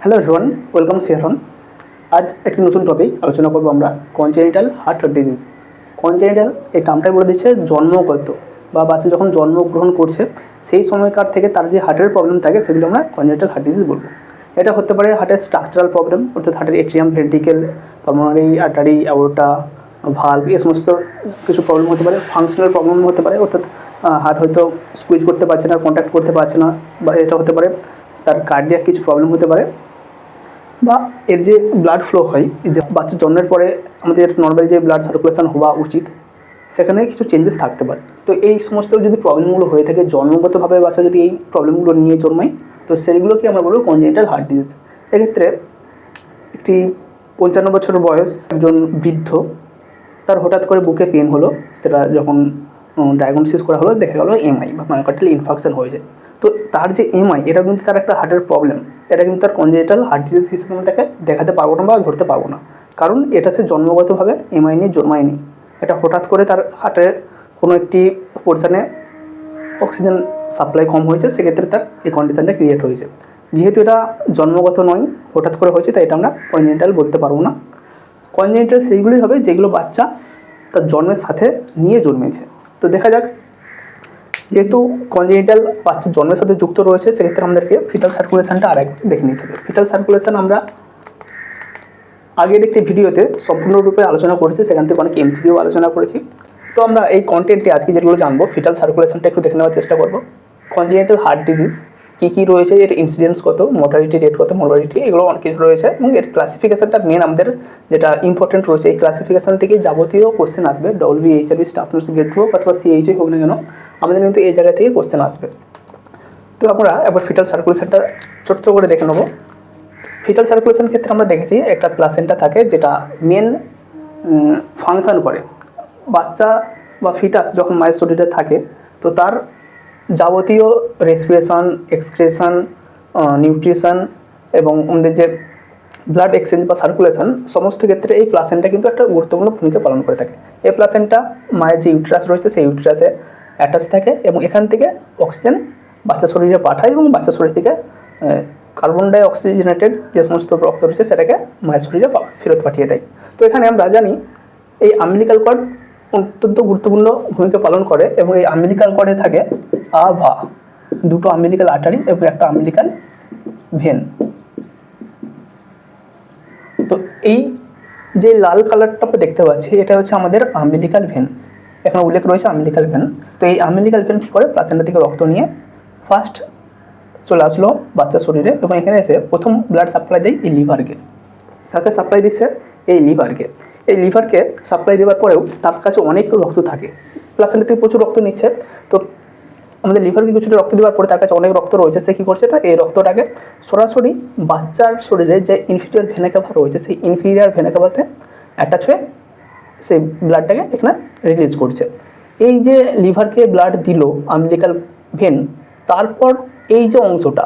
Hello everyone, welcome সিয়ারন। আজ একটি নতুন টপিক আলোচনা করব আমরা, কনজেনিটাল হার্ট ডিজিজ। কনজেনিটাল এই টার্মটাই বলে দিচ্ছে জন্মগত, বা বাচ্চা যখন জন্মগ্রহণ করছে সেই সময়কার থেকে তার যে হার্টের প্রবলেম থাকে সেগুলো আমরা কনজেনিটাল হার্ট ডিজিজ বলবো। এটা হতে পারে হার্টের স্ট্রাকচারাল প্রবলেম, অর্থাৎ হার্টের atrium, ventricle, pulmonary artery, aorta, valve, এই সমস্ত কিছু প্রবলেম হতে পারে। ফাংশনাল প্রবলেম হতে পারে, অর্থাৎ হার্ট হয়তো স্কুইজ করতে পারছে না, কন্ট্যাক্ট করতে পারছে না, বা এটা হতে পারে তার কার্ডিয়াক কিছু প্রবলেম হতে পারে, বা এর যে ব্লাড ফ্লো হয়, যে বাচ্চা জন্মের পরে আমাদের নর্মাল যে ব্লাড সার্কুলেশন হওয়া উচিত সেখানে কিছু চেঞ্জেস থাকতে পারে। তো এই সমস্ত যদি প্রবলেমগুলো হয়ে থাকে, জন্মগতভাবে বাচ্চা যদি এই প্রবলেমগুলো নিয়ে জন্মায়, তো সেইগুলোকে আমরা বলবো কনজেনিটাল হার্ট ডিজিজ। এক্ষেত্রে একটি 55 বছর বয়স একজন বৃদ্ধ, তার হঠাৎ করে বুকে পেন হলো, সেটা যখন ডায়াগনোসিস করা হলো দেখা গেলো এমআই বা মায়োকার্ডিয়াল ইনফাকশন হয়েছে। তো তার যে এমআই, এটা কিন্তু তার একটা হার্টের প্রবলেম, এটা কিন্তু তার কনজেনিটাল হার্ট ডিজিজ হিসেবে আমরা তাকে দেখাতে পারবো না বা ধরতে পারবো না, কারণ এটা সে জন্মগতভাবে এমআই নিয়ে জন্মায়নি। এটা হঠাৎ করে তার হার্টের কোনো একটি পোর্শনে অক্সিজেন সাপ্লাই কম হয়েছে, সেক্ষেত্রে তার এই কন্ডিশনটা ক্রিয়েট হয়েছে। যেহেতু এটা জন্মগত নয়, হঠাৎ করে হয়েছে, তাই এটা আমরা কনজেনিটাল বলতে পারবো না। কনজেনিটাল সেইগুলোই হবে যেগুলো বাচ্চা তার জন্মের সাথে নিয়ে জন্মেছে। তো দেখা যাক, যেহেতু কনজেনিটাল বাচ্চার জন্মের সাথে যুক্ত রয়েছে, সেক্ষেত্রে আমাদেরকে ফিটাল সার্কুলেশনটা আরেকবার দেখে নিতে হবে। ফিটাল সার্কুলেশন আমরা আগের একটি ভিডিওতে সম্পূর্ণরূপে আলোচনা করেছি, সেখান থেকে অনেক এমসিকিউ আলোচনা করেছি। তো আমরা এই কন্টেন্টে আজকে যেগুলো জানবো, ফিটাল সার্কুলেশনটা একটু দেখে নেওয়ার চেষ্টা করবো। কনজেনিটাল হার্ট ডিজিজ কী রয়েছে, এর ইনসিডেন্স কত, মর্টালিটি রেট কত, মর্বালিটি, এগুলো অনেক কিছু রয়েছে, এবং এর ক্লাসিফিকেশনটা মেন আমাদের যেটা ইম্পর্টেন্ট রয়েছে। এই ক্লাসিফিকেশন থেকে যাবতীয় কোশ্চেন আসবে, WBHRB স্টাফ নার্স গ্রেড হোক অথবা CHI হোক না কেন, আমাদের কিন্তু এই জায়গা থেকে কোশ্চেন আসবে। তো আমরা এবার ফিটাল সার্কুলেশনটা ছোট্ট করে দেখে নেবো। ফিটাল সার্কুলেশন ক্ষেত্রে আমরা দেখেছি একটা প্লাসেন্টা থাকে, যেটা মেন ফাংশন করে। বাচ্চা বা ফিটাস যখন মায়ের শরীরে থাকে, তো তার যাবতীয় রেসপিরেশন, এক্সক্রেশন, নিউট্রিশন এবং আমাদের যে ব্লাড এক্সচেঞ্জ বা সার্কুলেশন, সমস্ত ক্ষেত্রে এই প্লাসেন্টা কিন্তু একটা গুরুত্বপূর্ণ ভূমিকা পালন করে থাকে। এই প্লাসেন্টা মায়ের যে ইউটেরাস রয়েছে সেই ইউটেরাসে অ্যাটাচ থাকে, এবং এখান থেকে অক্সিজেন বাচ্চা শরীরে পাঠায়, এবং বাচ্চা শরীর থেকে কার্বন ডাই অক্সিজেনেটেড যে সমস্ত রক্ত রয়েছে সেটাকে মায়ের শরীরে ফেরত পাঠিয়ে দেয়। তো এখানে আমরা জানি এই আম্বিলিকাল কর্ড অত্যন্ত গুরুত্বপূর্ণ ভূমিকা পালন করে, এবং এই আম্বিলিকাল কর্ডে থাকে দুটো আম্বিলিকাল আর্টারি এবং একটা আম্বিলিকাল ভেন। তো এই যে লাল কালারটা আমরা দেখতে পাচ্ছি, এটা হচ্ছে আমাদের আম্বিলিকাল ভেন, এখানে উল্লেখ রয়েছে আম্বিলিকাল ভেন। তো এই আম্বিলিকাল ভেন কী করে, প্লাসেন্টা থেকে রক্ত নিয়ে ফার্স্ট চলে আসলো বাচ্চার শরীরে, এবং এখানে এসে প্রথম ব্লাড সাপ্লাই দেয় এই লিভারকে। তাকে সাপ্লাই দিচ্ছে এই লিভারকে। এই লিভারকে সাপ্লাই দেওয়ার পরেও তার কাছে অনেক রক্ত থাকে, প্লাসেন্টা থেকে প্রচুর রক্ত নিচ্ছে। তো আমাদের লিভারকে কিছুটা রক্ত দেওয়ার পরে তার কাছে অনেক রক্ত রয়েছে, সে কী করছে, এটা এই রক্তটাকে সরাসরি বাচ্চার শরীরে যে ইনফিরিয়র ভেনা কাভা রয়েছে সেই ইনফিরিয়র ভেনা কাভাতে অ্যাটাচ হয়ে সেই ব্লাডটাকে এখানে রিলিজ করছে। এই যে লিভারকে ব্লাড দিল আম্বিলিকাল ভেন, তারপর এই যে অংশটা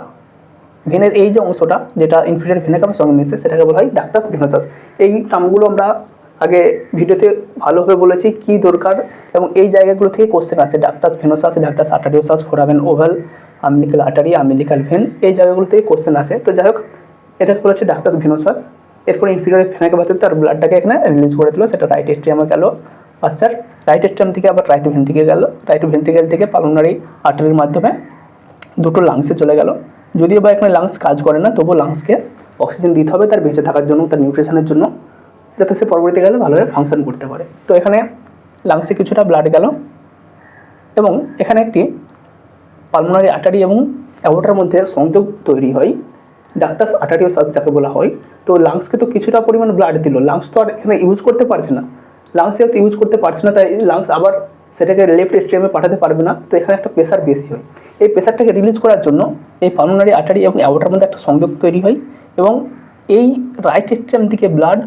ভেনের এই যে অংশটা যেটা ইনফিরিয়র ভেনা কাভার সঙ্গে মিশে, সেটাকে বলা হয় ডাক্টাস ভেনোসাস। এই টার্মগুলো আমরা আগে ভিডিওতে ভালোভাবে বলেছি কী দরকার, এবং এই জায়গাগুলো থেকে কোশ্চেন আছে, ductus venosus, ductus arteriosus, foramen oval, umbilical artery, umbilical vein, এই জায়গাগুলো থেকে কোশ্চেন আছে। তো যাই হোক, এটাকে বলেছে ডাক্টাস ভেনোসাস। এরপরে ইনফিরিয়র ভেনা কাভাতে তার ব্লাডটাকে এখানে রিলিজ করে দিল, সেটা রাইট এট্রিয়ামে গেল বাচ্চার, রাইট এট্রিয়াম থেকে আবার রাইট ভেন্ট্রিকেল গেল, রাইট ভেন্ট্রিকেল থেকে পালমোনারি আর্টারির মাধ্যমে দুটো লাংসে চলে গেল। যদিও বা এখানে লাংস কাজ করে না, তবুও লাংসকে অক্সিজেন দিতে হবে তার বেঁচে থাকার জন্য, তার নিউট্রিশনের জন্য, যাতে সে পরবর্তী গেলে ভালোভাবে ফাংশন করতে পারে। তো এখানে লাংসে কিছুটা ব্লাড গেল, এবং এখানে একটি পালমোনারি আর্টারি এবং অ্যাওর্টার মধ্যে সংযোগ তৈরি হয়, ডাক্টাস আর্টারিওসাস যাকে বলা হয়। তো লাংসকে তো কিছুটা পরিমাণ ব্লাড দিল, লাংস তো আর এখানে ইউজ করতে পারছে না, লাংস যেহেতু ইউজ করতে পারছে না, তাই লাংস আবার সেটাকে লেফট এট্রিয়ামে পাঠাতে পারবে না। তো এখানে একটা প্রেশার বেশি হয়, এই প্রেশারটাকে রিলিজ করার জন্য এই পালমোনারি আর্টারি এবং অ্যাওর্টার মধ্যে একটা সংযোগ তৈরি হয়, এবং এই রাইট এট্রিয়াম থেকে ব্লাড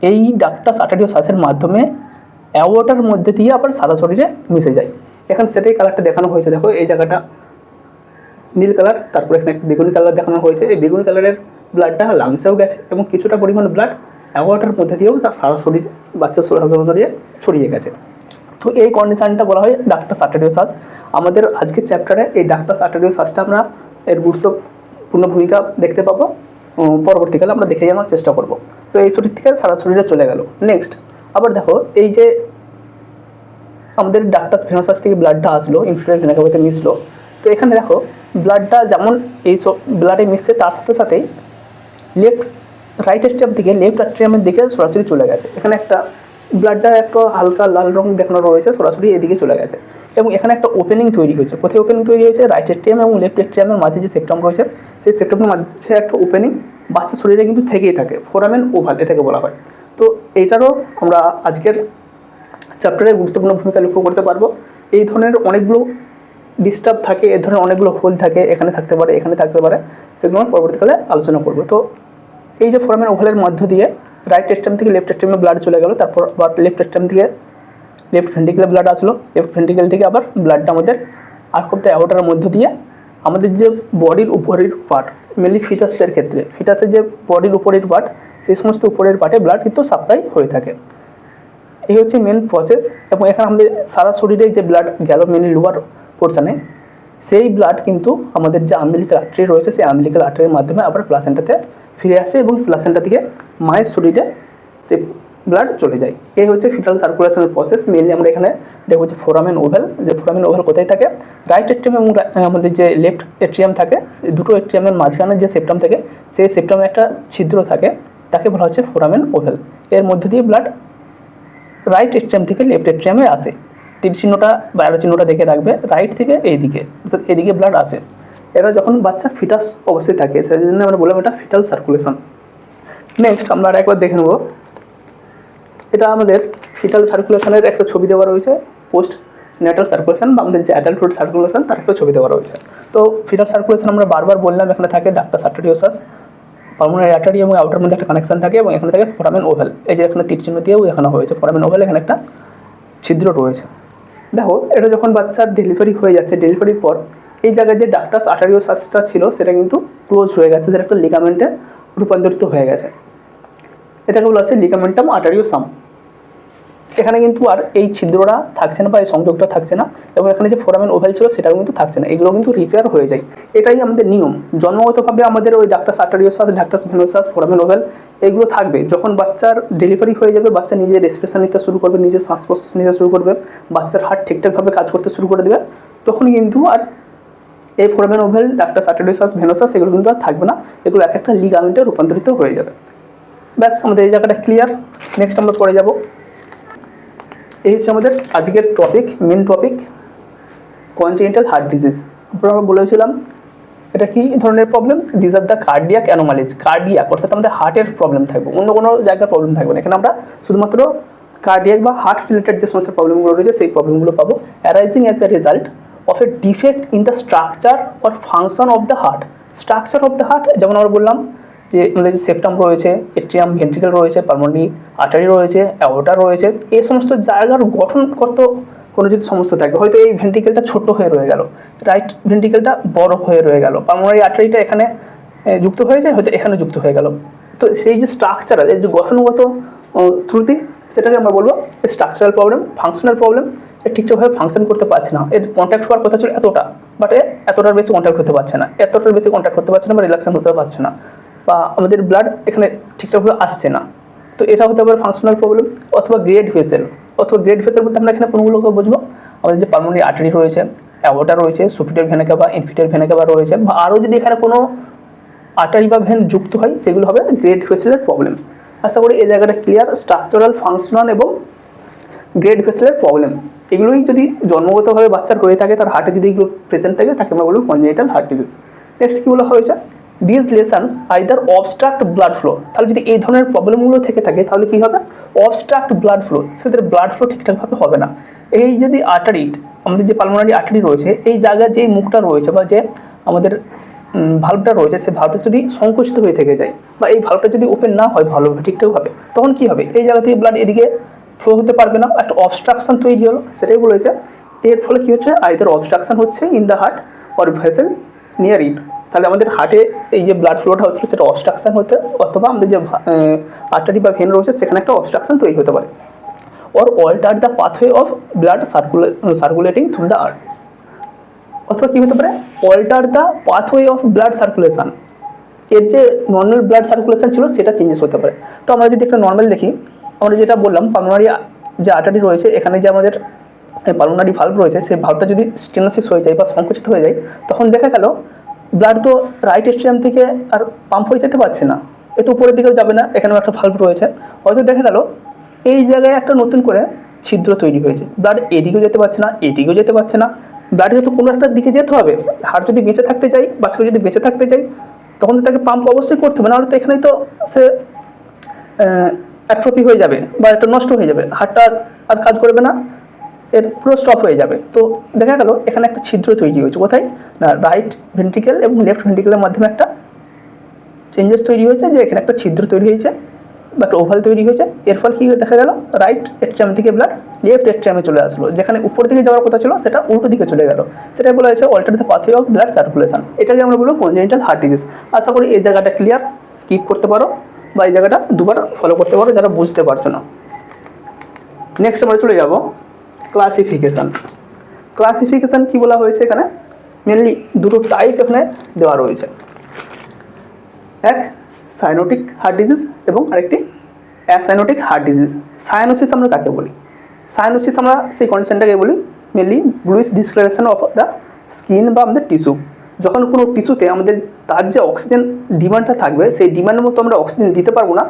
এই ডাক্টাস আর্টারিওসাসের মাধ্যমে অ্যাওর্টার মধ্যে দিয়ে আবার সারা শরীরে মিশে যায়। এখন সেটাই কালারটা দেখানো হয়েছে, দেখো এই জায়গাটা নীল কালার, তারপরে এখানে একটা বেগুনি কালার দেখানো হয়েছে। এই বেগুনি কালারের ব্লাডটা লাংসেও গেছে, এবং কিছুটা পরিমাণ ব্লাড অ্যাওর্টার মধ্যে দিয়েও তার সারা শরীরে বাচ্চার শরীরে ছড়িয়ে গেছে। তো এই কন্ডিশনটা বলা হয় ডাক্টাস আর্টারিওসাস। আমাদের আজকের চ্যাপ্টারে এই ডাক্টাস আর্টারিওসাসটা আমরা এর গুরুত্বপূর্ণ ভূমিকা দেখতে পাবো। পরবর্তীকালে আমরা দেখে জানার চেষ্টা করব। তো এই শরীর থেকে সারা শরীরে চলে গেল। নেক্সট আবার দেখো, এই যে আমাদের ডাক্টাস ভেনোসাস থেকে ব্লাডটা আসলো, ইনফিরিয়র ভেনা ক্যাভাতে মিশলো, তো এখানে দেখো ব্লাডটা যেমন এই সব ব্লাডে মিশছে তার সাথে সাথেই রাইট এস্ট্রিয়াম থেকে লেফট অ্যাট্রিয়ামের দিকে সরাসরি চলে গেছে। এখানে একটা ব্লাডটা একটা হালকা লাল রং দেখানো রয়েছে, সরাসরি এদিকে চলে গেছে এবং এখানে একটা ওপেনিং তৈরি হয়েছে। কোথায় ওপেনিং তৈরি হয়েছে? রাইট এস্ট্রিয়াম এবং লেফট এস্ট্রিয়ামের মাঝে যে সেপ্টাম রয়েছে সেই সেপ্টামের মাঝে একটা ওপেনিং বাচ্চার শরীরে কিন্তু থেকেই থাকে, ফোরামেন ওভাল এটাকে বলা হয়। তো এইটারও আমরা আজকের চ্যাপ্টারে গুরুত্বপূর্ণ ভূমিকা লক্ষ্য করতে পারবো। এই ধরনের অনেকগুলো ডিস্টার্ব থাকে, এই ধরনের অনেকগুলো হোল থাকে, এখানে থাকতে পারে, এখানে থাকতে পারে, সেগুলো আমরা পরবর্তীকালে আলোচনা করবো। তো এই যে ফোরামেন ওভালের মধ্য দিয়ে রাইট এস্ট্রিয়াম থেকে লেফট এস্ট্রিয়ামে ব্লাড চলে গেল, তারপর আবার লেফট এস্ট্রিয়াম থেকে লেফট ভেন্ট্রিকেলে ব্লাড আসলো, লেফট ভেন্ট্রিকেল থেকে আবার ব্লাডটা আমাদের আর্ক অফ দ্য অ্যাওর্টার মধ্য দিয়ে আমাদের যে বডির উপরের পার্ট, মেনলি ফিটাসের ক্ষেত্রে ফিটাসের যে বডির উপরের পার্ট, সেই সমস্ত উপরের পার্টে ব্লাড কিন্তু সাপ্লাই হয়ে থাকে। এই হচ্ছে মেন প্রসেস। এবং এখানে আমাদের সারা শরীরে যে ব্লাড গেল মেনলি লোয়ার পোর্শনে, সেই ব্লাড কিন্তু আমাদের যে আম্বিলিক্যাল আর্টারি রয়েছে সেই আম্বিলিক্যাল আর্টারির মাধ্যমে আবার প্লাসেন্টাতে ফিরে আসে এবং প্লাসেন্টা থেকে মায়ের শরীরে সেই ব্লাড চলে যায়। এই হচ্ছে ফিটাল সার্কুলেশনের প্রসেস। মেনলি আমরা এখানে দেখবো যে ফোরামেন ওভাল, যে ফোরামেন ওভাল কোথায় থাকে? রাইট এট্রিয়াম এবং আমাদের যে লেফট এট্রিয়াম থাকে, দুটো এট্রিয়ামের মাঝখানে যে সেপ্টাম থাকে সেই সেপ্টামে একটা ছিদ্র থাকে, তাকে বলা হচ্ছে ফোরামেন ওভাল। এর মধ্য দিয়ে ব্লাড রাইট এট্রিয়াম থেকে লেফট এট্রিয়ামে আসে। তীর চিহ্নটা বা অ্যারো চিহ্নটা দেখে রাখবে, রাইট থেকে এইদিকে, অর্থাৎ এদিকে ব্লাড আসে। এরা যখন বাচ্চা ফিটাস অবস্থায় থাকে, সেই জন্য আমরা বললাম এটা ফিটাল সার্কুলেশন। নেক্সট আমরা আর একবার দেখে নেব, এটা আমাদের ফিটাল সার্কুলেশনের একটা ছবি দেওয়া রয়েছে, পোস্ট ন্যাটাল সার্কুলেশন বা আমাদের যে অ্যাডাল্টহুড সার্কুলেশন তার একটা ছবি দেওয়া রয়েছে। তো ফিটাল সার্কুলেশন আমরা বারবার বললাম, এখানে থাকে ডাক্টাস আর্টেরিওসাস, পালমোনারি আর্টারি এবং আউটার মধ্যে একটা কানেকশন থাকে এবং এখানে থাকে ফোরামেন ওভাল। এই যে এখানে তীর চিহ্ন দিয়েও দেখানো হয়েছে ফোরামেন ওভাল, এখানে একটা ছিদ্র রয়েছে। দেখো, এটা যখন বাচ্চার ডেলিভারি হয়ে যাচ্ছে, ডেলিভারির পর এই জায়গায় যে ডাক্টাস আর্টারিওসাসটা ছিল সেটা কিন্তু ক্লোজ হয়ে গেছে, সেটা একটা লিগামেন্টে রূপান্তরিত হয়ে গেছে। এটাকে বলা হচ্ছে লিগামেন্টাম আর্টারিওসাম। এখানে কিন্তু আর এই ছিদ্রটা থাকছে না বা এই সংযোগটা থাকছে না, এবং এখানে যে ফোরামেন ওভাল ছিল সেটাও কিন্তু থাকছে না, এগুলো কিন্তু রিপেয়ার হয়ে যায়। এটাই আমাদের নিয়ম। জন্মগতভাবে আমাদের ওই ductus arteriosus, ductus venosus, foramen oval এগুলো থাকবে। যখন বাচ্চার ডেলিভারি হয়ে যাবে, বাচ্চা নিজে রেসপিরেশন নিতে শুরু করবে, নিজে শ্বাস প্রশ্বাস নিতে শুরু করবে, বাচ্চার হার্ট ঠিকঠাকভাবে কাজ করতে শুরু করে দেবে, তখন কিন্তু আর এই ফোরামেন ওভাল, ডাক্টাস আর্টারিওসাস, ভেনোসাস এগুলো কিন্তু আর থাকবে না, এগুলো এক একটা লিগামেন্টে রূপান্তরিত হয়ে যাবে। ব্যাস, আমাদের এই জায়গাটা ক্লিয়ার। নেক্সট আমরা পরে যাব। এই হচ্ছে আমাদের আজকের topic, main topic, congenital heart disease. আমরা বলেছিলাম এটা কি ধরনের problem? This are the cardiac anomalies. Cardiac অর্থাৎ আমাদের হার্টের প্রবলেম থাকবে, অন্য কোনো জায়গার প্রবলেম থাকবে না। এখানে আমরা শুধুমাত্র কার্ডিয়াক বা হার্ট রিলেটেড যে সমস্ত প্রবলেমগুলো রয়েছে সেই প্রবলেমগুলো পাবো। Arising as a result of A defect in the structure or function of the heart. Structure of the heart, যেমন আমরা বললাম যে আমাদের যে সেপ্টাম রয়েছে, এট্রিয়াম, ভেন্ট্রিকেল রয়েছে, পালমোনারি আর্টারি রয়েছে, অ্যাওর্টা রয়েছে, এই সমস্ত জায়গার গঠনগত কোনো যদি সমস্যা থাকে, হয়তো এই ভেন্ট্রিকেলটা ছোট হয়ে রয়ে গেল, রাইট ভেন্ট্রিকেলটা বড় হয়ে রয়ে গেল, পালমোনারি আর্টারিটা এখানে যুক্ত হয়ে যায়, হয়তো এখানে যুক্ত হয়ে গেল, তো সেই যে স্ট্রাকচারাল, এই যে গঠনগত ত্রুটি, সেটাকে আমরা বলবো স্ট্রাকচারাল প্রবলেম। ফাংশনাল প্রবলেম, ঠিকঠাকভাবে ফাংশন করতে পারছে না, এর কন্ট্যাক্ট হওয়ার কথা ছিল এতটা, বাট এতটার বেশি কন্ট্যাক্ট করতে পারছে না, এতটার বেশি কন্ট্যাক্ট করতে পারছে না বা রিল্যাক্সেশন করতে পারছে না, বা আমাদের ব্লাড এখানে ঠিকঠাকভাবে আসছে না, তো এটা হতে পারে ফাংশনাল প্রবলেম। অথবা গ্রেড ভেসেল, অথবা গ্রেড ভেসেল বলতে আমরা এখানে কোনগুলোকে বুঝবো? আমাদের যে পালমোনারি আর্টারি রয়েছে, অ্যাওর্টা রয়েছে, সুপিরিয়র ভেনা ক্যাভা, ইনফিরিয়র ভেনা ক্যাভা রয়েছে, বা আরও যদি এখানে কোনো আর্টারি বা ভেন যুক্ত হয় সেগুলো হবে গ্রেড ভেসেলের প্রবলেম। আশা করি এই জায়গাটা ক্লিয়ার। স্ট্রাকচারাল, ফাংশনাল এবং গ্রেড ভেসেলের প্রবলেম, এগুলোই যদি জন্মগতভাবে বাচ্চার হয়ে থাকে, তার হার্টে যদি এগুলো প্রেজেন্ট থাকে, তাকে আমরা বলবো কনজেনিটাল হার্ট ডিজিজ। নেক্সট কী বলা হয়েছে? This lessons either abstract blood flow. তাহলে যদি এই ধরনের প্রবলেমগুলো থেকে থাকে তাহলে কী হবে? অবস্ট্রাক্ট ব্লাড ফ্লো, সেক্ষেত্রে ব্লাড ফ্লো ঠিকঠাকভাবে হবে না। এই যদি আর্টারি, আমাদের যে পালমোনারি আর্টারি রয়েছে, এই জায়গায় যে মুখটা রয়েছে বা যে আমাদের ভাল্বটা রয়েছে, সেই ভাল্বটা যদি সংকুচিত হয়ে থেকে যায়, বা এই ভাল্বটা যদি ওপেন না হয় ভালোভাবে ঠিকঠাকভাবে, তখন কী হবে? এই জায়গা থেকে ব্লাড এদিকে ফ্লো হতে পারবে না, একটা অবস্ট্রাকশন তৈরি হলো, সেটাই বলেছে। এর ফলে কী হচ্ছে? আইদার অবস্ট্রাকশন হচ্ছে in the heart or vessel near it. তাহলে আমাদের হার্টে এই যে ব্লাড ফ্লোটা হচ্ছে সেটা অবস্ট্রাকশন হতে, অথবা আমাদের যে আর্টারি বা ভেন রয়েছে সেখানে একটা অবস্ট্রাকশন তৈরি হতে পারে। Or alter the pathway of blood circulating through the heart. অথবা কী হতে পারে? Alter the pathway of blood circulation. এর যে নর্মাল ব্লাড সার্কুলেশন ছিল সেটা চেঞ্জেস হতে পারে। তো আমরা যদি একটা নর্মাল দেখি, আমরা যেটা বললাম পালমোনারি যে আর্টারি রয়েছে, এখানে যে আমাদের পালমোনারি ভালভ রয়েছে, সেই ভালভটা যদি স্টেনোসিস হয়ে যায় বা সংকুচিত হয়ে যায়, তখন দেখা গেল ব্লাড তো রাইট এস্ট্রিয়াম থেকে আর পাম্প হয়ে যেতে পারছে না, এ তো উপরের দিকেও যাবে না, এখানেও একটা ভালভ রয়েছে, হয়তো দেখা গেল এই জায়গায় একটা নতুন করে ছিদ্র তৈরি হয়েছে, ব্লাড এদিকেও যেতে পারছে না, এদিকেও যেতে পারছে না, ব্লাডকে তো কোনো একটা দিকে যেতে হবে। হার্ট যদি বেঁচে থাকতে চাই, বাচ্চাকে যদি বেঁচে থাকতে চাই, তখন তো তাকে পাম্প অবশ্যই করতে হবে, নাহলে তো এখানেই তো সে অ্যাট্রোফি হয়ে যাবে বা একটা নষ্ট হয়ে যাবে, হার্টটা আর কাজ করবে না, এর পুরো স্টপ হয়ে যাবে। তো দেখা গেল এখানে একটা ছিদ্র তৈরি হয়েছে, কোথায় না রাইট ভেন্ট্রিকেল এবং লেফট ভেন্ট্রিকেলের মাধ্যমে একটা চেঞ্জেস তৈরি হয়েছে, যে এখানে একটা ছিদ্র তৈরি হয়েছে বা একটা ওভাল তৈরি হয়েছে। এর ফলে কী দেখা গেল রাইট এট্রিয়াম থেকে ব্লাড লেফট এট্রিয়ামে চলে আসলো, যেখানে উপর দিকে যাওয়ার কথা ছিল সেটা উল্টো দিকে চলে গেল, সেটাই বলা হয়েছে alter the pathway of blood circulation. এটাকে আমরা বলবো কনজেনিটাল হার্ট ডিজিজ। আশা করি এই জায়গাটা ক্লিয়ার, স্কিপ করতে পারো বা এই জায়গাটা দুবার ফলো করতে পারো যারা বুঝতে পারছো না। নেক্সট আমরা চলে যাব ক্লাসিফিকেশান। ক্লাসিফিকেশান কী বলা হয়েছে এখানে, মেনলি দুটো টাইপ এখানে দেওয়া রয়েছে, এক সাইনোটিক হার্ট ডিজিজ এবং আরেকটি অ্যাসাইনোটিক হার্ট ডিজিজ। সায়ানোসিস আমরা কাকে বলি? সায়ানোসিস আমরা সেই কন্ডিশনটাকে বলি mainly bluish discolouration of the skin বা আমাদের টিস্যু। যখন কোনো টিস্যুতে আমাদের তার যে অক্সিজেন ডিমান্ডটা থাকবে, সেই ডিমান্ডের মতো আমরা অক্সিজেন দিতে পারবো না,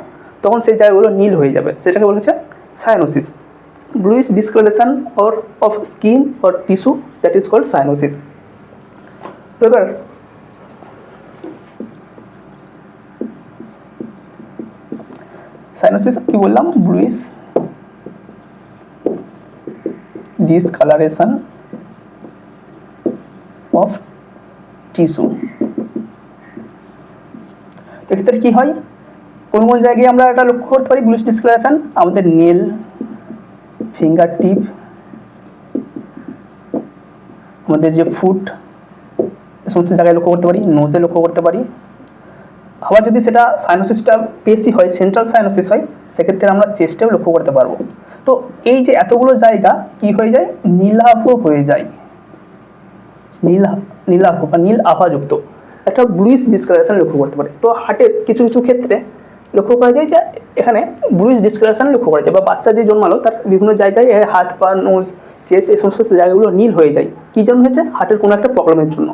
তখন সেই জায়গাগুলো নীল হয়ে যাবে, সেটাকে বলা হচ্ছে cyanosis. Bluish discolouration or of skin or tissue, that is called cyanosis. তো এবার সাইনোসিস কি বললাম, ব্লুইশ ডিসকালারেশন অফ টিস্যু। এক্ষেত্রে কী হয়, কোন কোন জায়গায় আমরা এটা লক্ষ্য করতে পারি ব্লুইশ ডিসকালারেশন? আমাদের নেল, ফিঙ্গার টিপ, আমাদের যে ফুট, এই সমস্ত জায়গায় লক্ষ্য করতে পারি, নোজে লক্ষ্য করতে পারি। আবার যদি সেটা সাইনোসিসটা বেশি হয়, সেন্ট্রাল সাইনোসিস হয়, সেক্ষেত্রে আমরা চেস্টেও লক্ষ্য করতে পারবো। তো এই যে এতগুলো জায়গা কি হয়ে যায়, নীলাভ হয়ে যায়, নীলাভ বা নীল আভাযুক্ত একটা ব্লুইশ ডিসকালারেশন লক্ষ্য করতে পারে। তো হার্টের কিছু কিছু ক্ষেত্রে লক্ষ্য করা যায় যে এখানে ব্লুইশ ডিসকালারেশন লক্ষ্য করা যায়, বা বাচ্চা যে জন্মালো তার বিভিন্ন জায়গায় হাত পা নোজ চেস্ট এই সমস্ত জায়গাগুলো নীল হয়ে যায়, কী জন্য হয়েছে, হার্টের কোনো একটা প্রবলেমের জন্য।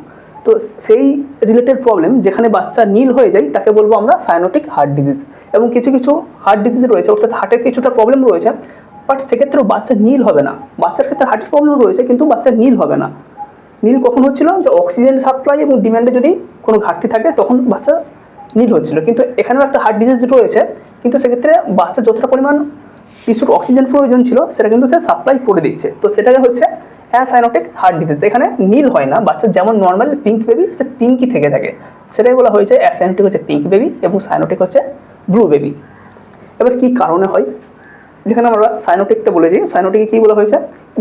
তো সেই রিলেটেড প্রবলেম যেখানে বাচ্চা নীল হয়ে যায় তাকে বলবো আমরা সায়ানোটিক হার্ট ডিজিজ। এবং কিছু কিছু হার্ট ডিজিজ রয়েছে, অর্থাৎ হার্টের কিছুটা প্রবলেম রয়েছে, বাট সেক্ষেত্রেও বাচ্চা নীল হবে না। বাচ্চার ক্ষেত্রে হার্টের প্রবলেম রয়েছে কিন্তু বাচ্চা নীল হবে না। নীল কখন হচ্ছিল, যে অক্সিজেন সাপ্লাই এবং ডিমান্ডে যদি কোনো ঘাটতি থাকে তখন বাচ্চা নীল হচ্ছিল। কিন্তু এখানেও একটা হার্ট ডিজিজ রয়েছে, কিন্তু সেক্ষেত্রে বাচ্চা যতটা পরিমাণ টিস্যুর অক্সিজেন প্রয়োজন ছিল সেটা কিন্তু সে সাপ্লাই করে দিচ্ছে। তো সেটাকে হচ্ছে অ্যাসাইনোটিক হার্ট ডিজিজ। এখানে নীল হয় না, বাচ্চা যেমন নর্মাল পিঙ্ক বেবি সে পিঙ্কই থেকে থাকে, সেটাই বলা হয়েছে অ্যাসাইনোটিক হচ্ছে পিঙ্ক বেবি এবং সাইনোটিক হচ্ছে ব্লু বেবি। এবার কী কারণে হয়, যেখানে আমরা সাইনোটিকটা বলেছি, সাইনোটিকে কী বলা হয়েছে,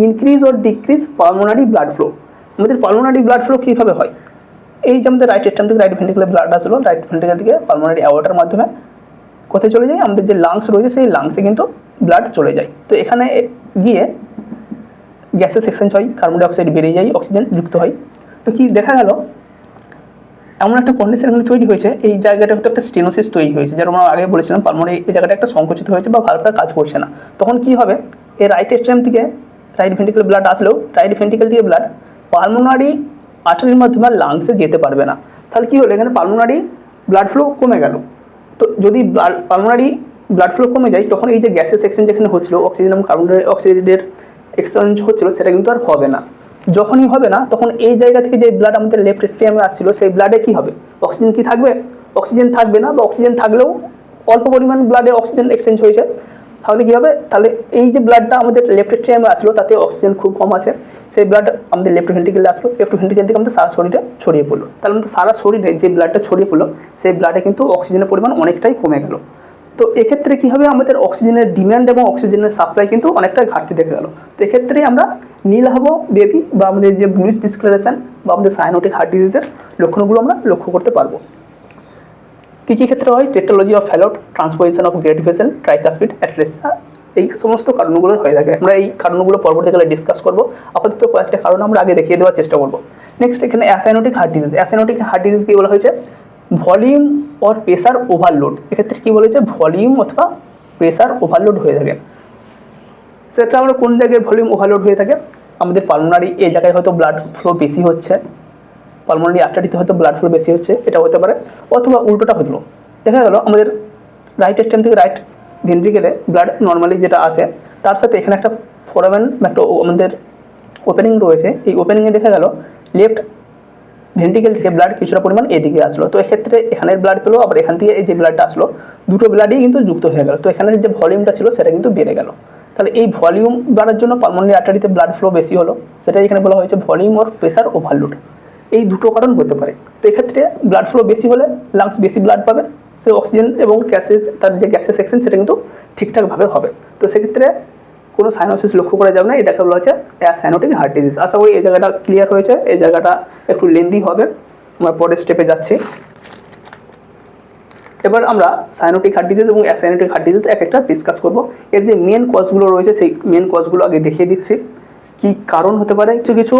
increase or decrease pulmonary blood flow. আমাদের পালমোনারি ব্লাড ফ্লো কীভাবে হয়, এই যে আমাদের রাইট এস্ট্রিয়াম থেকে রাইট ভেন্ট্রিকুলার ব্লাড আসলো, রাইট ভেন্ট্রিকুলার থেকে পালমোনারি অ্যাওর্টার মাধ্যমে কোথায় চলে যায়, আমাদের যে লাংস রয়েছে সেই লাংসে কিন্তু ব্লাড চলে যায়। তো এখানে গিয়ে গ্যাসেস এক্সচেঞ্জ হয়, কার্বন ডাইঅক্সাইড বেরিয়ে যায়, অক্সিজেন যুক্ত হয়। তো কি দেখা গেল, এমন একটা কন্ডিশন এখানে তৈরি হয়েছে, এই জায়গাটা হয়তো একটা স্টেনোসিস তৈরি হয়েছে, যেটা আমরা আগে বলেছিলাম পালমোনারি এই জায়গাটা একটা সংকুচিত হয়েছে বা ভালভটা কাজ করছে না। তখন কি হবে, এই রাইট এস্ট্রিয়াম থেকে রাইট ভেন্ট্রিকুলার ব্লাড আসলেও রাইট ভেন্ট্রিকেল দিয়ে ব্লাড পালমোনারি আর্টারির মাধ্যমে লাংসে যেতে পারবে না। তাহলে কী হলো, এখানে পালমোনারি ব্লাড ফ্লো কমে গেল। তো যদি পালমোনারি ব্লাড ফ্লো কমে যায়, তখন এই যে গ্যাসেস এক্সচেঞ্জ যেখানে হচ্ছিল, অক্সিজেন এবং কার্বন ডাইঅক্সাইডের এক্সচেঞ্জ হচ্ছিল, সেটা কিন্তু আর হবে না। যখনই হবে না তখন এই জায়গা থেকে যে ব্লাড আমাদের লেফট এট্রিয়ামে আসছিল, সেই ব্লাডে কী হবে, অক্সিজেন কি থাকবে, অক্সিজেন থাকবে না, বা অক্সিজেন থাকলেও অল্প পরিমাণ ব্লাডে অক্সিজেন এক্সচেঞ্জ হয়েছে। তাহলে কী হবে, তাহলে এই যে ব্লাডটা আমাদের লেফট এট্রিয়ামে আসলো তাতে অক্সিজেন খুব কম আছে, সেই ব্লাড আমাদের লেফট ভেন্ট্রিকেলে আসলো, লেফট ভেন্ট্রিকেল থেকে আমাদের সারা শরীরে ছড়িয়ে পড়লো। তাহলে আমাদের সারা শরীরে যে ব্লাডটা ছড়িয়ে পড়লো, সেই ব্লাডে কিন্তু অক্সিজেনের পরিমাণ অনেকটাই কমে গেল। তো এক্ষেত্রে কী হবে, আমাদের অক্সিজেনের ডিমান্ড এবং অক্সিজেনের সাপ্লাই কিন্তু অনেকটাই ঘাটতি দেখা গেল। তো এক্ষেত্রেই আমরা নীলাভ বেবি বা আমাদের যে ব্লুইশ ডিসকালারেশন বা আমাদের সায়ানোটিক হার্ট ডিজিজের লক্ষণগুলো আমরা লক্ষ্য করতে পারবো। কী কী ক্ষেত্রে হয়, tetralogy of Fallot, transposition of great vessel, tricuspid atresia, এই সমস্ত কারণগুলো হয়ে থাকে। আমরা এই কারণগুলো পরবর্তীকালে ডিসকাস করবো, আপাতত কয়েকটা কারণ আমরা আগে দেখিয়ে দেওয়ার চেষ্টা করবো। নেক্সট এখানে অ্যাসাইনোটিক হার্ট ডিজিজ। অ্যাসাইনোটিক হার্ট ডিজিজ কী বলা হয়েছে, ভলিউম অর প্রেসার ওভারলোড, এক্ষেত্রে কী বলেছে ভলিউম অথবা প্রেসার ওভারলোড হয়ে থাকে। সেটা আমরা কোন জায়গায় ভলিউম ওভারলোড হয়ে থাকে, আমাদের পালমোনারি এই জায়গায় হয়তো ব্লাড ফ্লো বেশি হচ্ছে, পালমোনারি আর্টারিতে হয়তো ব্লাড ফ্লো বেশি হচ্ছে, এটা হতে পারে। অথবা উল্টোটা হলো, দেখা গেল আমাদের রাইট এস্টেম থেকে রাইট ভেন্ট্রিকেলে ব্লাড নর্মালি যেটা আসে তার সাথে এখানে একটা ফোরামেন একটা আমাদের ওপেনিং রয়েছে, এই ওপেনিংয়ে দেখা গেল লেফট ভেন্ট্রিকেল থেকে ব্লাড কিছুটা পরিমাণ এদিকে আসলো, তো এক্ষেত্রে এখানের ব্লাড পেলো, আবার এখান থেকে এই যে ব্লাডটা আসলো দুটো ব্লাডই কিন্তু যুক্ত হয়ে গেল, তো এখানে যে ভলিউমটা ছিল সেটা কিন্তু বেড়ে গেল। তাহলে এই ভলিউম বাড়ার জন্য পালমোনারি আর্টারিতে ব্লাড ফ্লো বেশি হলো, সেটাই এখানে বলা হয়েছে ভলিউম অর প্রেসার ওভারলোড। এই দুটো কারণ হতে পারে। তো এক্ষেত্রে ব্লাড ফ্লো বেশি হলে লাংস বেশি ব্লাড পাবে, সে অক্সিজেন এবং গ্যাসেস তার যে গ্যাসের সেকশন সেটা কিন্তু ঠিকঠাকভাবে হবে। তো সেক্ষেত্রে কোনো সাইনোসিস লক্ষ্য করা যাবে না, এটাকে বলা হচ্ছে অ্যাসাইনোটিক হার্ট ডিজিজ। আশা করি এই জায়গাটা ক্লিয়ার হয়েছে, এই জায়গাটা একটু লেন্দি হবে, আমরা পরের স্টেপে যাচ্ছি। এবার আমরা সাইনোটিক হার্ট ডিজিজ এবং অ্যাসাইনোটিক হার্ট ডিজিজ এক একটা ডিসকাস করব। এর যে মেন কজগুলো রয়েছে সেই মেন কজগুলো আগে দেখিয়ে দিচ্ছি, কী কারণ হতে পারে। কিছু কিছু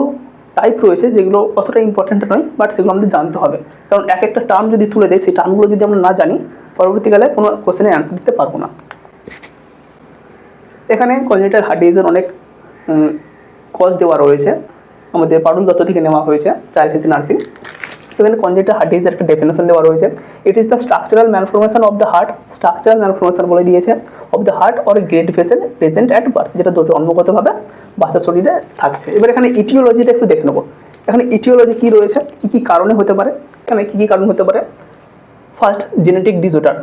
টাইপ রয়েছে যেগুলো অতটা ইম্পর্ট্যান্ট নয়, বাট সেগুলো আমাদের জানতে হবে, কারণ এক একটা টার্ম যদি তুলে দেয় সেই টার্মগুলো যদি আমরা না জানি পরবর্তীকালে কোনো কোশ্চেনের অ্যান্সার দিতে পারবো না। এখানে কনজেনিটাল হার্ট ডিজিজের অনেক কজ দেওয়া রয়েছে, আমাদের পারুল দত্ত থেকে নেওয়া হয়েছে চাইল্ড হেলথ নার্সিং। এখানে কনজেনিটাল হার্ট ডিজিজের একটা ডেফিনেশন দেওয়া রয়েছে, it is the structural malformation of the heart, structural malformation বলে দিয়েছে of the heart or grade vessel present at birth, যেটা জন্মগতভাবে বাচ্চার শরীরে থাকছে। এবার এখানে ইটিওলজিটা একটু দেখে নেবো। এখানে ইটিওলজি কী রয়েছে, কী কী কারণে হতে পারে, এখানে কী কী কারণ হতে পারে। First, genetic disorder,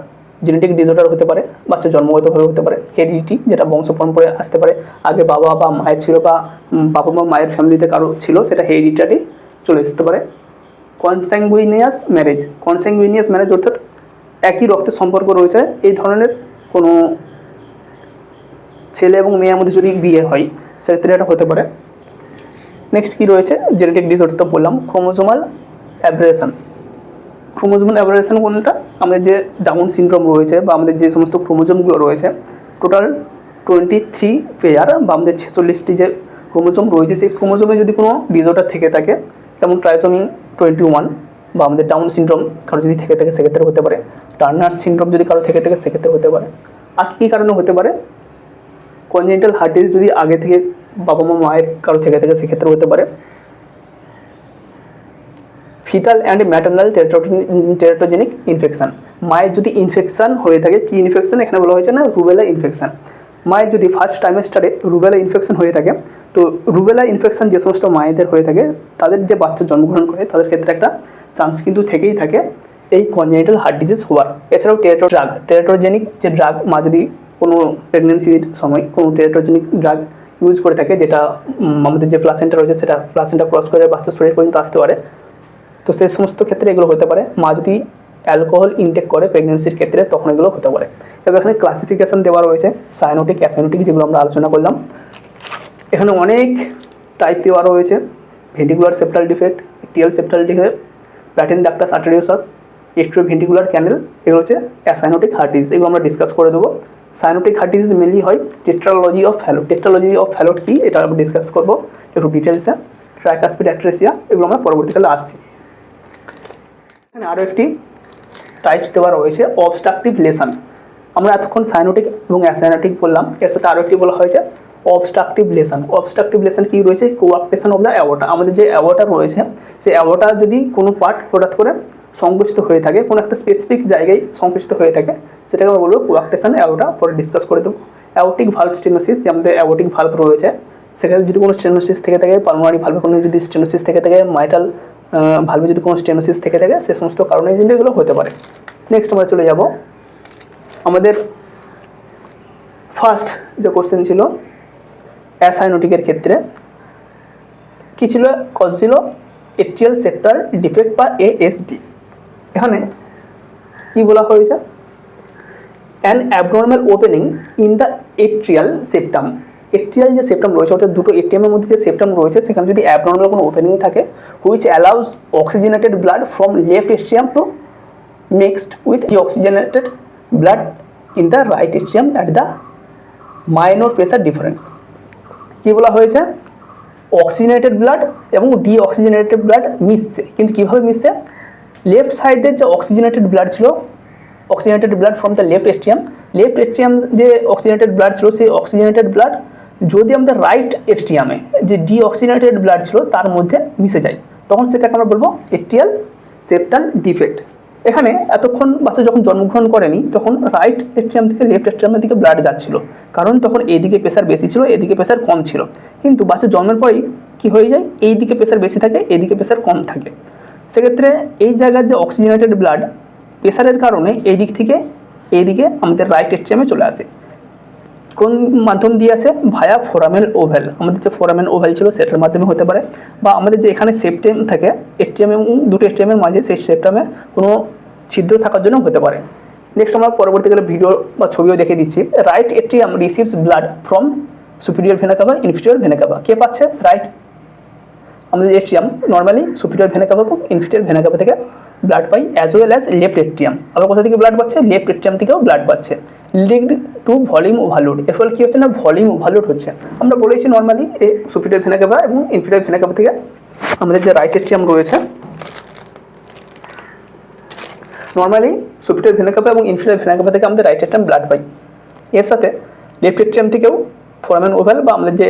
genetic disorder হতে পারে, বাচ্চা জন্মগতভাবে হতে পারে। হেরিডিটি, যেটা বংশ পরম্পরায় আসতে পারে, আগে বাবা বা মায়ের ছিল বা বাবা বা মায়ের ফ্যামিলিতে কারো ছিল, সেটা হেরিডিটারি চলে আসতে পারে। কনস্যাঙ্গুইনিয়াস ম্যারেজ, কনস্যাঙ্গুইনিয়াস ম্যারেজ অর্থাৎ একই রক্তের সম্পর্ক রয়েছে এই ধরনের কোনো ছেলে এবং মেয়ের মধ্যে যদি বিয়ে হয় সেক্ষেত্রে এটা হতে পারে। নেক্সট কী রয়েছে, জেনেটিক ডিসঅর্ডার তো বললাম। ক্রোমোজোমাল অ্যাব্রেশন, ক্রোমোজোমাল অ্যাব্রেশন কোনটা, আমাদের যে ডাউন সিনড্রোম রয়েছে বা আমাদের যে সমস্ত ক্রোমোজোমগুলো রয়েছে টোটাল 23 পেয়ার বা আমাদের 46টি যে ক্রোমোজোম রয়েছে সেই ক্রোমোজোমে যদি কোনো ডিসঅর্ডার থেকে থাকে, যেমন ট্রাইসোমি 21 বা আমাদের ডাউন সিনড্রোম কারো যদি থেকে থাকে সেক্ষেত্রে হতে পারে। টার্নার সিনড্রোম যদি কারো থেকে থাকে সেক্ষেত্রে হতে পারে। আর কী কারণে হতে পারে, কনজেনিটাল হার্ট ডিজিজ যদি আগে থেকে বাবা মা মায়ের কারো থেকে থাকে সেক্ষেত্রে হতে পারে। Fetal and maternal teratogenic infection, মায়ের যদি ইনফেকশান হয়ে থাকে, কী ইনফেকশান এখানে বলা হয়েছে না, রুবেলা ইনফেকশান। মায়ের যদি ফার্স্ট ট্রাইমেস্টারে রুবেলা ইনফেকশান হয়ে থাকে, তো রুবেলা ইনফেকশান যে সমস্ত মায়েদের হয়ে থাকে তাদের যে বাচ্চা জন্মগ্রহণ করে তাদের ক্ষেত্রে একটা চান্স কিন্তু থেকেই থাকে এই কনজেনিটাল হার্ট ডিজিজ হওয়ার। এছাড়াও টেরাটোজেনিক যে ড্রাগ, মা যদি কোনো প্রেগনেন্সির সময় কোনো টেরাটোজেনিক ড্রাগ ইউজ করে থাকে, যেটা আমাদের যে প্লাসেন্টা রয়েছে সেটা প্লাসেন্টা ক্রস করে বাচ্চার শরীর পর্যন্ত আসতে পারে, তো সেই সমস্ত ক্ষেত্রে এগুলো হতে পারে। মা যদি অ্যালকোহল ইনটেক করে প্রেগনেন্সির ক্ষেত্রে তখন এগুলো হতে পারে। এবার এখানে ক্লাসিফিকেশান দেওয়া রয়েছে সাইনোটিক অ্যাসাইনোটিক, যেগুলো আমরা আলোচনা করলাম। এখানে অনেক টাইপ দেওয়া রয়েছে, ventricular septal defect, TL septal defect, patent ductus arteriosus, extraventricular canal, এগুলো হচ্ছে অ্যাসাইনোটিক হার্ট ডিজিজ, এগুলো আমরা ডিসকাস করে দেবো। সাইনোটিক হার্ট ডিজিজ মেনলি হয় টেট্রালজি অফ ফ্যালোট, টেট্রালজি অফ ফ্যালোট কি এটা আমরা ডিসকাস করবো একটু ডিটেলসে। ট্রাইকাসপিড অ্যাট্রেসিয়া, এগুলো আমরা পরবর্তীকালে আসছি। এখানে আরও একটি টাইপস দেওয়া রয়েছে অবস্ট্রাকটিভ লেশন। আমরা এতক্ষণ সাইনোটিক এবং অ্যাসাইনোটিক বললাম, এর সাথে আরও একটি বলা হয়েছে অবস্ট্রাকটিভ লেশন। অবস্ট্রাকটিভ লেশন কী রয়েছে, কোয়াক্টেশন অফ দ্য অ্যাওর্টা, আমাদের যে অ্যাওর্টা রয়েছে সেই অ্যাওর্টা যদি কোনো পার্ট হঠাৎ করে সংকুচিত হয়ে থাকে, কোনো একটা স্পেসিফিক জায়গায় সংকুচিত হয়ে থাকে, সেটাকে আমরা বলবো কোয়াক্টেশন অ্যাওর্টা, পরে ডিসকাস করে দেবো। অ্যাওর্টিক ভালভ স্টেনোসিস, যে আমাদের অ্যাওর্টিক ভালভ রয়েছে সেখানে যদি কোনো স্টেনোসিস থেকে থাকে, পালমোনারি ভালভে কোনো যদি স্টেনোসিস থেকে থাকে, মাইটাল ভালভে যদি কোনো স্টেনোসিস থেকে থাকে, সে সমস্ত কারণে কিন্তু এগুলো হতে পারে। নেক্সট আমরা চলে যাব আমাদের ফার্স্ট যে কোশ্চেন ছিল অ্যাসাইনোটিকের ক্ষেত্রে কী ছিল, কজ ছিল এট্রিয়াল সেপ্টাল ডিফেক্ট বা এএসডি। এখানে কি বলা হয়েছে, an abnormal opening in the atrial septum, atrial যে সেপ্টাম রয়েছে অর্থাৎ দুটো এটিএমের মধ্যে যে সেপ্টাম রয়েছে সেখানে যদি অ্যাবনর্মাল কোনো ওপেনিং থাকে, which allows oxygenated blood from left atrium to mixed with deoxygenated blood in the right atrium at the minor pressure difference. কী বলা হয়েছে, অক্সিজেনেটেড ব্লাড এবং ডিঅক্সিজেনেটেড ব্লাড মিশছে, কিন্তু কীভাবে মিশছে, লেফট সাইডের যে অক্সিজেনেটেড ব্লাড ছিল, oxygenated blood from the left atrium যে অক্সিজেনেটেড ব্লাড ছিল, সেই অক্সিজেনেটেড ব্লাড যদি আমাদের রাইট এট্রিয়ামে যে ডিঅক্সিজেনেটেড ব্লাড ছিল তার মধ্যে মিশে যায়, তখন সেটাকে আমরা বলবো এট্রিয়াল সেপ্টাল ডিফেক্ট। এখানে এতক্ষণ বাচ্চা যখন জন্মগ্রহণ করেনি তখন রাইট এট্রিয়াম থেকে লেফট এট্রিয়ামের দিকে ব্লাড যাচ্ছিল, কারণ তখন এইদিকে প্রেশার বেশি ছিল, এদিকে প্রেশার কম ছিল। কিন্তু বাচ্চা জন্মের পরেই কী হয়ে যায়, এই দিকে প্রেশার বেশি থাকে, এইদিকে প্রেশার কম থাকে। সেক্ষেত্রে এই জায়গার যে অক্সিজেনেটেড ব্লাড প্রেশারের কারণে এই দিক থেকে এইদিকে আমাদের রাইট এট্রিয়ামে চলে আসে। কোন মাধ্যম দিয়ে আসে? ভায়া ফোরামেন ওভেল। আমাদের যে ফোরামেন ওভেল ছিল সেটার মাধ্যমে হতে পারে, বা আমাদের যে এখানে সেপ্টেম থাকে এট্রিয়াম এবং দুটো এট্রিয়ামের মাঝে, সেই সেপ্টামে কোনো ছিদ্র থাকার জন্য হতে পারে। নেক্সট আমরা পরবর্তীকালে ভিডিও বা ছবিও দেখে দিচ্ছি। Right atrium receives blood from superior vena cava, inferior vena cava. কে পাচ্ছে? রাইট আমাদের atrium normally superior vena cava এবং ইনফিরিয়র ভেনা কাভা থেকে ব্লাড পাই, as well as left atrium. আবার কোথা থেকে ব্লাড পাচ্ছে? লেফট এট্রিয়াম থেকেও ব্লাড পাচ্ছে, লিঙ্কড টু ভলিউম ওভারলোড। এর ফলে কী হচ্ছে না, ভলিউম ওভারলোড হচ্ছে। আমরা বলেছি নর্মালি এই সুপিরিয়র ভেনা কাভা এবং ইনফিরিয়র ভেনা কাভা থেকে আমাদের যে রাইট এট্রিয়াম রয়েছে, নর্মালি সুপিরিয়র ভেনা কাভা এবং ইনফিরিয়র ভেনা কাভা থেকে আমাদের রাইট এট্রিয়াম ব্লাড পাই। এর সাথে লেফট এট্রিয়াম থেকেও ফোরামেন ওভাল বা আমাদের যে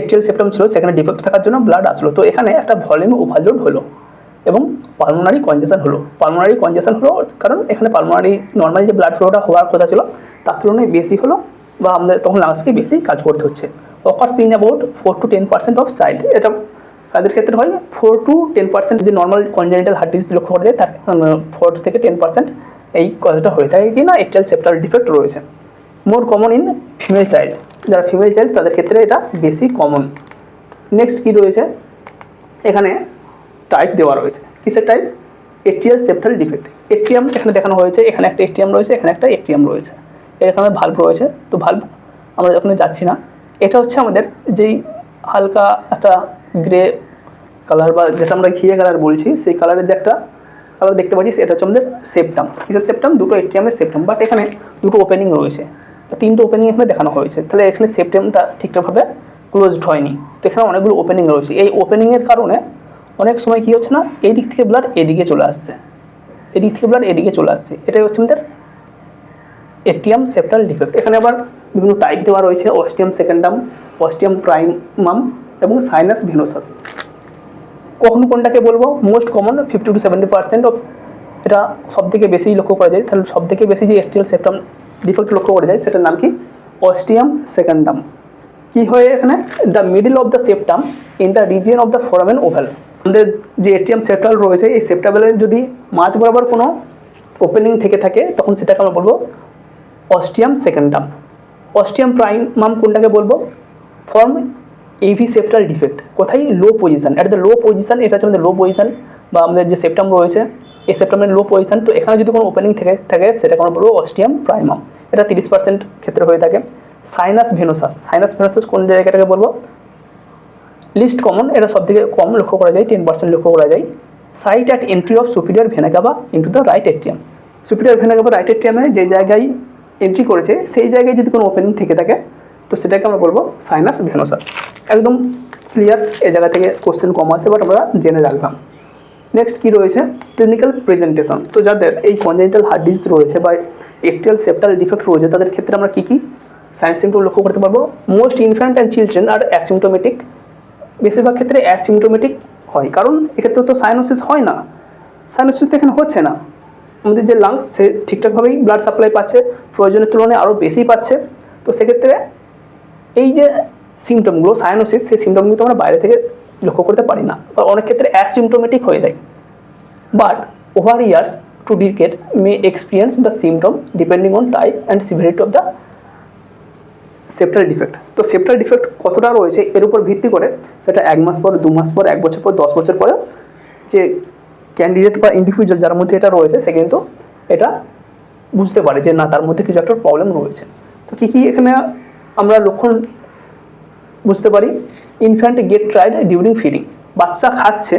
এট্রিয়াল সেপ্টাম ছিল সেখানে ডিফেক্ট থাকার জন্য ব্লাড আসলো। তো এখানে একটা ভলিউম ওভারলোড হলো এবং পালমোনারি কনজেশন হলো। পালমোনারি কনজেশন হলো কারণ এখানে পালমোনারি নর্মাল যে ব্লাড ফ্লোটা হওয়ার কথা ছিল তার তুলনায় বেশি হলো, বা আমাদের তখন লাংসকে বেশি কাজ করতে হচ্ছে। অফার seen about 4 to 10% of child. এটা তাদের ক্ষেত্রে হয় 4 to 10%। যে নর্মাল কনজেনিটাল হার্ট ডিজিজ লক্ষ্য করা যায় তার 4 থেকে 10% এই কথাটা হয়ে থাকে কি না এট্রিয়াল সেপ্টাল ডিফেক্ট রয়েছে। More common in female child, যারা ফিমেল চাইল্ড তাদের ক্ষেত্রে এটা বেশি কমন। নেক্সট কী রয়েছে, এখানে টাইপ দেওয়া রয়েছে। কিসের type? Atrial septal defect. Atrium এখানে দেখানো হয়েছে, এখানে একটা এট্রিয়াম রয়েছে, এখানে একটা এট্রিয়াম রয়েছে, এখানে ভাল্ব রয়েছে। তো ভাল্ব আমরা যখন যাচ্ছি না, এটা হচ্ছে আমাদের যেই হালকা একটা গ্রে কালার বা যেটা আমরা ঘিয়ে কালার বলছি, সেই কালারের যে একটা কালার দেখতে পাচ্ছি সেটা হচ্ছে আমাদের সেপ্টাম। কিসের সেপ্টাম? দুটো এট্রিয়ামের সেপ্টাম, বাট এখানে দুটো ওপেনিং রয়েছে, তিনটে ওপেনিং এখানে দেখানো হয়েছে। তাহলে এখানে সেপ্টামটা ঠিকঠাকভাবে ক্লোজড হয়নি, তো এখানে অনেকগুলো ওপেনিং রয়েছে। এই ওপেনিংয়ের কারণে অনেক সময় কী হচ্ছে না, এই দিক থেকে ব্লাড এদিকে চলে আসছে, এদিক থেকে ব্লাড এদিকে চলে আসছে। এটাই হচ্ছে আমাদের এট্রিয়াম সেপ্টাল ডিফেক্ট। এখানে আবার বিভিন্ন টাইপ দেওয়া রয়েছে, অস্টিয়াম সেকেন্ডাম, অস্টিয়াম প্রাইমাম এবং সাইনাস ভেনোসাস। কখন কোনটাকে বলবো? মোস্ট কমন 50 to 70% অফ, এটা সবথেকে বেশি লক্ষ্য করা যায়। তাহলে সবথেকে বেশি যে এট্রিয়াল সেপ্টাম ডিফেক্ট লক্ষ্য করা যায় সেটার নাম কি? অস্টিয়াম সেকেন্ডাম। কি হয় এখানে? The middle of the septum in the region of the foramen ovale. আমাদের যে এট্রিয়াম সেপ্টাল রয়েছে এই সেপ্টাবেলের যদি মাঝ বরাবর কোনো ওপেনিং থেকে থাকে তখন সেটাকে আমরা বলবো অস্টিয়াম সেকেন্ডাম। অস্টিয়াম প্রাইমাম কোনটাকে বলবো? Form AV septal defect. কোথায়? Low position, at the low position. এটা হচ্ছে আমাদের লো পজিশন বা আমাদের যে সেপ্টাম রয়েছে এই সেপ্টামের লো পজিশন। তো এখানে যদি কোনো ওপেনিং থেকে থাকে সেটাকে আমরা বলবো অস্টিয়াম প্রাইমাম। এটা 30% ক্ষেত্রে হয়ে থাকে। সাইনাস ভেনোসাস, সাইনাস ভেনোসাস কোন জায়গাটাকে বলবো? লিস্ট কমন, এটা সব থেকে কম লক্ষ্য করা যায়, 10% লক্ষ্য করা যায়। Site at entry of superior vena cava into the right atrium. Superior vena cava right এট্রিয়ামে যে জায়গায় এন্ট্রি করেছে সেই জায়গায় যদি কোনো ওপেনিং থেকে থাকে তো সেটাকে আমরা বলবো সাইনাস ভেনোসাস। একদম ক্লিয়ার, এই জায়গা থেকে কোশ্চেন কম আসে, বাট আমরা জেনে রাখলাম। নেক্সট কী রয়েছে? Clinical presentation. তো যাদের এই কনজেনিটাল হার্ট ডিজিজ রয়েছে বা এট্রিয়াল সেপ্টাল ডিফেক্ট রয়েছে তাদের ক্ষেত্রে আমরা কী কী সাইন সিমটম লক্ষ্য করতে পারবো? Most infant and children are asymptomatic. বেশিরভাগ ক্ষেত্রে অ্যাসিমটোমেটিক হয়, কারণ এক্ষেত্রে তো সাইনোসিস হয় না, সাইনোসিস তো এখানে হচ্ছে না। আমাদের যে লাংস সে ঠিকঠাকভাবেই ব্লাড সাপ্লাই পাচ্ছে, প্রয়োজনের তুলনায় আরও বেশি পাচ্ছে। তো সেক্ষেত্রে এই যে সিমটমগুলো সাইনোসিস, সেই সিমটমগুলো তো আমরা বাইরে থেকে লক্ষ্য করতে পারি না, বা অনেক ক্ষেত্রে অ্যাসিমটোমেটিক হয়ে যায়। But over years to decades may experience the symptom depending on type and severity of the septal defect. তো সেপ্টাল ডিফেক্ট কতটা রয়েছে এর উপর ভিত্তি করে সেটা 1 মাস পর, 2 মাস পর, 1 বছর পর, 10 বছর পরে যে ক্যান্ডিডেট বা ইন্ডিভিজুয়াল যার মধ্যে এটা রয়েছে সে কিন্তু এটা বুঝতে পারে যে না তার মধ্যে কিছু একটা প্রবলেম রয়েছে। তো কী কী এখানে আমরা লক্ষণ বুঝতে পারি? Infant get tired during feeding. বাচ্চা খাচ্ছে,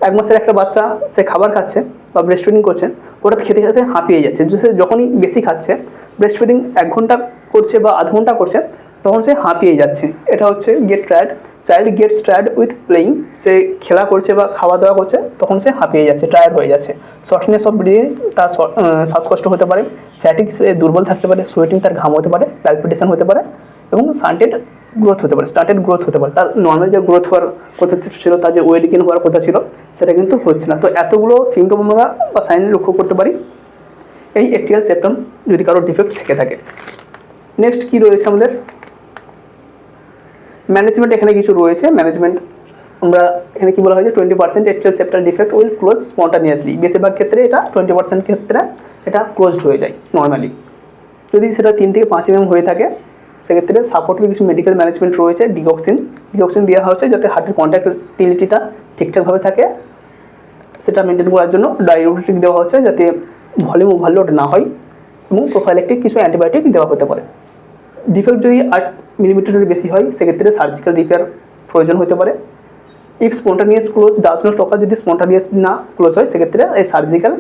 1 মাসের একটা বাচ্চা সে খাবার খাচ্ছে বা ব্রেস্ট ফিডিং করছে, ওটা খেতে খেতে হাঁপিয়ে যাচ্ছে। যখনই বেশি খাচ্ছে, ব্রেস্ট ফিডিং 1 ঘন্টা করছে বা আধ ঘন্টা করছে, তখন সে হাঁপিয়ে যাচ্ছে। এটা হচ্ছে get tired. Child gets tired with playing. সে খেলা করছে বা খাওয়া দাওয়া করছে, তখন সে হাঁপিয়ে যাচ্ছে, টায়ার্ড হয়ে যাচ্ছে। শর্টনেস অফ ব্রিথিং, তার শ্বাসকষ্ট হতে পারে। ফ্যাটিক, সে দুর্বল থাকতে পারে। সোয়েটিং, তার ঘাম হতে পারে। প্যালপিটেশন হতে পারে। এবং স্টান্টেড গ্রোথ হতে পারে। তার নর্মাল যে গ্রোথ হওয়ার কথা ছিল, তার যে ওয়েট গেইন হওয়ার কথা ছিল, সেটা কিন্তু হচ্ছে না। তো এতগুলো সিমটম আমরা বা সাইন লক্ষ্য করতে পারি এই এট্রিয়াল সেপ্টাম যদি কারোর ডিফেক্ট থেকে থাকে। নেক্সট কী রয়েছে আমাদের ম্যানেজমেন্ট, এখানে কিছু রয়েছে ম্যানেজমেন্ট। আমরা এখানে কী বলা হয়েছে, 20% atrial septal defect will close spontaneously. বেশিরভাগ ক্ষেত্রে এটা 20% ক্ষেত্রে এটা ক্লোজড হয়ে যায় নর্মালি। যদি সেটা 3 থেকে 5 mm হয়ে থাকে, সেক্ষেত্রে সাপোর্টিভ কিছু মেডিকেল ম্যানেজমেন্ট রয়েছে। ডিগক্সিন দেওয়া হচ্ছে যাতে হার্টের কন্ট্রাক্টিলিটিটা ঠিকঠাকভাবে থাকে, সেটা মেনটেন করার জন্য। ডায়োরেটিক দেওয়া হচ্ছে যাতে ভলিউম ওভারলোড না হয়, এবং প্রোফাইলেকটিক কিছু অ্যান্টিবায়োটিক দেওয়া হতে পারে। ডিফেক্ট যদি 8 মিলিমিটারের বেশি হয়, সেক্ষেত্রে সার্জিক্যাল রিপেয়ার প্রয়োজন হতে পারে। If spontaneous close does not occur, যদি স্পন্টানিয়াস না ক্লোজ হয়, সেক্ষেত্রে এই সার্জিক্যাল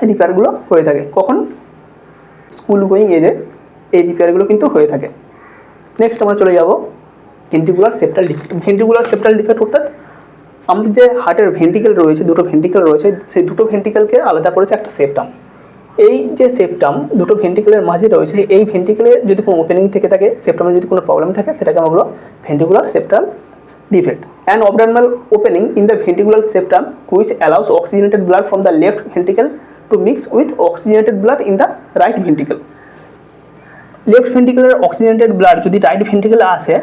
রিপেয়ারগুলো হয়ে থাকে। কখন? স্কুল গোয়িং এজে এই রিপেয়ারগুলো কিন্তু হয়ে থাকে। নেক্সট আমরা চলে যাব ventricular septal defect. Ventricular septal defect অর্থাৎ আমাদের যে হার্টের ভেন্ট্রিকেল রয়েছে, দুটো ভেন্ট্রিকেল রয়েছে, সেই দুটো ভেন্ট্রিকেলকে আলাদা করেছে একটা সেপ্টাম। এই যে সেপ্টাম দুটো ভেন্ট্রিকেলের মাঝে রয়েছে, এই ভেন্ট্রিকেলে যদি কোনো ওপেনিং থেকে থাকে, সেপ্টামে যদি কোনো প্রবলেম থাকে, সেটাকে আমরা বলবো ventricular septal defect. An abnormal opening in the ventricular septum which allows oxygenated blood from the left ventricle to mix with oxygenated blood in the right ventricle. Left ventricular oxygenated blood যদি right ভেন্ট্রিকেলে আসে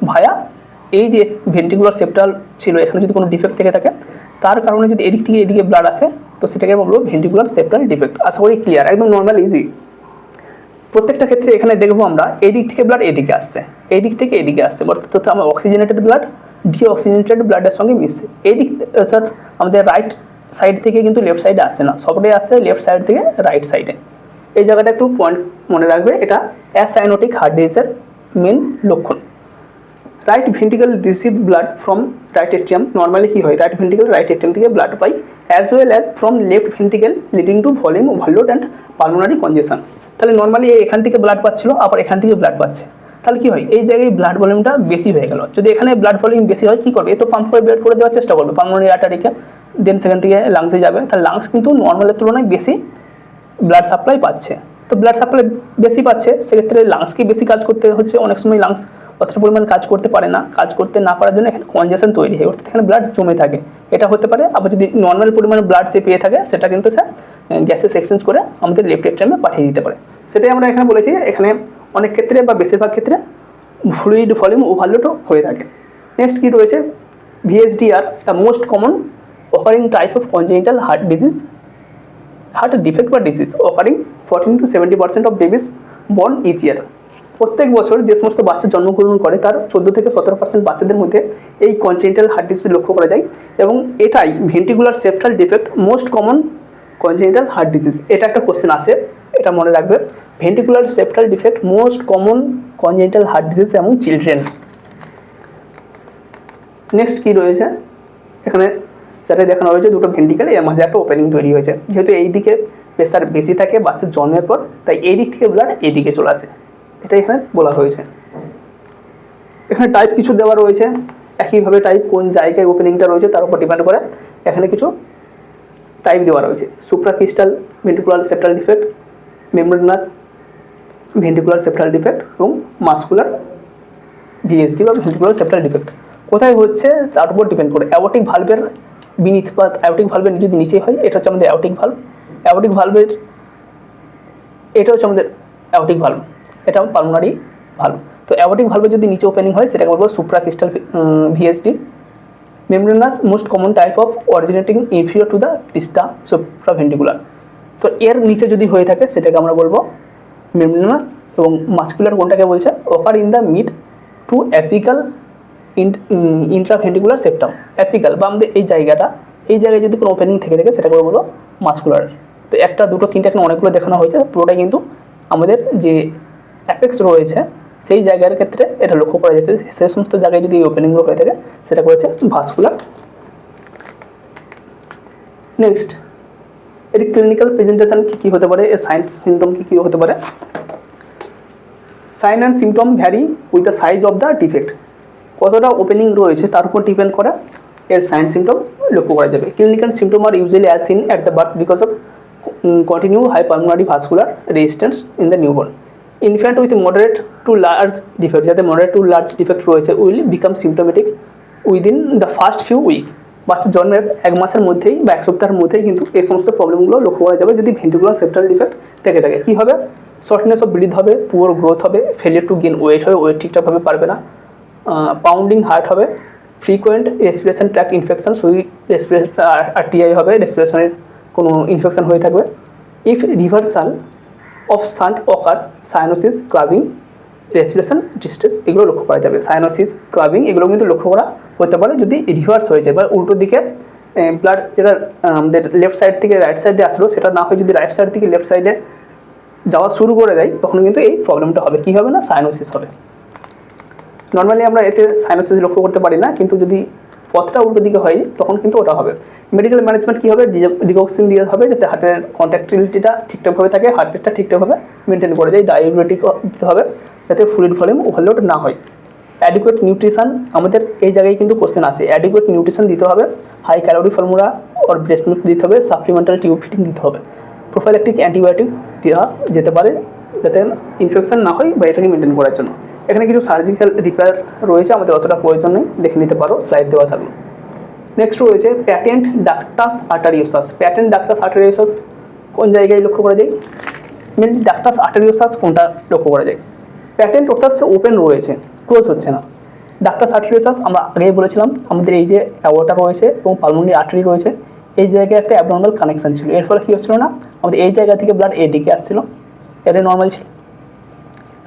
ভায়া এই যে ventricular septal ছিল, এখানে যদি কোনো defect থেকে থাকে, তার কারণে যদি এদিক থেকে এদিকে ব্লাড আসে, তো সেটাকে বলবো ভেন্ট্রিকুলার সেপ্টাল ডিফেক্ট। আশা করি ক্লিয়ার, একদম নর্মাল ইজি। প্রত্যেকটা ক্ষেত্রে এখানে দেখবো আমরা এই দিক থেকে ব্লাড এদিকে আসছে, এই দিক থেকে এদিকে আসছে, অর্থাৎ আমার অক্সিজেনেটেড ব্লাড ডিঅক্সিজেনেটেড ব্লাডের সঙ্গে মিশছে। এই দিক অর্থাৎ আমাদের রাইট সাইড থেকে কিন্তু লেফট সাইডে আসছে না, সবটাই আসছে লেফট সাইড থেকে রাইট সাইডে। এই জায়গাটা একটু পয়েন্ট মনে রাখবে, এটা অ্যাসাইনোটিক হার্ট ডিজিজের মেন লক্ষণ। Right ventricle receive blood from right atrium. Normally কী হয়, রাইট ভেন্ট্রিকল রাইট এট্রিয়াম থেকে ব্লাড পাই, as well as from left ventricle leading to volume overload and pulmonary congestion. তাহলে নর্মালি এখান থেকে ব্লাড পাচ্ছিল, আবার এখান থেকে ব্লাড পাচ্ছে, তাহলে কী হয়, এই জায়গায় ব্লাড ভলিউমটা বেশি হয়ে গেল। যদি এখানে ব্লাড ভলিউম বেশি হয়, কী করবে, এ তো পাম্প করে বের করে দেওয়ার চেষ্টা করবে পালমোনারি আর্টারিকে, দেন সেখান থেকে লাংসে যাবে, তাহলে লাংস কিন্তু নর্মালের তুলনায় বেশি ব্লাড সাপ্লাই পাচ্ছে। তো ব্লাড সাপ্লাই বেশি পাচ্ছে, সেক্ষেত্রে লাংসকে বেশি কাজ করতে হচ্ছে। অনেক সময় লাংস অতটা পরিমাণ কাজ করতে পারে না, কাজ করতে না পারার জন্য এখানে কনজেশন তৈরি হয়, অর্থাৎ এখানে ব্লাড জমে থাকে, এটা হতে পারে। আবার যদি নর্মাল পরিমাণে ব্লাড সে পেয়ে থাকে, সেটা কিন্তু সে গ্যাসেস এক্সচেঞ্জ করে আমাদের লেফট এট্রিয়ামে পাঠিয়ে দিতে পারে। সেটাই আমরা এখানে বলেছি, এখানে অনেক ক্ষেত্রে বা বেশিরভাগ ক্ষেত্রে ফ্লুইড ভলিউম ওভারলোডও হয়ে থাকে। নেক্সট কী রয়েছে, VSDR, the most common occurring type of congenital heart disease, heart defect বা disease occurring 14 to 70% of babies born each year. প্রত্যেক বছর যে সমস্ত বাচ্চা জন্মগ্রহণ করে, তার 14 থেকে 17% বাচ্চাদের মধ্যে এই কনজেনিটাল হার্ট ডিজিজ লক্ষ্য করা যায়, এবং এটাই ventricular septal defect most common congenital heart disease. এটা একটা কোশ্চেন আসে, এটা মনে রাখবে, ventricular septal defect most common congenital heart disease এবং চিলড্রেন। নেক্সট কী রয়েছে, এখানে সেটা দেখানো হয়েছে দুটো ভেন্ট্রিকেল, এর মাঝে একটা ওপেনিং তৈরি হয়েছে। যেহেতু এই দিকে প্রেসার বেশি থাকে বাচ্চার জন্মের পর, তাই এই দিক থেকে ব্লাড এই দিকে চলে আসে, এটা এখানে বলা হয়েছে। এখানে টাইপ কিছু দেওয়া রয়েছে, একইভাবে টাইপ কোন জায়গায় ওপেনিংটা রয়েছে তার উপর ডিপেন্ড করে এখানে কিছু টাইপ দেওয়া রয়েছে। Supracristal ventricular septal defect, membranous ventricular septal defect এবং মাসকুলার VSD বা ভেন্ট্রিকুলার সেপ্টাল ডিফেক্ট। কোথায় হচ্ছে তার উপর ডিপেন্ড করে। অ্যাওর্টিক ভালভের বিনিথ বা অ্যাওর্টিক ভালভের যদি নিচে হয়, এটা হচ্ছে আমাদের অ্যাওর্টিক ভালভ। অ্যাওর্টিক ভালভের এটা হচ্ছে আমাদের অ্যাওর্টিক ভালভ, এটা পালমোনারি ভালভ। তো অ্যাওর্টিক ভালভের যদি নিচে ওপেনিং হয়, সেটাকে বলবো সুপ্রাক্রিস্টাল VSD। Membranous most common type of originating inferior to the ক্রিস্টা supraventricular. তো এর নিচে যদি হয়ে থাকে, সেটাকে আমরা বলবো মেমব্রেনাস। এবং মাস্কুলার কোনটাকে বলছে, occur in the mid to apical intraventricular septum. Apical বা আমাদের এই জায়গাটা, এই জায়গায় যদি কোনো ওপেনিং থেকে থাকে, সেটাকে বলবো মাস্কুলার। তো একটা দুটো তিনটে এখানে অনেকগুলো দেখানো হয়েছে, পুরোটাই কিন্তু আমাদের যে অ্যাপেক্স রয়েছে সেই জায়গার ক্ষেত্রে এটা লক্ষ্য করা যাচ্ছে। সেই সমস্ত জায়গায় যদি এই ওপেনিংগুলো হয়ে থাকে, সেটা করেছে ভাস্কুলার। নেক্সট, এর ক্লিনিক্যাল প্রেজেন্টেশন কী হতে পারে, এর সাইন সিমটম কী হতে পারে। Sign and symptom vary with the size of the defect. কতটা ওপেনিং রয়েছে তার উপর ডিপেন্ড করে এর সাইন সিমটম লক্ষ্য করা যাবে। Clinical symptom are usually as seen at the birth because of continue high pulmonary vascular resistance in the newborn. Infant with moderate to large defect, যাতে মডারেট টু লার্জ ডিফেক্ট রয়েছে, will become symptomatic within the first few week. বাচ্চার জন্মের 1 মাসের মধ্যেই বা 1 সপ্তাহের মধ্যেই কিন্তু এই সমস্ত প্রবলেমগুলো লক্ষ্য করা যাবে যদি ভেন্ট্রিকুলার সেপ্টাল ডিফেক্ট থেকে থাকে। কী হবে? শর্টনেস অফ ব্রিথ হবে, পুয়ার গ্রোথ হবে, ফেলিয়ার টু গেইন ওয়েট হবে, ওয়েট ঠিকঠাকভাবে পারবে না, পাউন্ডিং হার্ট হবে, ফ্রিকোয়েন্ট রেসপিরেশন ট্র্যাক্ট ইনফেকশন, শুধু রেসপিরেশন আরটিআই হবে, রেসপিরেশনের কোনো ইনফেকশন হয়ে থাকবে। If reversal of shunt occurs, cyanosis, clubbing, respiration distress, এগুলো লক্ষ্য করা যাবে। সাইনোসিস, ক্লাবিং এগুলো কিন্তু লক্ষ্য করা হতে পারে যদি রিভার্স হয়ে যায় বা উল্টো দিকে ব্লাড যেটা আমাদের লেফট সাইড থেকে রাইট সাইডে আসলো সেটা না হয় যদি রাইট সাইড থেকে লেফট সাইডে যাওয়া শুরু করে দেয় তখন কিন্তু এই প্রবলেমটা হবে। কী হবে না? সাইনোসিস হবে। নর্মালি আমরা এতে সাইনোসিস লক্ষ্য করতে পারি না, কিন্তু যদি পথটা উল্টো দিকে হয় তখন কিন্তু ওটা হবে। মেডিকেল ম্যানেজমেন্ট কী হবে? ডিগক্সিন দিয়ে হবে যাতে হার্টের কন্ট্রাক্টিলিটিটা ঠিকঠাকভাবে থাকে, হার্ট রেটটা ঠিকঠাকভাবে মেনটেন করে যায়। ডায়াবেটিক দিতে হবে যাতে ফ্লুইড ভলিউম ওভারলোড না হয়। অ্যাডিকুয়েট নিউট্রিশন, আমাদের এই জায়গায় কিন্তু কোশ্চেন আসে। অ্যাডিকুয়েট নিউট্রিশন দিতে হবে, হাই ক্যালোরি ফর্মুলা ওর ব্রেস্ট মিল্ক দিতে হবে, সাপ্লিমেন্টাল টিউব ফিটিং দিতে হবে। প্রোফাইল্যাকটিক অ্যান্টিবায়োটিক দেওয়া যেতে পারে যাতে ইনফেকশন না হয় বা এটাকে মেনটেন করার জন্য। এখানে কিছু সার্জিক্যাল রিপেয়ার রয়েছে, আমাদের অতটা প্রয়োজন নেই, দেখে নিতে পারো, স্লাইড দেওয়া থাকলো। নেক্সট রয়েছে প্যাটেন্ট ডাক্টাস আর্টারিওসাস। প্যাটেন্ট ডাক্টাস আর্টারিওসাস কোন জায়গায় লক্ষ্য করা যায়? মেনলি ডাক্টাস আর্টারিওসাস কোনটা লক্ষ্য করা যায়? প্যাটেন্ট অর্থাৎ ওপেন রয়েছে, ক্লোজ হচ্ছে না। ডাক্টাস আর্টারিওসাস আমরা আগেই বলেছিলাম আমাদের এই যে অ্যাওর্টা রয়েছে এবং পালমোনারি আর্টারি রয়েছে, এই জায়গায় একটা অ্যাবনর্মাল কানেকশন ছিল। এর ফলে কী হচ্ছিল না, আমাদের এই জায়গা থেকে ব্লাড এদিকে আসছিল, এটা নর্মাল ছিল।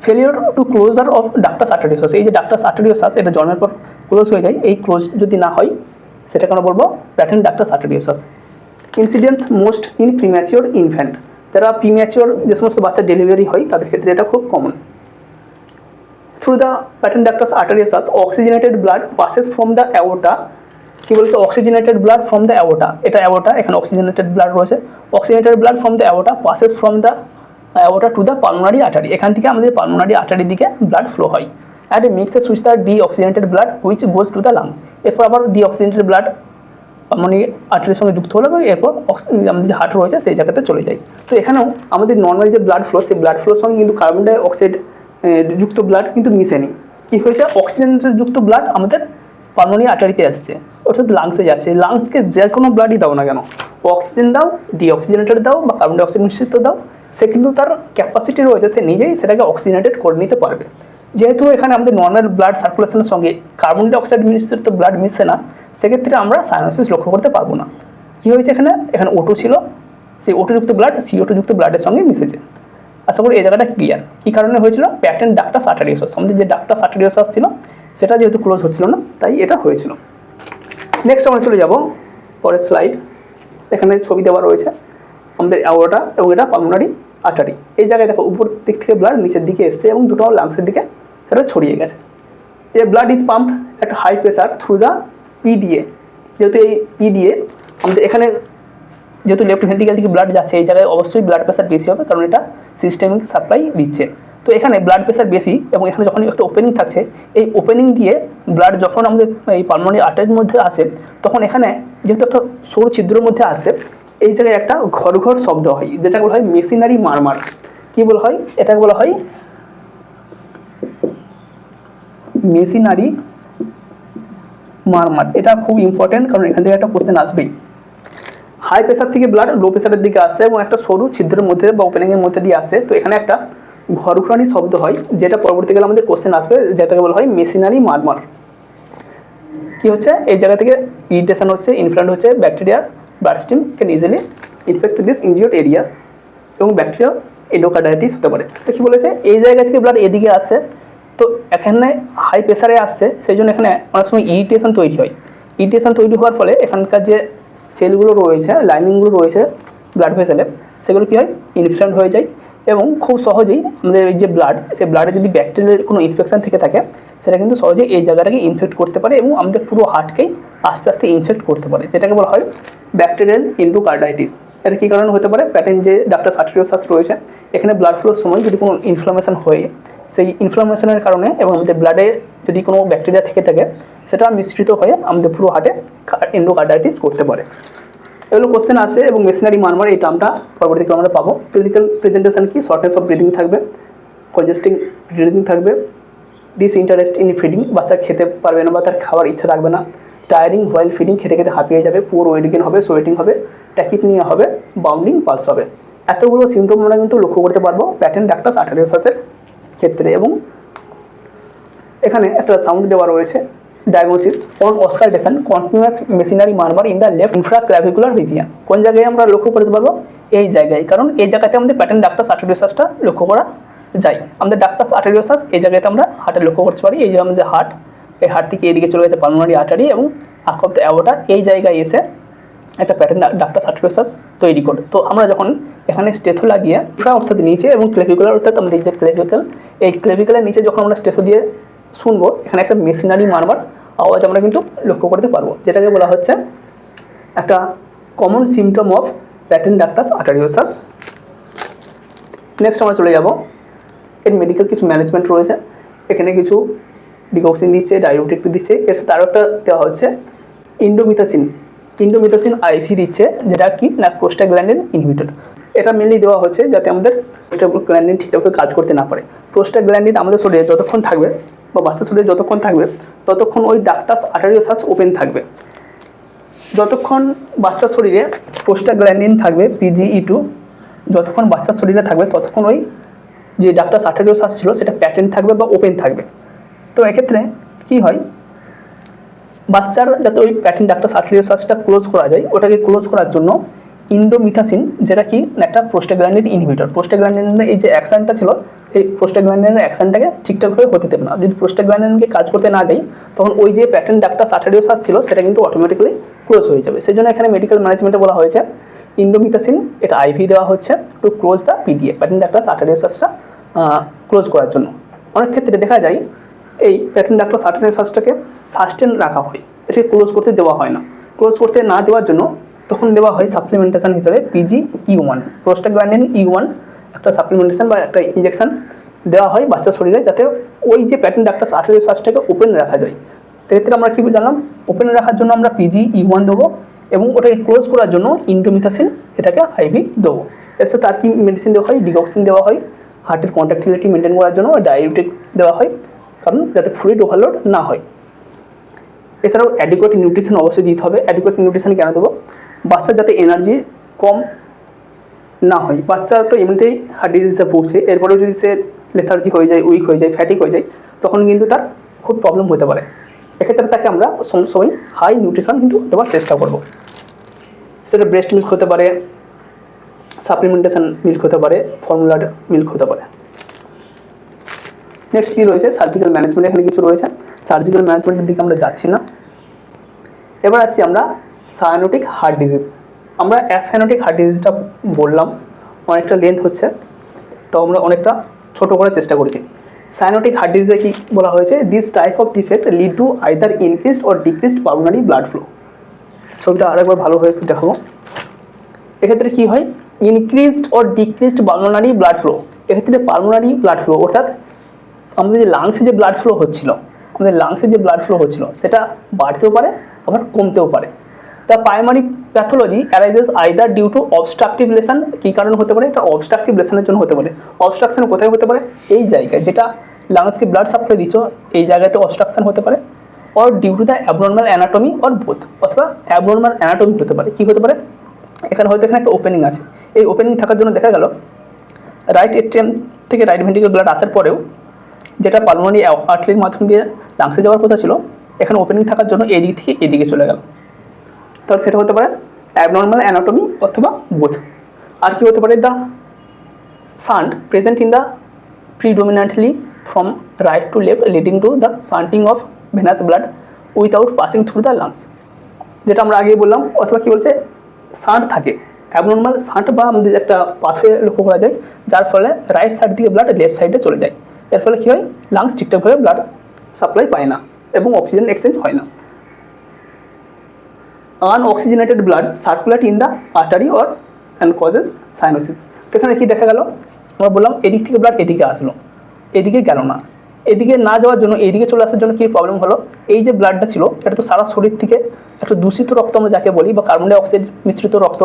Failure to closure of ductus arteriosus, এই যে ডাক্টাস আর্টারিওসাস এটা জন্মের পর ক্লোজ হয়ে যায়, এই ক্লোজ যদি না হয় সেটাকে আমরা বলবো patent ductus arteriosus. Incidence most in premature infant, যারা প্রিম্যাচিওর যে সমস্ত বাচ্চা ডেলিভারি হয় তাদের ক্ষেত্রে এটা খুব common. Through the patent ductus arteriosus oxygenated blood passes from the aorta. কী বলছে? Oxygenated blood from the aorta, এটা অ্যাওর্টা, এখানে অক্সিজেনেটেড ব্লাড রয়েছে। Oxygenated blood from the aorta passes from the aorta to the pulmonary artery, এখান থেকে আমাদের pulmonary আর্টারির দিকে ব্লাড ফ্লো হয়। And mixes with the deoxygenated blood which goes to the lung, এরপর আবার ডিঅক্সিজেনেটেড ব্লাড পালমোনারি আর্টারির সঙ্গে যুক্ত হলো এবং এরপর আমাদের যে হার্ট রয়েছে সেই জায়গাতে চলে যায়। তো এখানেও আমাদের নর্মাল যে ব্লাড ফ্লো, সেই ব্লাড ফ্লোর সঙ্গে কিন্তু কার্বন ডাই অক্সাইড যুক্ত ব্লাড কিন্তু মিশেনি। কী হয়েছে? অক্সিজেনেটেড যুক্ত ব্লাড আমাদের পালমোনারি আর্টারিতে আসছে, অর্থাৎ লাংসে যাচ্ছে। লাংসকে যে কোনো ব্লাডই দাও না কেন, অক্সিজেন দাও, ডিঅক্সিজেনেটেড দাও বা কার্বন ডাই অক্সাইড মিশ্রিত দাও, সে কিন্তু তার ক্যাপাসিটি রয়েছে, সে নিজেই সেটাকে অক্সিজেনেটেড করে নিতে পারবে। যেহেতু এখানে আমাদের নর্মাল ব্লাড সার্কুলেশনের সঙ্গে কার্বন ডাই অক্সাইড মিশ্রিত ব্লাড মিশছে না, সেক্ষেত্রে আমরা সাইনোসিস লক্ষ্য করতে পারবো না। কী হয়েছে? এখানে O2 ছিল, সেই O2 যুক্ত ব্লাড CO2 যুক্ত ব্লাডের সঙ্গে মিশেছে। আশা করি এই জায়গাটা ক্লিয়ার। কী কারণে হয়েছিল? প্যাটেন্ট ডাক্টাস আর্টারিওসাস, আমাদের যে ডাক্টাস আর্টারিওসাস ছিল সেটা যেহেতু ক্লোজ হচ্ছিল না তাই এটা হয়েছিল। নেক্সট আমরা চলে যাব পরের স্লাইড। এখানে ছবি দেওয়া রয়েছে আমাদের অ্যাওর্টা এবং এটা পালমোনারি আর্টারি। এই জায়গায় দেখো উপর দিক থেকে ব্লাড নিচের দিকে এসছে এবং দুটো লাংসের দিকে সেটা ছড়িয়ে গেছে। এই blood is pumped at high pressure through the PDA, যেহেতু এই PDA আমাদের এখানে যেহেতু লেফট ভেন্ট্রিকেল থেকে ব্লাড যাচ্ছে, এই জায়গায় অবশ্যই ব্লাড প্রেসার বেশি হবে কারণ এটা সিস্টেমিক সাপ্লাই দিচ্ছে। তো এখানে ব্লাড প্রেসার বেশি এবং এখানে যখন একটা ওপেনিং থাকছে, এই ওপেনিং দিয়ে ব্লাড যখন আমাদের এই পালমোনারি আর্টারির মধ্যে আসে তখন এখানে যেহেতু একটা সরু ছিদ্রের মধ্যে আসে, এই জায়গায় একটা ঘর ঘর শব্দ হয় যেটাকে বলা হয় মেশিনারি মারমার। কী বলা হয়? এটাকে বলা হয় মেশিনারি মারমার। এটা খুব ইম্পর্টেন্ট কারণ এখান থেকে একটা কোশ্চেন আসবেই। হাই প্রেসার থেকে ব্লাড লো প্রেসারের দিকে আসে এবং একটা সরু ছিদ্রের মধ্যে বা ওপেনিংয়ের মধ্যে দিয়ে আসে, তো এখানে একটা ঘরঘরানি শব্দ হয় যেটা পরবর্তীকালে আমাদের কোশ্চেন আসবে, যেটাকে বলা হয় মেশিনারি মারমার। কী হচ্ছে? এই জায়গা থেকে ইরিটেশন হচ্ছে, ইনফ্লামেশন হচ্ছে, bacteria blood stream can easily infect this injured area এবং ব্যাকটেরিয়া এন্ডোকার্ডাইটিস হতে পারে। তো কী বলেছে? এই জায়গা থেকে ব্লাড এদিকে আসছে, তো এখানে হাই প্রেসারে আসছে, সেই জন্য এখানে অনেক সময় ইরিটেশন তৈরি হয়। ইরিটেশন তৈরি হওয়ার ফলে এখানকার যে সেলগুলো রয়েছে, লাইনিংগুলো রয়েছে ব্লাড ভেসেলে, সেগুলো কী হয়? ইনফেকশন হয়ে যায় এবং খুব সহজেই আমাদের এই যে ব্লাড, সেই ব্লাডে যদি ব্যাকটেরিয়ার কোনো ইনফেকশন থেকে থাকে সেটা কিন্তু সহজেই এই জায়গাটাকে ইনফেক্ট করতে পারে এবং আমাদের পুরো হার্টকেই আস্তে আস্তে ইনফেক্ট করতে পারে, যেটাকে বলা হয় ব্যাকটেরিয়াল এন্ডোকার্ডাইটিস। এটা কী কারণে হতে পারে? প্যাটেন্ট যে ডাক্টাস আর্টারিওসাস রয়েছে, এখানে ব্লাড ফ্লোর সময় যদি কোনো ইনফ্লামেশন হয়, সেই ইনফ্লামেশনের কারণে এবং আমাদের ব্লাডে যদি কোনো ব্যাকটেরিয়া থেকে থাকে সেটা মিশ্রিত হয়ে আমাদের পুরো হার্টে এন্ডোকার্ডাইটিস করতে পারে। এগুলো কোশ্চেন আসে এবং মেশিনারি মারমার এই টার্মটা পরবর্তীকালে আমরা পাবো। ক্লিনিক্যাল প্রেজেন্টেশন কি, শর্টনেস অফ ব্রিদিং থাকবে, কনজেস্টিং ব্রিদিং থাকবে, ডিসইন্টারেস্ট ইন ফিডিং, বাচ্চা খেতে পারবে না বা তার খাওয়ার ইচ্ছা থাকবে না, টায়ারিং হোয়াইল ফিডিং, খেতে খেতে হাঁপিয়ে যাবে, পুয়ার ওয়েট গেইন হবে, সোয়েটিং হবে, ট্যাকিপনিয়া হবে, বাউন্ডিং পালস হবে। এতগুলো সিমটম আমরা কিন্তু লক্ষ্য করতে পারবো প্যাটেন্ট ডাক্টাস আর্টেরিওসাসের ক্ষেত্রে। এবং এখানে একটা সাউন্ড দেওয়া রয়েছে, diagnosis on auscultation continuous machinery murmur in the left infraclavicular region. কোন জায়গায় আমরা লক্ষ্য করতে পারবো? এই জায়গায়, কারণ এই জায়গাতে আমাদের প্যাটেন্ট ডাক্টাস আর্টেরিওসাসটা লক্ষ্য করা যায়। আমাদের ডাক্টাস আর্টেরিওসাস এই জায়গাতে আমরা হার্টে লক্ষ্য করতে পারি। এই যে আমাদের হার্ট, এই হার্ট থেকে এদিকে চলে গেছে পালমোনারি আর্টারি এবং আর্ক অফ দ্য অ্যাওর্টা, এই জায়গায় এসে একটা প্যাটেন্ট ডাক্টাস আর্টেরিওসাস তৈরি করে। তো আমরা যখন এখানে স্টেথো লাগিয়ে অর্থাৎ নিচে এবং ক্লেভিকুলার অর্থাৎ আমাদের যে ক্লেভিকল, এই ক্লেভিকুলার নিচে যখন আমরা স্টেথো দিয়ে শুনবো, এখানে একটা মেশিনারি মারবার আওয়াজ আমরা কিন্তু লক্ষ্য করতে পারবো, যেটাকে বলা হচ্ছে একটা common symptom of patent ductus arteriosus. Next আমরা চলে যাব, এর মেডিকেল কিছু ম্যানেজমেন্ট রয়েছে। এখানে কিছু ডিকক্সিন দিচ্ছে, ডায়োটিক দিচ্ছে, এর সাথে আরও একটা দেওয়া হচ্ছে ইন্ডোমিথাসিন। ইন্ডোমিথাসিন আইভি দিচ্ছে, যেটা কি না প্রোস্টাগ্ল্যান্ডিন ইনহিবিটর। এটা মেনলি দেওয়া হচ্ছে যাতে আমাদের প্রোস্টাগ্ল্যান্ডিন ঠিকঠাকভাবে কাজ করতে না পারে। প্রোস্টাগ্ল্যান্ডিন আমাদের শরীরে যতক্ষণ থাকবে বা বাচ্চার শরীরে যতক্ষণ থাকবে ততক্ষণ ওই ডাক্টাস আর্টেরিওসাস ওপেন থাকবে। যতক্ষণ বাচ্চার শরীরে প্রোস্টাগ্ল্যান্ডিন থাকবে PGE2, যতক্ষণ বাচ্চার শরীরে থাকবে ততক্ষণ ওই যে ডাক্টাস আর্টেরিওসাস ছিল সেটা প্যাটেন্ট থাকবে বা ওপেন থাকবে। তো এক্ষেত্রে কী হয়, বাচ্চার যাতে ওই প্যাটেন্ট ডাক্টাস আর্টেরিওসাসটা ক্লোজ করা যায়, ওটাকে ক্লোজ করার জন্য ইন্ডোমিথাসিন, যেটা কি একটা প্রোস্টাগ্ল্যান্ডিন ইনহিবিটর, প্রোস্টাগ্ল্যান্ডিনের এই যে অ্যাকশনটা ছিল, এই প্রোস্টাগ্ল্যান্ডিনের অ্যাকশনটাকে ঠিকঠাকভাবে হতে দেবে না। যদি প্রোস্টাগ্ল্যান্ডিনকে কাজ করতে না দেয় তখন ওই যে প্যাটেন্ট ডাক্টাস আর্টেরিওসাস ছিল সেটা কিন্তু অটোমেটিক্যালি ক্লোজ হয়ে যাবে। সেই জন্য এখানে মেডিকেল ম্যানেজমেন্টে বলা হয়েছে ইন্ডোমিথাসিন, এটা আইভি দেওয়া হচ্ছে to close the PDA, patent ductus আর্টেরিওসাসটা ক্লোজ করার জন্য। অনেক ক্ষেত্রে দেখা যায় এই প্যাটেন্ট ডাক্টাস আর্টেরিওসাসটাকে সাস্টেন রাখা হয়, এটাকে ক্লোজ করতে দেওয়া হয় না। ক্লোজ করতে না দেওয়ার জন্য তখন দেওয়া হয় সাপ্লিমেন্টেশন হিসেবে PGE1, প্রোস্টাগ্ল্যান্ডিন E1, একটা সাপ্লিমেন্টেশন বা একটা ইঞ্জেকশন দেওয়া হয় বাচ্চার শরীরে, যাতে ওই যে প্যাটেন্ট ডাক্টাস আর্টেরিওসাসটাকে ওপেন রাখা যায়। সেক্ষেত্রে আমরা কী জানলাম, ওপেন রাখার জন্য আমরা PGE1 দেবো এবং ওটাকে ক্লোজ করার জন্য ইন্ডোমিথাসিন, এটাকে আইভি দেবো। এর সাথে তার কি মেডিসিন দেওয়া হয়, ডিকক্সিন দেওয়া হয় হার্টের কন্ট্রাক্টিলিটি মেনটেন করার জন্য, ডায়োটিক দেওয়া হয় কারণ যাতে ফ্লুইড ওভারলোড না হয়। এছাড়াও অ্যাডিকুয়েট নিউট্রিশন অবশ্যই দিতে হবে। অ্যাডিকুয়েট নিউট্রিশন কেন দেবো, বাচ্চার যাতে এনার্জি কম না হয়। বাচ্চা তো এমনিতেই হার্ট ডিজিজে ভুগছে, এরপরেও যদি সে লেথার্জি হয়ে যায়, উইক হয়ে যায়, ফ্যাটিক হয়ে যায়, তখন কিন্তু তার খুব প্রবলেম হতে পারে। এক্ষেত্রে তাকে আমরা সবাই হাই নিউট্রিশন কিন্তু দেওয়ার চেষ্টা করব। সেটা ব্রেস্ট মিল্ক হতে পারে, সাপ্লিমেন্টেশন মিল্ক হতে পারে, ফর্মুলার মিল্ক হতে পারে। নেক্সট কী রয়েছে, সার্জিক্যাল ম্যানেজমেন্ট। এখানে কিছু রয়েছে, সার্জিক্যাল ম্যানেজমেন্টের দিকে আমরা যাচ্ছি না। এবার আসছি আমরা সায়ানোটিক হার্ট ডিজিজ। আমরা অ্যাসায়ানোটিক হার্ট ডিজিজটা বললাম, অনেকটা লেন্থ হচ্ছে, তো আমরা অনেকটা ছোটো করার চেষ্টা করেছি। সায়ানোটিক হার্ট ডিজিজে কি বলা হয়েছে, this type of defect lead to either increased or decreased pulmonary blood flow. ছবিটা আরেকবার ভালোভাবে একটু দেখাবো। এক্ষেত্রে কী হয়, increased or decreased pulmonary blood flow. এক্ষেত্রে পালমোনারি ব্লাড ফ্লো অর্থাৎ আমাদের যে লাংসে যে ব্লাড ফ্লো হচ্ছিল, সেটা বাড়তেও পারে আবার কমতেও পারে। The primary pathology arises either due to obstructive lesion. কী কারণে হতে পারে, এটা অবস্ট্রাকটিভ লেশনের জন্য হতে পারে। অবস্ট্রাকশন কোথায় হতে পারে, এই জায়গায় যেটা লাংসকে ব্লাড সাপ্লাই দিচ্ছ, এই জায়গাতে অবস্ট্রাকশন হতে পারে। Or due to the abnormal anatomy or both, অথবা অ্যাবনর্মাল অ্যানাটমি হতে পারে। কী হতে পারে, এখানে হয়তো এখানে একটা ওপেনিং আছে, এই ওপেনিং থাকার জন্য দেখা গেল রাইট এট্রিয়াম থেকে রাইট ভেন্ট্রিকুলার ব্লাড আসার পরেও যেটা পালমোনারি আর্টারির মাধ্যম দিয়ে লাংসে যাওয়ার কথা ছিল, এখানে ওপেনিং থাকার জন্য এই দিক থেকে এদিকে চলে গেল। তাহলে সেটা হতে পারে অ্যাবনর্মাল অ্যানাটমি অথবা বোথ। আর কি হতে পারে, the shunt present in the predominantly from right to left leading to the shunting of venous blood without passing through the lungs, যেটা আমরা আগেই বললাম। অথবা কী বলছে, শান্ট থাকে, অ্যাবনর্মাল শান্ট বা আমাদের একটা পাথওয়ে লক্ষ্য করা যায়, যার ফলে রাইট সাইড থেকে ব্লাড লেফট সাইডে চলে যায়। এর ফলে কী হয়, লাংস ঠিকঠাকভাবে ব্লাড সাপ্লাই পায় না এবং অক্সিজেন এক্সচেঞ্জ হয় না। Unoxygenated blood circulate in the artery or and causes cyanosis. তো এখানে কী দেখা গেল, আমরা বললাম এদিক থেকে ব্লাড এদিকে আসলো, এদিকে গেল না, এদিকে না যাওয়ার জন্য এইদিকে চলে আসার জন্য কী প্রবলেম হলো, এই যে ব্লাডটা ছিল এটা তো সারা শরীর থেকে একটা দূষিত রক্ত আমরা যাকে বলি বা কার্বন ডাই অক্সাইড মিশ্রিত রক্ত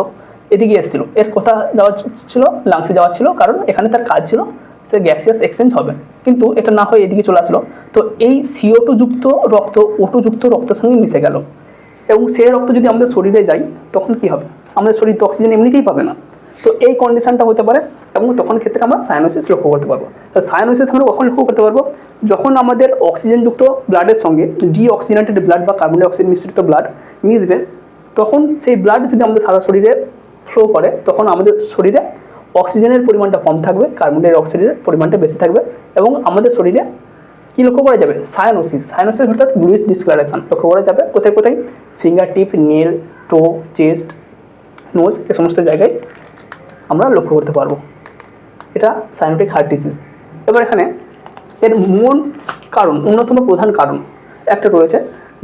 এদিকে এসেছিলো, এর কথা যাওয়ার ছিল লাংসে যাওয়ার ছিল, কারণ এখানে তার কাজ ছিল সে গ্যাসিয়াস এক্সচেঞ্জ হবে, কিন্তু এটা না হয়ে এদিকে চলে আসলো। তো এই CO2 যুক্ত রক্ত O2 যুক্ত রক্তের সঙ্গে মিশে গেল, এবং সেই রক্ত যদি আমাদের শরীরে যায় তখন কি হবে, আমাদের শরীর তো অক্সিজেন এমনিতেই পাবে না। তো এই কন্ডিশনটা হতে পারে, এবং তখন ক্ষেত্রে আমরা সায়ানোসিস লক্ষ্য করতে পারবো। তো সায়ানোসিস আমরা কখন লক্ষ্য করতে পারবো, যখন আমাদের অক্সিজেনযুক্ত ব্লাডের সঙ্গে ডিঅক্সিজেনেটেড ব্লাড বা কার্বন ডাই অক্সাইড মিশ্রিত ব্লাড মিশবে, তখন সেই ব্লাড যদি আমাদের সারা শরীরে ফ্লো করে, তখন আমাদের শরীরে অক্সিজেনের পরিমাণটা কম থাকবে, কার্বন ডাই অক্সাইডের পরিমাণটা বেশি থাকবে, এবং আমাদের শরীরে কী লক্ষ্য করা যাবে, সায়ানোসিস অর্থাৎ ব্লুইশ ডিসকালারেশন লক্ষ্য করা যাবে। কোথায় কোথায়, ফিঙ্গার টিপ, নেল, টো, চেস্ট, নোজ, এ সমস্ত জায়গায় আমরা লক্ষ্য করতে পারবো। এটা সায়ানোটিক হার্ট ডিজিজ। এবার এখানে এর মূল কারণ, অন্যতম প্রধান কারণ একটা রয়েছে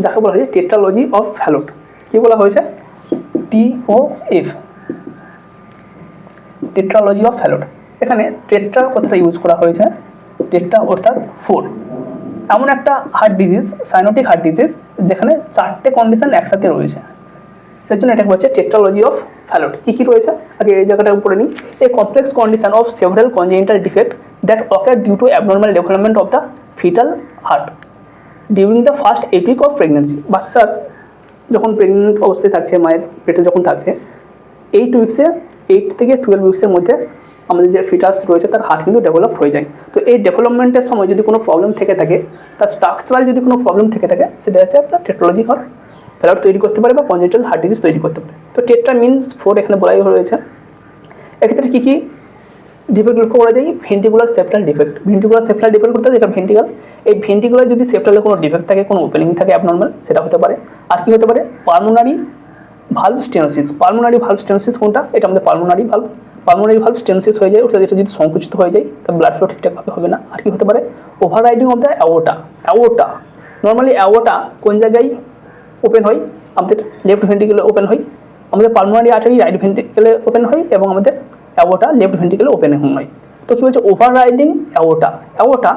যাকে বলা হয়েছে টেট্রালজি অফ ফ্যালট। কী বলা হয়েছে, TOF, টেট্রালজি অফ ফ্যালট। এখানে টেট্রা কথাটা ইউজ করা হয়েছে, টেট্রা অর্থাৎ 4। এমন একটা heart disease, cyanotic heart disease, যেখানে 4টে কন্ডিশন একসাথে রয়েছে, সেই জন্য এটাকে হচ্ছে টেট্রালজি অফ ফ্যালট। কী কী রয়েছে আগে এই জায়গাটা উপরে নিই। A complex condition of several congenital defect that occur due to abnormal development of the fetal heart during the first 8 week of pregnancy. বাচ্চার যখন প্রেগনেন্ট অবস্থায় থাকছে, মায়ের পেটে যখন থাকছে, 8 থেকে 12 উইক্সের মধ্যে আমাদের যে ফিটাস রয়েছে তার হার্ট কিন্তু ডেভেলপ হয়ে যায়। তো এই ডেভেলপমেন্টের সময় যদি কোনো প্রবলেম থেকে থাকে, তার স্ট্রাকচারাল যদি কোনো প্রবলেম থেকে থাকে, সেটা হচ্ছে আপনার টেট্রালজি হার্ট ফ্যালট তৈরি করতে পারে বা কনজেনিটাল হার্ট ডিজিজ তৈরি করতে পারে। তো টেট্রা মিনস 4 এখানে বলাই রয়েছে। এক্ষেত্রে কী কী ডিফেক্ট লক্ষ্য করা যায়, ventricular septal defect. Ventricular septal defect করতে যেটা ভেন্টিকাল, এই ভেন্টিকুলার যদি সেপ্টালে কোনো ডিফেক্ট থাকে, কোনো ওপেনিং থাকে অ্যাবনর্মাল, সেটা হতে পারে। আর কি হতে পারে, pulmonary valve stenosis. Pulmonary valve stenosis কোনটা, এটা আমাদের পালমোনারি ভালভ স্টেনোসিস হয়ে যায়, অর্থাৎ এটা যদি সংকুচিত হয়ে যায় তার ব্লাড ফ্লো ঠিকঠাকভাবে হবে না। আর কি হতে পারে, overriding of the aorta. Normally aorta কোন জায়গায় ওপেন হয়, আমাদের লেফট ভেন্টিকেলে ওপেন হয়, আমাদের পালমোনারি আর্টারি রাইট ভেন্টিকেলে ওপেন হয়, এবং আমাদের অ্যাওর্টা লেফট ভেন্টিকেলে ওপেন হয়। তো কী বলছে, ওভাররাইডিং অ্যাওর্টা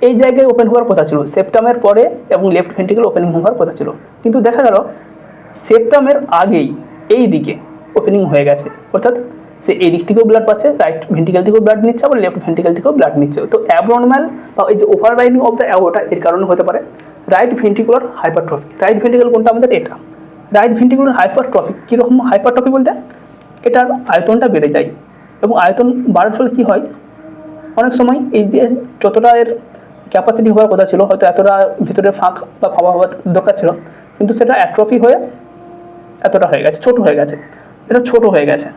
এই জায়গায় ওপেন হওয়ার কথা ছিল সেপ্টামের পরে, এবং লেফট ভেন্টিকেল ওপেনিং হওয়ার কথা ছিল, কিন্তু দেখা গেল সেপ্টামের আগেই এই দিকে ওপেনিং হয়ে গেছে, অর্থাৎ সে এই দিক থেকেও ব্লাড পাচ্ছে, রাইট ভেন্টিকেল থেকেও ব্লাড নিচ্ছে, আবার লেফট ভেন্টিকেল থেকেও ব্লাড নিচ্ছে। তো অ্যাবনর্মাল বা এই যে ওভাররাইডিং অফ দ্য অ্যাওর্টা এর কারণে হতে পারে রাইট ভেন্টিকুলার হাইপারট্রফি। রাইট ভেন্টিকেল কোনটা আমাদের, এটা রাইট ভেন্টিকুলার হাইপারট্রফি। কীরকম হাইপারট্রফি বলতে, এটার আয়তনটা বেড়ে যায়, এবং আয়তন বাড়ার ফলে কী হয়, অনেক সময় এই যে যতটা এর ক্যাপাসিটি হওয়ার কথা ছিল, হয়তো এতটা ভিতরে ফাঁক বা ফাঁপা হওয়ার দরকার ছিল, কিন্তু সেটা অ্যাট্রফি হয়ে এতটা হয়ে গেছে, ছোট হয়ে গেছে, এটা ছোট হয়ে গেছে,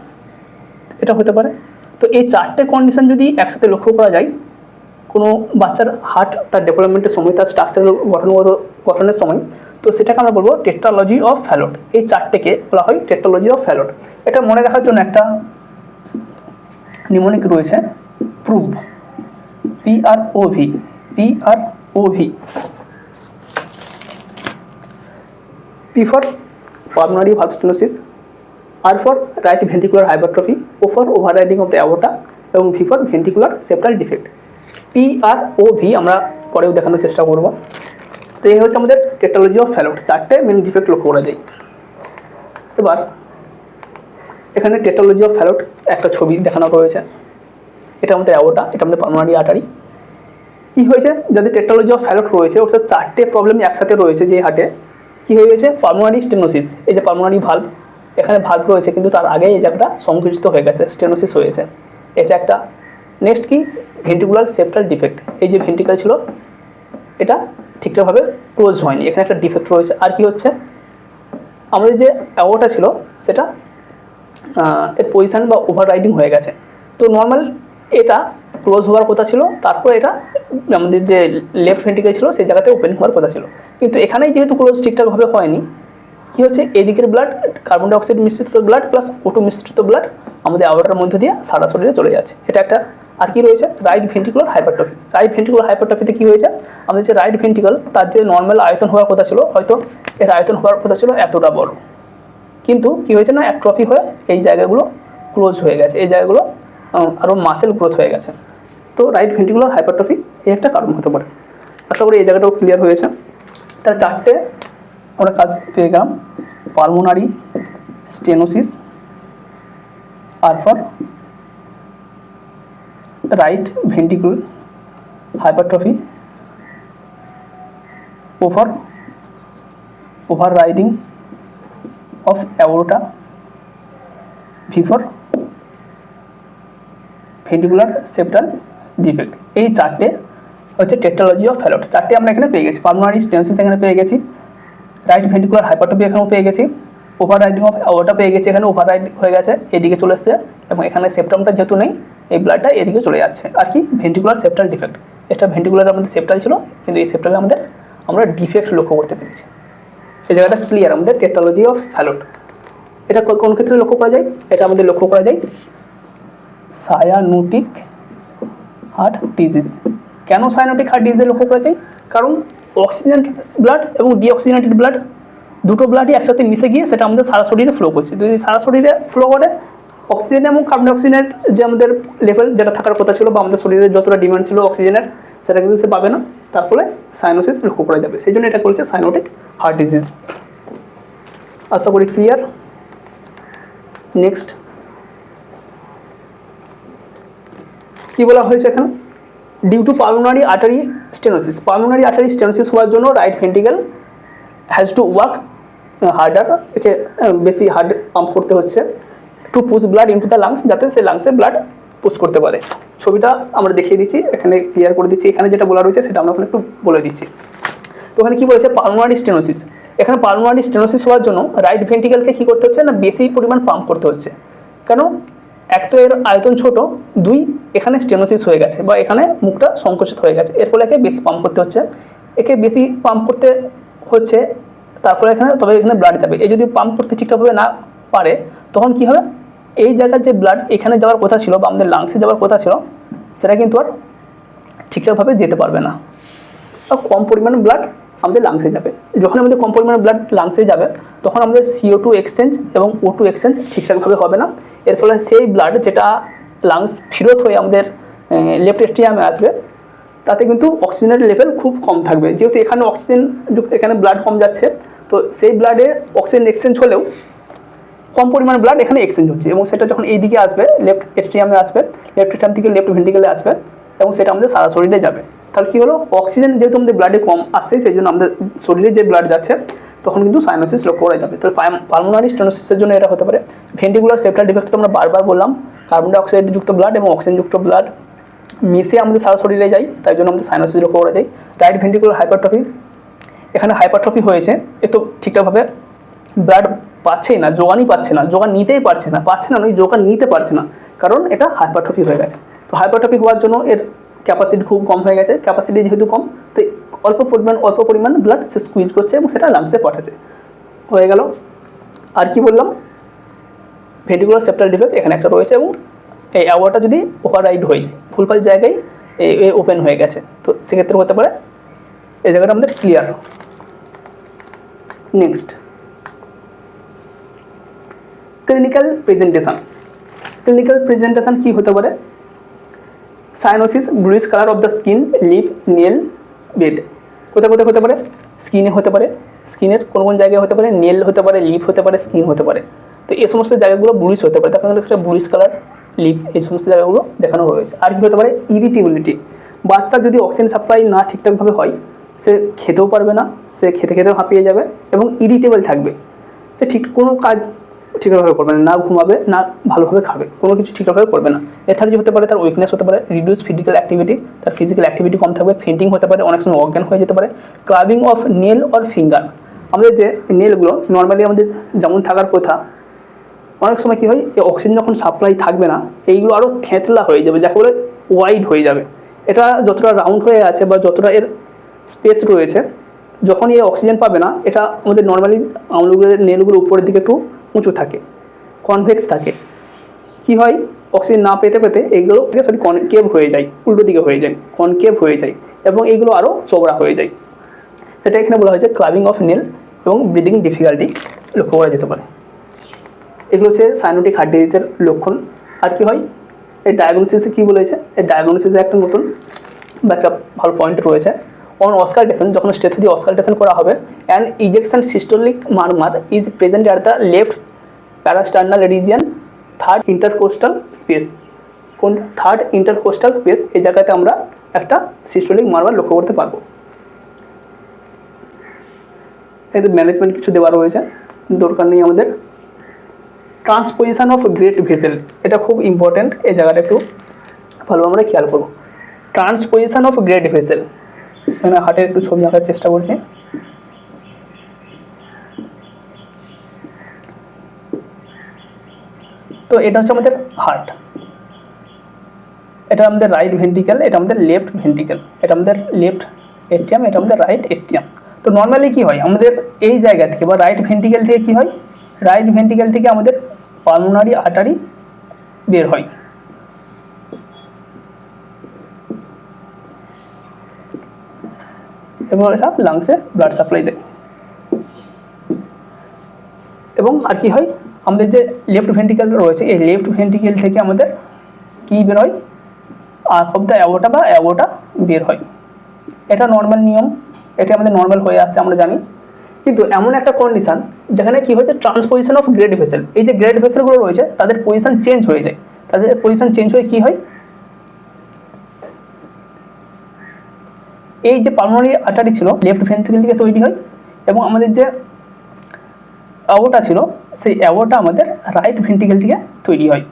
এটা হতে পারে। তো এই 4টে কন্ডিশন যদি একসাথে লক্ষ্য করা যায় কোনো বাচ্চার হার্ট তার ডেভেলপমেন্টের সময়, তার স্ট্রাকচারাল গঠনের সময়, তো সেটাকে আমরা বলবো টেট্রালজি অফ ফ্যালট। এই 4টেকে বলা হয় টেট্রালজি অফ ফ্যালট। এটা মনে রাখার জন্য একটা নিউমোনিক রয়েছে, prove, PROV। P for pulmonary valve stenosis, R for right ventricular hypertrophy, O for overriding of the aorta, এবং V for ventricular septal defect। PROV আমরা পরেও দেখানোর চেষ্টা করব। তো এই হচ্ছে আমাদের tetralogy of Fallot, 4টে main defect লক্ষ্য করা যায়। এবার এখানে টেট্রালজি অফ ফ্যালট একটা ছবি দেখানো রয়েছে, এটা আমাদের অ্যাওর্টা, এটা আমাদের পালমোনারি আর্টারি। কী হয়েছে, যাদের টেট্রালজি অফ ফ্যালট রয়েছে, অর্থাৎ 4টে প্রবলেম একসাথে রয়েছে যে হার্টে, কী হয়ে গেছে, পালমোনারি স্টেনোসিস। এই যে পালমোনারি ভালভ, এখানে ভালভ রয়েছে, কিন্তু তার আগেই এই জায়গাটা সংকুচিত হয়ে গেছে, স্টেনোসিস হয়েছে, এটা একটা। নেক্সট কি, ভেন্টিকুলার সেপ্টাল ডিফেক্ট। এই যে ভেন্টিকেল ছিল এটা ঠিকঠাকভাবে ক্লোজ হয়নি, এখানে একটা ডিফেক্ট রয়েছে। আর কি হচ্ছে, আমাদের যে অ্যাওর্টা ছিল সেটা এর পজিশান বা ওভাররাইডিং হয়ে গেছে। তো নর্মাল এটা ক্লোজ হওয়ার কথা ছিল, তারপর এটা আমাদের যে লেফট ভেন্টিকেল ছিল সেই জায়গাতে ওপেন হওয়ার কথা ছিল, কিন্তু এখানেই যেহেতু ক্লোজ ঠিকঠাকভাবে হয়নি, কী হচ্ছে, এদিকের ব্লাড কার্বন ডাই অক্সাইড মিশ্রিত ব্লাড প্লাস O2 মিশ্রিত ব্লাড আমাদের অ্যাওর্টার মধ্যে দিয়ে সারা শরীরে চলে যাচ্ছে, এটা একটা। আর কি রয়েছে, right ventricular hypertrophy. Right ventricular হাইপারট্রফিতে কী হয়েছে, আমাদের যে রাইট ভেন্টিকল তার যে নর্মাল আয়তন হওয়ার কথা ছিল, হয়তো এর আয়তন হওয়ার কথা ছিল এতটা বড়, কিন্তু কী হয়েছে না, অ্যাট্রফি হয়ে এই জায়গাগুলো ক্লোজ হয়ে গেছে, এই জায়গাগুলো আরও মাসেল গ্রোথ হয়ে গেছে। তো রাইট ভেন্ট্রিকুলার হাইপারট্রফি এই একটা কারণ হতে পারে। আশা করি এই জায়গাটাও ক্লিয়ার হয়েছে। তার চারটে আমরা কাজ পেয়ে গেলাম, pulmonary stenosis, R for right ventricular hypertrophy, overriding of aorta, V for ventricular septal defect. এই চারটে হচ্ছে টেট্রালজি অফ ফ্যালট। চারটে আমরা এখানে পেয়ে গেছি, পালমোনারি স্টেনোসিস এখানে পেয়ে গেছি, রাইট ভেন্ট্রিকুলার হাইপারট্রফি এখানেও পেয়ে গেছি, ওভাররাইডিং অফ অ্যাওরটা পেয়ে গেছি, এখানে ওভাররাইড হয়ে গেছে, এদিকে চলে এসছে, এবং এখানে সেপ্টামটা যেহেতু নেই এই ব্লাডটা এদিকে চলে যাচ্ছে। আর কি ভেন্ট্রিকুলার সেপ্টাল ডিফেক্ট, এটা ভেন্ট্রিকুলার আমাদের সেপ্টাল ছিল, কিন্তু এই সেপ্টালে আমাদের আমরা ডিফেক্ট লক্ষ্য করতে পেরেছি। এই জায়গাটা ক্লিয়ার আমাদের টেট্রালজি অফ ফ্যালট। এটা কোন ক্ষেত্রে লক্ষ্য করা যায়? এটা আমাদের লক্ষ্য করা যায় সায়ানোটিক হার্ট ডিজিজ। কেন সায়ানোটিক হার্ট ডিজিজে লক্ষ্য করা যায়? কারণ অক্সিজেন ব্লাড এবং ডিঅক্সিজেনেটেড ব্লাড দুটো ব্লাডই একসাথে মিশে গিয়ে সেটা আমাদের সারা শরীরে ফ্লো করছে। যদি সারা শরীরে ফ্লো করে অক্সিজেন এবং কার্বন ডাই অক্সাইডের যে আমাদের লেভেল যেটা থাকার কথা ছিল বা আমাদের শরীরে যতটা ডিমান্ড ছিল অক্সিজেনের, সেটা কিন্তু সে পাবে না, তার ফলে সাইনোসিস লক্ষ্য করা যাবে। সেই জন্য এটা বলছে সাইনোটিক হার্ট ডিজিজ। আশা করি ক্লিয়ার। নেক্সট কি বলা হয়েছে এখানে? Due to pulmonary artery stenosis. Pulmonary artery stenosis হওয়ার জন্য right ventricle has to work harder, একে বেশি হার্ড পাম্প করতে হচ্ছে, to push blood into the lungs, যাতে সে লাংসে ব্লাড পুশ করতে পারে। ছবিটা আমরা দেখিয়ে দিচ্ছি, এখানে ক্লিয়ার করে দিচ্ছি। এখানে যেটা বলা রয়েছে সেটা আমরা ওখানে একটু বলে দিচ্ছি। তো ওখানে কী বলেছে? Pulmonary stenosis. এখানে পালমোনারি স্টেনোসিস হওয়ার জন্য রাইট ভেন্ট্রিকলকে কী করতে হচ্ছে না, বেশি পরিমাণ পাম্প করতে হচ্ছে। কেন? এক তো এর আয়তন ছোট, দুই এখানে স্টেনোসিস হয়ে গেছে বা এখানে মুখটা সংকুচিত হয়ে গেছে, এর ফলে একে বেশি পাম্প করতে হচ্ছে। একে বেশি পাম্প করতে হচ্ছে, তারপরে এখানে ব্লাড যাবে। এই যদি পাম্প করতে ঠিকঠাকভাবে না পারে তখন কী হবে? এই জায়গার যে ব্লাড এখানে যাওয়ার কথা ছিল বা আমাদের লাংসে যাওয়ার কথা ছিল সেটা কিন্তু আর ঠিকঠাকভাবে যেতে পারবে না, কম পরিমাণে ব্লাড আমাদের লাংসে যাবে। যখন আমাদের কম পরিমাণে ব্লাড লাংসে যাবে তখন আমাদের CO2 এক্সচেঞ্জ এবং O2 এক্সচেঞ্জ ঠিকঠাকভাবে হবে না। এর ফলে সেই ব্লাড যেটা লাংস ফেরত হয়ে আমাদের লেফট এট্রিয়ামে আসবে তাতে কিন্তু অক্সিজেনের লেভেল খুব কম থাকবে। যেহেতু এখানে অক্সিজেন, এখানে ব্লাড কম যাচ্ছে, তো সেই ব্লাডে অক্সিজেন এক্সচেঞ্জ হলেও কম পরিমাণে ব্লাড এখানে এক্সচেঞ্জ হচ্ছে, এবং সেটা যখন এই দিকে আসবে লেফট এট্রিয়ামে আসবে, লেফট এট্রিয়াম থেকে লেফট ভেন্ট্রিকলে আসবে এবং সেটা আমাদের সারা শরীরে যাবে। তাহলে কী হলো? অক্সিজেন যেহেতু আমাদের ব্লাডে কম আসছে সেই জন্য আমাদের শরীরে যে ব্লাড যাচ্ছে তখন কিন্তু সাইনোসিস লক্ষ্য করা যাবে। তাহলে পালমোনারি স্টেনোসিসের জন্য এটা হতে পারে। ভেন্ট্রিকুলার সেপ্টাল ডিফেক্ট তো আমরা বারবার বললাম, কার্বন ডাই অক্সাইড যুক্ত ব্লাড এবং অক্সিজেনযুক্ত ব্লাড মিশে আমাদের সারা শরীরে যায়, তাই জন্য আমাদের সাইনোসিস লক্ষ্য করা যায়। রাইট ভেন্ট্রিকুলার হাইপারট্রফি, এখানে হাইপারট্রফি হয়েছে, এ তো ঠিকঠাকভাবে ব্লাড পাচ্ছেই না, যোগানই পাচ্ছে না, যোগান নিতেই পারছে না, যোগান নিতে পারছে না, কারণ এটা হাইপারট্রফি হয়ে গেছে। তো হাইপারট্রফি হওয়ার জন্য এর ক্যাপাসিটি খুব কম হয়ে গেছে। ক্যাপাসিটি যেহেতু কম, তো অল্প পরিমাণ ব্লাড সে স্কুইজ করছে এবং সেটা লাংসে পাঠাচ্ছে, হয়ে গেল। আর কি বললাম? ভেন্ট্রিকুলার সেপ্টাল ডিফেক্ট এখানে একটা রয়েছে, এবং এই অ্যাওয়ারটা যদি ওভাররাইড হয়ে যায়, ভুলভাল জায়গায় ওপেন হয়ে গেছে, তো সেক্ষেত্রে হতে পারে। এই জায়গাটা আমাদের ক্লিয়ার। নেক্সট ক্লিনিক্যাল প্রেজেন্টেশন কি হতে পারে? Cyanosis, bluish colour of the skin, lip, nail, bed. কোথায় হতে পারে? স্কিনে হতে পারে, স্কিনের কোন জায়গায় হতে পারে, নেল হতে পারে, লিপ হতে পারে, স্কিন হতে পারে। তো এই সমস্ত জায়গাগুলো ব্লুইশ হতে পারে, দেখানো একটা ব্লুইশ কালার, লিপ, এই সমস্ত জায়গাগুলো দেখানো হয়েছে। আর কি হতে পারে? ইরিটেবিলিটি। বাচ্চার যদি অক্সিজেন সাপ্লাই না ঠিকঠাকভাবে হয় সে খেতেও পারবে না, সে খেতে হাঁপিয়ে যাবে এবং ইরিটেবল থাকবে, সে ঠিক কোনো কাজ ঠিকভাবে করবে না, ঘুমাবে না, ভালোভাবে খাবে, কোনো কিছু ঠিকভাবে করবে না। এছাড়া যে হতে পারে তার উইকনেস হতে পারে, রিডিউস ফিজিক্যাল অ্যাক্টিভিটি, তার ফিজিক্যাল অ্যাক্টিভিটি কম থাকবে, ফেন্টিং হতে পারে, অনেক সময় অজ্ঞান হয়ে যেতে পারে, clubbing of nail or finger. আমাদের যে নেলগুলো নর্মালি আমাদের যেমন থাকার কথা, অনেক সময় কী হয়, এই অক্সিজেন যখন সাপ্লাই থাকবে না এইগুলো আরও থেঁতলা হয়ে যাবে, যাকে বলে ওয়াইড হয়ে যাবে। এটা যতটা রাউন্ড হয়ে আছে বা যতটা এর স্পেস রয়েছে, যখন এই অক্সিজেন পাবে না, এটা আমাদের নর্মালি আঙুলগুলোর নেলগুলো উপরের দিকে একটু উঁচু থাকে, কনভেক্স থাকে। কি হয়? অক্সিজেন না পেতে এইগুলো কনকেভ হয়ে যায়, উল্টো দিকে হয়ে যায়, কনকেভ হয়ে যায় এবং এইগুলো আরও চওড়া হয়ে যায়। সেটা এখানে বলা হয়েছে ক্লাবিং অফ নেল এবং ব্রিদিং ডিফিকাল্টি লক্ষ্য করা যেতে পারে। এগুলো হচ্ছে সাইনোটিক হার্ট ডিজিজের লক্ষণ। আর কি হয়? এই ডায়াগনোসিসে কী বলেছে, এই ডায়াগনোসিসে একটা নতুন বা একটা ভালো পয়েন্ট রয়েছে। অন অস্কালটেশন, যখন স্টেথো দিয়ে অস্কালটেশন করা হবে, an ejection systolic murmur is present at the left parasternal region, third intercostal space. কোন থার্ড ইন্টারকোস্টাল স্পেস, এই জায়গাতে আমরা একটা সিস্টোলিক মারমার লক্ষ্য করতে পারবো। এদের ম্যানেজমেন্ট কিছু দেওয়া রয়েছে, দরকার নেই আমাদের। ট্রান্সপোজিশন অফ গ্রেট ভেসেল, এটা খুব ইম্পর্টেন্ট, এই জায়গাটা একটু ভালো আমরা খেয়াল করবো। ট্রান্সপোজিশন অফ গ্রেট ভেসেল, এখানে হার্টের একটু ছবি আঁকার চেষ্টা করছি। তো এটা হচ্ছে আমাদের হার্ট, এটা আমাদের রাইট ভেন্ট্রিকেল, এটা আমাদের লেফট ভেন্ট্রিকেল, এটা আমাদের লেফট এট্রিয়াম, এটা আমাদের রাইট এট্রিয়াম। তো নর্মালি কী হয় আমাদের এই জায়গা থেকে বা রাইট ভেন্ট্রিকেল থেকে কী হয়, রাইট ভেন্ট্রিকেল থেকে আমাদের পালমোনারি আর্টারি বের হয়, এবং এটা লাংসে ব্লাড সাপ্লাই দেয়। এবং আর কি হয়, আমাদের যে লেফট ভেন্ট্রিকেল রয়েছে, এই লেফট ভেন্ট্রিকেল থেকে আমাদের কী বের হয়, আর্ক অফ দ্য অ্যাওর্টা বা অ্যাওর্টা বের হয়। এটা নর্মাল নিয়ম, এটা আমাদের নর্মাল হয়ে আসছে আমরা জানি। কিন্তু এমন একটা কন্ডিশন যেখানে কী হয়েছে, ট্রান্সপোজিশন অফ গ্রেড ভেসেল, এই যে গ্রেড ভেসেলগুলো রয়েছে তাদের পজিশন চেঞ্জ হয়ে যায়। তাদের পজিশন চেঞ্জ হয়ে কী হয়, এই যে পালমোনারি আর্টারি ছিল লেফট ভেন্ট্রিকেল থেকে তৈরি হয়, এবং আমাদের যে অ্যাওর্টা ছিল সেই অ্যাওর্টা আমাদের রাইট ভেন্ট্রিকেল থেকে তৈরি হয়।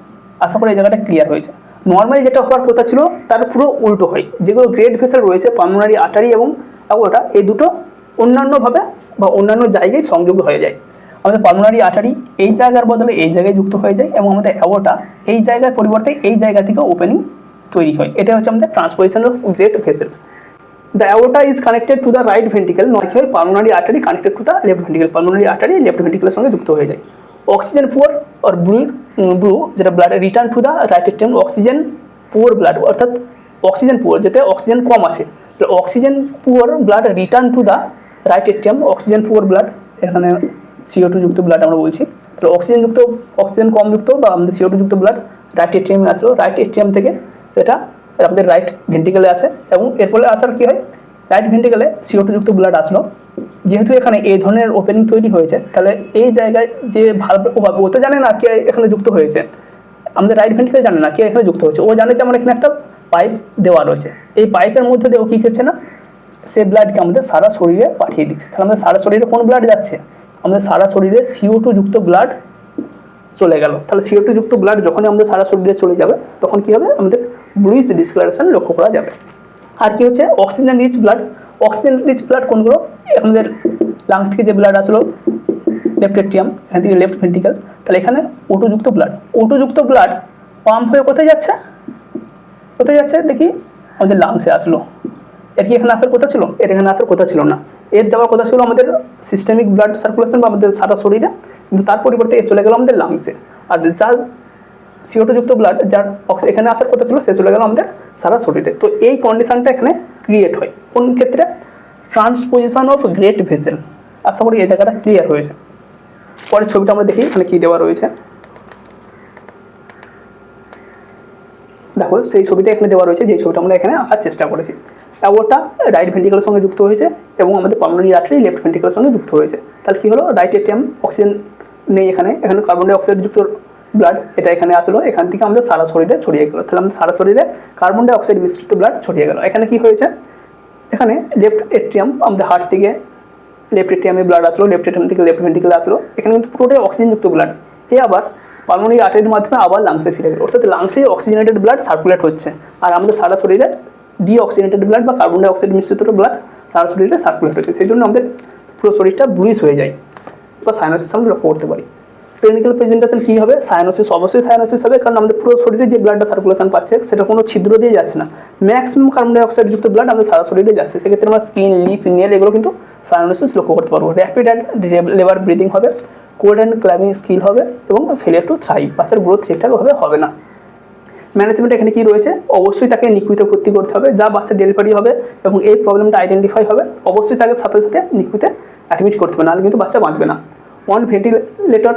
আশা করি এই জায়গাটা ক্লিয়ার হয়েছে। নর্মালি যেটা হওয়ার কথা ছিল তার পুরো উল্টো হয়। যেগুলো গ্রেড ভেসেল রয়েছে পালমোনারি আর্টারি এবং অ্যাওর্টা, এই দুটো অন্যান্যভাবে বা অন্যান্য জায়গায় সংযুক্ত হয়ে যায়। আমাদের পালমোনারি আর্টারি এই জায়গার বদলে এই জায়গায় যুক্ত হয়ে যায়, এবং আমাদের অ্যাওর্টা এই জায়গার পরিবর্তে এই জায়গা থেকে ওপেনিং তৈরি হয়। এটা হচ্ছে আমাদের transposition of great vessel. The aorta is connected to the right ventricle, নয় কি হয় pulmonary artery connected to the left ventricle, pulmonary artery left ventricle এর সঙ্গে যুক্ত হয়ে যায়। অক্সিজেন পুয়ার আর ব্লু যেটা blood return to the right atrium, oxygen poor blood, অর্থাৎ অক্সিজেন পুয়ার যেতে অক্সিজেন কম আছে, oxygen poor blood return to the right atrium, oxygen poor blood, এখানে CO2 যুক্ত ব্লাড আমরা বলছি। তাহলে অক্সিজেন কম যুক্ত বা আমাদের CO2 যুক্ত ব্লাড রাইট এট্রিয়ামে আসলো, রাইট এট্রিয়াম থেকে সেটা আমাদের রাইট ভেন্ট্রিকেলে আসে, এবং এর ফলে আসার কী হয়, রাইট ভেন্ট্রিকেলে CO2 যুক্ত ব্লাড আসলো। যেহেতু এখানে এই ধরনের ওপেনিং তৈরি হয়েছে, তাহলে এই জায়গায় যে ভালো ও তো জানে না কে এখানে যুক্ত হয়েছে, আমাদের রাইট ভেন্ট্রিকেল জানে না কে এখানে যুক্ত হয়েছে, ও জানে যে আমার এখানে একটা পাইপ দেওয়া রয়েছে, এই পাইপের মধ্যে দিয়ে ও কী করছে না, সে ব্লাডকে আমাদের সারা শরীরে পাঠিয়ে দিচ্ছে। তাহলে আমাদের সারা শরীরে কোন ব্লাড যাচ্ছে, আমাদের সারা শরীরে CO2 যুক্ত ব্লাড চলে গেল। তাহলে CO2 যুক্ত ব্লাড যখনই আমাদের সারা শরীরে চলে যাবে, তখন কী হবে, আমাদের ব্লুইশ ডিসকালারেশন লক্ষ্য করা যাবে। আর কি হচ্ছে oxygen rich blood, oxygen rich blood কোনগুলো, আমাদের লাংস থেকে যে ব্লাড আসলো লেফট এট্রিয়াম, এখান থেকে লেফট ভেন্ট্রিকেল, তাহলে এখানে O2 যুক্ত ব্লাড, O2 যুক্ত ব্লাড পাম্প হয়ে কোথায় যাচ্ছে, দেখি আমাদের লাংসে আসলো। এর কি এখানে আসার কথা ছিল, এর এখানে আসার কথা ছিল না, এর যাওয়ার কথা ছিল আমাদের সিস্টেমিক ব্লাড সার্কুলেশন বা আমাদের সারা শরীরে, কিন্তু তার পরিবর্তে এর চলে গেল আমাদের লাংসে। আর যার CO2 যুক্ত ব্লাড যার এখানে আসার কথা ছিল সে চলে গেল আমাদের সারা শরীরে। তো এই কন্ডিশনটা এখানে ক্রিয়েট হয় কোন ক্ষেত্রে, ট্রান্সপোজিশন অফ গ্রেট ভেসেল। আশা করি এই জায়গাটা ক্লিয়ার হয়েছে। পরের ছবিটা আমরা দেখি এখানে কী দেওয়া রয়েছে। দেখো সেই ছবিটা এখানে দেওয়া রয়েছে, যে ছবিটা আমরা এখানে আঁকার চেষ্টা করেছি। অ্যাওর্টা রাইট ভেন্ট্রিকেলের সঙ্গে যুক্ত হয়েছে, এবং আমাদের পালমোনারি আর্টারি লেফট ভেন্ট্রিকেলের সঙ্গে যুক্ত হয়েছে। তাহলে কী হলো, রাইট এট্রিয়াম অক্সিজেন নেই, এখানে কার্বন ডাই অক্সাইড যুক্ত ব্লাড এটা এখানে আসলো, এখান থেকে আমাদের সারা শরীরে ছড়িয়ে গেলো। তাহলে আমাদের সারা শরীরে কার্বন ডাই অক্সাইড মিশ্রিত ব্লাড ছড়িয়ে গেল। এখানে কি হয়েছে, এখানে লেফট এট্রিয়াম আমাদের হার্ট থেকে লেফট এট্রিয়ামে ব্লাড আসলো, লেফট এট্রিয়াম থেকে লেফট ভেন্ট্রিকেলে আসলো, এখানে কিন্তু পুরোটাই অক্সিজেন যুক্ত ব্লাড। এই আবার পালমোনারি আর্টারির মাধ্যমে আবার লাংসে ফিরে গেল, অর্থাৎ লাংসে অক্সিজেনেটেড ব্লাড সার্কুলেট হচ্ছে, আর আমাদের সারা শরীরে ডিঅক্সিজেনেটেড ব্লাড বা কার্বন ডাই অক্সাইড মিশ্রিত ব্লাড সারা শরীরে সার্কুলেট হচ্ছে। সেই জন্য আমাদের পুরো শরীরটা ব্লুইশ হয়ে যায় বা সাইনোসিস আমরা লক্ষ্য করতে পারি। ক্লিনিক্যাল প্রেজেন্টেশন কী হবে, সাইনোসিস, অবশ্যই সাইনোসিস হবে, কারণ আমাদের পুরো শরীরে যে ব্লাডটা সার্কুলেশন পাচ্ছে সেটা কোনো ছিদ্র দিয়ে যাচ্ছে না, ম্যাক্সিমাম কার্বন ডাই অক্সাইড যুক্ত ব্লাড আমাদের সারা শরীরে যাচ্ছে। সেক্ষেত্রে আমরা স্কিন, লিপ, নেল এগুলো কিন্তু সাইনোসিস লক্ষ্য করতে পারবো। র্যাপিড অ্যান্ড লেবার ব্রিদিং হবে, কোল্ড অ্যান্ড ক্লাইম্বিং স্কিল হবে, এবং ফেলিয়ার টু থ্রাইভ, বাচ্চার গ্রোথ ঠিকঠাকভাবে হবে না। ম্যানেজমেন্ট এখানে কী রয়েছে, অবশ্যই তাকে নিকুইতে ভর্তি করতে হবে, যা বাচ্চা ডেলিভারি হবে এবং এই প্রবলেমটা আইডেন্টিফাই হবে, অবশ্যই তাকে সাথে সাথে নিকুইতে অ্যাডমিট করতে হবে, নাহলে কিন্তু বাচ্চা বাঁচবে না। অন ভেন্টিলেটর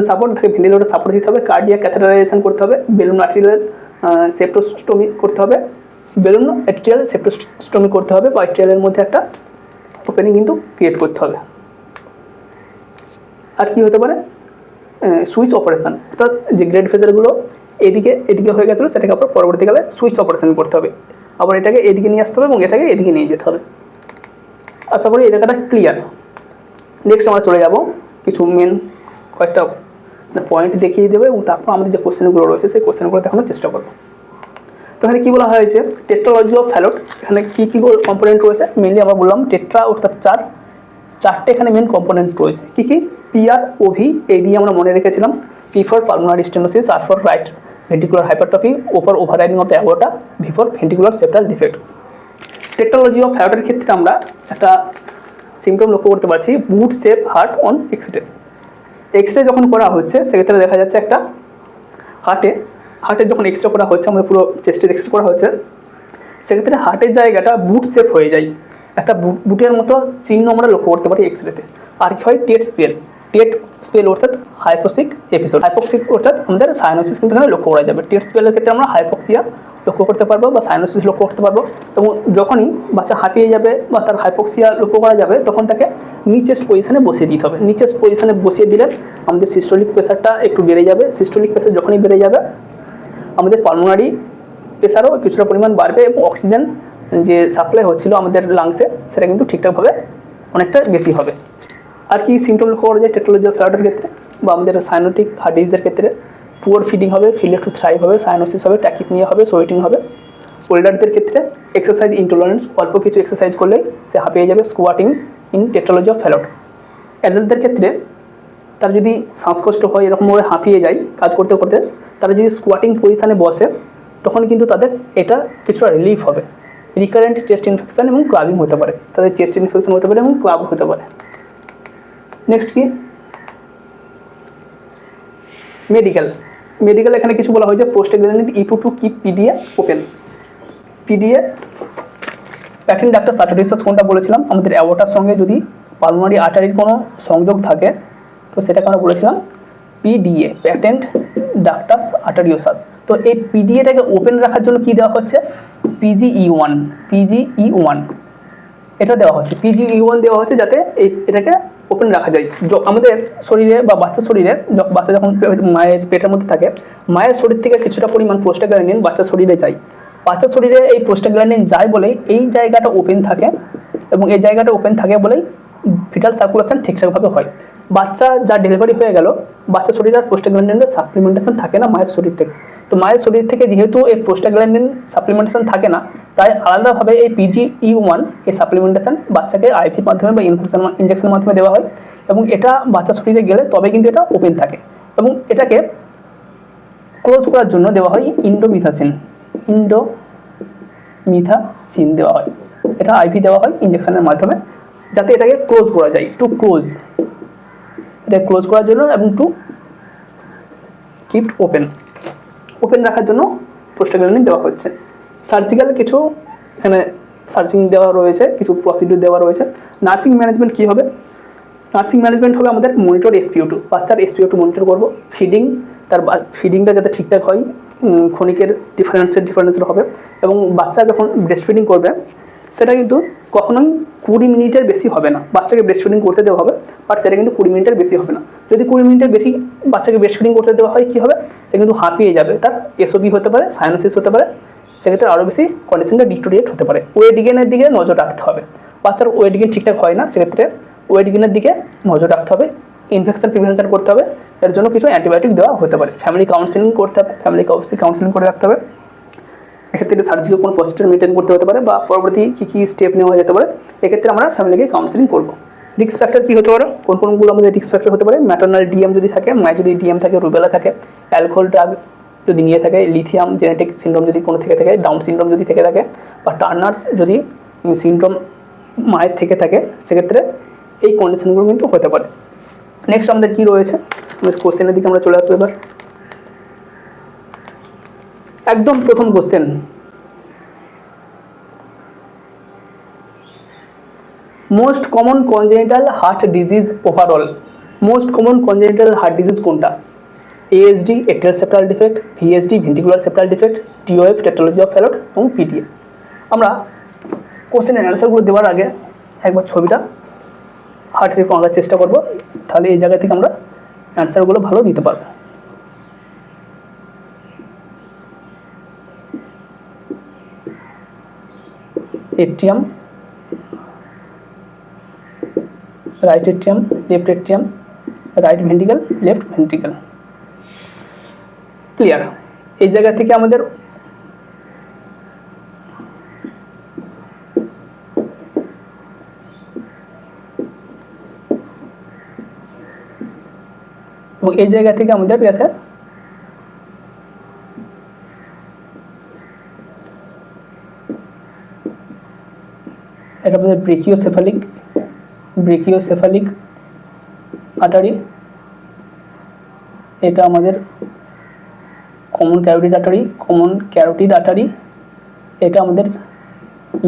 সাপোর্ট, তাকে ভেন্টিলেটর সাপোর্ট দিতে হবে, কার্ডিয়াক ক্যাথেটারাইজেশন করতে হবে, বেলুন আর্টেরিয়াল সেপ্টোস্টমি করতে হবে, বেলুন এট্রিয়াল সেপ্টোস্টমি করতে হবে, বা এট্রিয়ালের মধ্যে একটা ওপেনিং কিন্তু ক্রিয়েট করতে হবে। আর কি হতে পারে, সুইচ অপারেশন, অর্থাৎ যে গ্রেড ভেসেলগুলো এদিকে হয়ে গেছিলো সেটাকে আবার পরবর্তীকালে সুইচ অপারেশন করতে হবে, আবার এটাকে এদিকে নিয়ে আসতে হবে এবং এটাকে এদিকে নিয়ে যেতে হবে। আশা করি এই জায়গাটা ক্লিয়ার। নেক্সট আমরা চলে যাব কিছু মেন কয়েকটা পয়েন্ট দেখিয়ে দেবে এবং তারপর আমাদের যে কোশ্চেনগুলো রয়েছে সেই কোশ্চেনগুলো দেখানোর চেষ্টা করবো। তো এখানে কী বলা হয়েছে, টেট্রালজি অফ ফ্যালট, এখানে কী কী কম্পোনেন্ট রয়েছে, মেনলি আমরা বললাম টেট্রা অর্থাৎ চারটে এখানে মেন কম্পোনেন্ট রয়েছে। কী কী, পিআর, ওভি, এই দিয়ে আমরা মনে রেখেছিলাম, P for pulmonary stenosis, R for right ventricular hypertrophy, O for overriding of the aorta, V for ventricular septal defect. Tetralogy of ফ্যালটের ক্ষেত্রে আমরা একটা সিমটম লক্ষ্য করতে পারছি, boot shape heart on x-ray. X-ray যখন করা হচ্ছে সেক্ষেত্রে দেখা যাচ্ছে একটা হার্টের যখন এক্সরে করা হচ্ছে, আমাদের পুরো চেস্টের এক্সরে করা হচ্ছে, সেক্ষেত্রে হার্টের জায়গাটা বুট শেপ হয়ে যায়, একটা বুটের মতো চিহ্ন আমরা লক্ষ্য করতে পারি এক্সরেতে। আর কি হয়, টেট স্পেল অর্থাৎ হাইপোক্সিক এপিসোড, হাইপোক্সিক অর্থাৎ আমাদের সাইনোসিস কিন্তু এখানে লক্ষ্য করা যাবে। টেট স্পেলের ক্ষেত্রে আমরা হাইপোক্সিয়া লক্ষ্য করতে পারবো বা সাইনোসিস লক্ষ্য করতে পারবো, এবং যখনই বাচ্চা হাঁপিয়ে যাবে বা তার হাইপোক্সিয়া লক্ষ্য করা যাবে তখন তাকে নিচেস্ট পজিশনে বসিয়ে দিতে হবে। নিচেস্ট পজিশনে বসিয়ে দিলে আমাদের সিস্টোলিক প্রেশারটা একটু বেড়ে যাবে। সিস্টোলিক প্রেশার যখনই বেড়ে যাবে আমাদের পালমোনারি প্রেশারও কিছুটা পরিমাণ বাড়বে এবং অক্সিজেন যে সাপ্লাই হচ্ছিল আমাদের লাংসে সেটা কিন্তু ঠিকঠাকভাবে অনেকটা বেশি হবে। আর কি সিমটম লক্ষ্য করা যায় টেট্রালজি অফ ফ্যালটের ক্ষেত্রে বা আমাদের সাইনোটিক হার্ট ডিজিজের ক্ষেত্রে, পুয়ার ফিডিং হবে, ফেলিয়ার টু থ্রাইভ হবে, সাইনোসিস হবে, ট্যাকিপনিয়া হবে, সোয়েটিং হবে। ওল্ডারদের ক্ষেত্রে এক্সারসাইজ ইনটলারেন্স, অল্প কিছু এক্সারসাইজ করলেই সে হাঁপিয়ে যাবে, স্কোয়াটিং ইন টেট্রালজি অফ ফ্যালট। অ্যাডাল্টদের ক্ষেত্রে তার যদি শ্বাসকষ্ট হয়, এরকমভাবে হাঁপিয়ে যায় কাজ করতে করতে, তারা যদি স্কোয়াটিং পজিশানে বসে তখন কিন্তু তাদের এটা কিছুটা রিলিফ হবে। রিকারেন্ট চেস্ট ইনফেকশন এবং ক্লাবিং হতে পারে, তাদের চেস্ট ইনফেকশন হতে পারে এবং ক্লাব হতে পারে। নেক্সট কি, মেডিকেল এখানে কিছু বলা হয়েছে, prostaglandin E2 to keep PDA open. PDA patent ductus arteriosus কোনটা বলেছিলাম, আমাদের অ্যাওর্টার সঙ্গে যদি পালমোনারি আর্টারির কোনো সংযোগ থাকে তো সেটাকে আমরা বলেছিলাম পিডিএ, প্যাটেন্ট ডাক্টাস আর্টারিওসাস। তো এই পিডিএটাকে ওপেন রাখার জন্য কি দেওয়া হচ্ছে, পিজিই1 এটা দেওয়া হচ্ছে। পিজিই1 দেওয়া হচ্ছে যাতে এটাকে ওপেন রাখা যায়। আমাদের শরীরে বা বাচ্চার শরীরে, বাচ্চা যখন মায়ের পেটের মধ্যে থাকে, মায়ের শরীর থেকে কিছুটা পরিমাণ প্রোস্টাগ্ল্যান্ডিন বাচ্চার শরীরে যায়। বাচ্চার শরীরে এই প্রোস্টাগ্ল্যান্ডিন যায় বলেই এই জায়গাটা ওপেন থাকে, এবং এই জায়গাটা ওপেন থাকে বলেই ভিটাল সার্কুলেশন ঠিকঠাকভাবে হয়। বাচ্চা যা ডেলিভারি হয়ে গেল, বাচ্চার শরীরে আর প্রোস্টাগ্ল্যান্ডিনের সাপ্লিমেন্টেশন থাকে না মায়ের শরীর থেকে। তো মায়ের শরীর থেকে যেহেতু এই প্রোস্টাগ্ল্যান্ডিন সাপ্লিমেন্টেশন থাকে না, তাই আলাদাভাবে এই পিজিই1 এই সাপ্লিমেন্টেশন বাচ্চাকে আইভির মাধ্যমে বা ইনজেকশনের মাধ্যমে দেওয়া হয়, এবং এটা বাচ্চার শরীরে গেলে তবে কিন্তু এটা ওপেন থাকে। এবং এটাকে ক্লোজ করার জন্য দেওয়া হয় ইন্ডোমিথাসিন দেওয়া হয়। এটা আইভি দেওয়া হয় ইনজেকশনের মাধ্যমে যাতে এটাকে ক্লোজ করা যায়, টু ক্লোজ, এটা ক্লোজ করার জন্য এবং টু কিপ ওপেন রাখার জন্য প্রোস্টাগ্ল্যান্ডিন দেওয়া হচ্ছে। সার্জিক্যাল কিছু এখানে সার্চিং দেওয়া রয়েছে, কিছু প্রসিডিউর দেওয়া রয়েছে। নার্সিং ম্যানেজমেন্ট কী হবে, নার্সিং ম্যানেজমেন্ট হবে আমাদের মনিটর SpO2, বাচ্চার SpO2 মনিটর করবো। তার ফিডিংটা যাতে ঠিকঠাক হয়, ক্ষণিকের ডিফারেন্সের হবে, এবং বাচ্চা যখন ব্রেস্ট ফিডিং করবে সেটা কিন্তু কখনোই 20 মিনিটের বেশি হবে না। বাচ্চাকে ব্রেস্ট ফিডিং করতে দেওয়া হবে, বাট সেটা কিন্তু 20 মিনিটের বেশি হবে না। যদি 20 মিনিটের বেশি বাচ্চাকে ব্রেস্ট ফিডিং করতে দেওয়া হয় কী হবে, সে কিন্তু হাঁপিয়ে যাবে, তার SOB হতে পারে, সাইনোসিস হতে পারে, সেক্ষেত্রে আরও বেশি কন্ডিশনটা ডিটোরিয়েট হতে পারে। ওয়েট গেইনের দিকে নজর রাখতে হবে, বাচ্চার ওয়েট গেইন ঠিকঠাক হয় না, সেক্ষেত্রে ওয়েট গেইনের দিকে নজর রাখতে হবে, ইনফেকশন প্রিভেনশন করতে হবে, এর জন্য কিছু অ্যান্টিবায়োটিক দেওয়া হতে পারে। ফ্যামিলি কাউন্সিলিং করতে হবে, ফ্যামিলিকে অবশ্যই কাউন্সিলিং করে রাখতে হবে। এক্ষেত্রে সার্জিক্যাল কোনো প্রসিডিউর মেনটেন করতে হতে পারে বা পরবর্তী কী স্টেপ নেওয়া যেতে পারে, এক্ষেত্রে আমরা ফ্যামিলিকে কাউন্সিলিং করবো। রিস্ক ফ্যাক্টর কী হতে পারে, কোনগুলো আমাদের রিস্ক ফ্যাক্টর হতে পারে, ম্যাটার্নাল ডিএম যদি থাকে, মায়ের যদি ডিএম থাকে, রুবেলা থাকে, অ্যালকোহল ড্রাগ যদি নিয়ে থাকে, লিথিয়াম জেনেটিক সিনড্রোম যদি কোনো থেকে থাকে, ডাউন সিনড্রোম যদি থেকে থাকে, বা টার্নার্স যদি সিনড্রোম মায়ের থেকে থাকে, সেক্ষেত্রে এই কন্ডিশনগুলো কিন্তু হতে পারে। নেক্সট আমাদের কী রয়েছে, আমাদের কোশ্চেনের দিকে আমরা চলে আসবো এবার। একদম প্রথম question, most common congenital heart disease overall, most common congenital heart disease কোনটা? ASD atrial septal defect, VSD ventricular septal defect, TOF tetralogy of Fallot এবং PTA। আমরা কোশ্চেনের অ্যান্সারগুলো দেওয়ার আগে একবার ছবিটা হার্ট রেট আঁকার চেষ্টা করব, তাহলে এই জায়গা থেকে আমরা অ্যান্সারগুলো ভালো দিতে পারবো। Atrium, right atrium, left atrium, right ventricle, left ventricle. Clear? এই জায়গা থেকে আমাদের এবং এই জায়গা থেকে আমাদের গেছে এটা আমাদের ব্রেকিওসেফালিক আর্টারি, এটা আমাদের কমন ক্যারোটিড আর্টারি, এটা আমাদের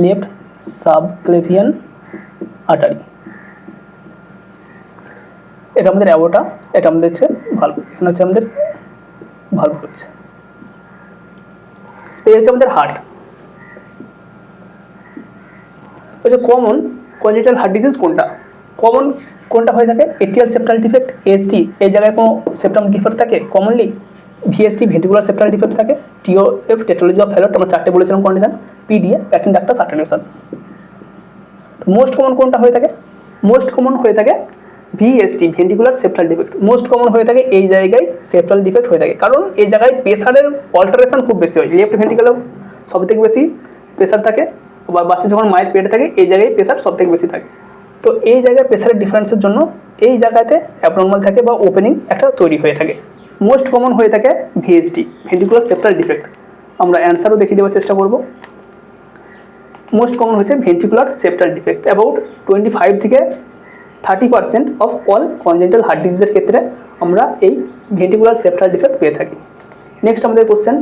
লেফট সাবক্লেভিয়ান আর্টারি, এটা আমাদের অ্যাওর্টা, এটা আমাদের হচ্ছে ভালভ, এখানে হচ্ছে আমাদের ভালভ রয়েছে। এই হচ্ছে আমাদের হার্ট। হচ্ছে কমন কনজেনিটাল হার্ট ডিজিজ কোনটা হয়ে থাকে? এট্রিয়াল সেপ্টাল ডিফেক্ট, ASD এই জায়গায় কোনো সেপ্টাম ডিফেক্ট থাকে commonly, VSD ventricular septal defect থাকে, TOF টেট্রোলজি অফ ফ্যালট আমরা 4টে বলেছিলাম condition, PDA patent ductus arteriosus. তো মোস্ট কমন কোনটা হয়ে থাকে? মোস্ট কমন হয়ে থাকে VSD ventricular septal defect, most common হয়ে থাকে এই জায়গায় সেপ্টাল ডিফেক্ট হয়ে থাকে, কারণ এই জায়গায় প্রেসারের অল্টারেশন খুব বেশি হয়। লেফট ভেন্ট্রিকলেও সব থেকে বেশি প্রেসার থাকে, বা বাচ্চা যখন মায়ের পেটে থাকে এই জায়গায় প্রেসার সব থেকে বেশি থাকে। তো এই জায়গায় প্রেসারের ডিফারেন্সের জন্য এই জায়গাতে অ্যাবনর্মাল থাকে বা ওপেনিং একটা তৈরি হয়ে থাকে। মোস্ট কমন হয়ে থাকে VSD ভেন্ট্রিকুলার সেপ্টাল ডিফেক্ট। আমরা অ্যান্সারও দেখিয়ে দেওয়ার চেষ্টা করব। মোস্ট কমন হচ্ছে ভেন্ট্রিকুলার সেপ্টাল ডিফেক্ট। অ্যাবাউট 25 থেকে 30% অফ অল কনজেনিটাল হার্ট ডিজিজের ক্ষেত্রে আমরা এই ভেন্ট্রিকুলার সেপ্টাল ডিফেক্ট পেয়ে থাকি। নেক্সট আমাদের question,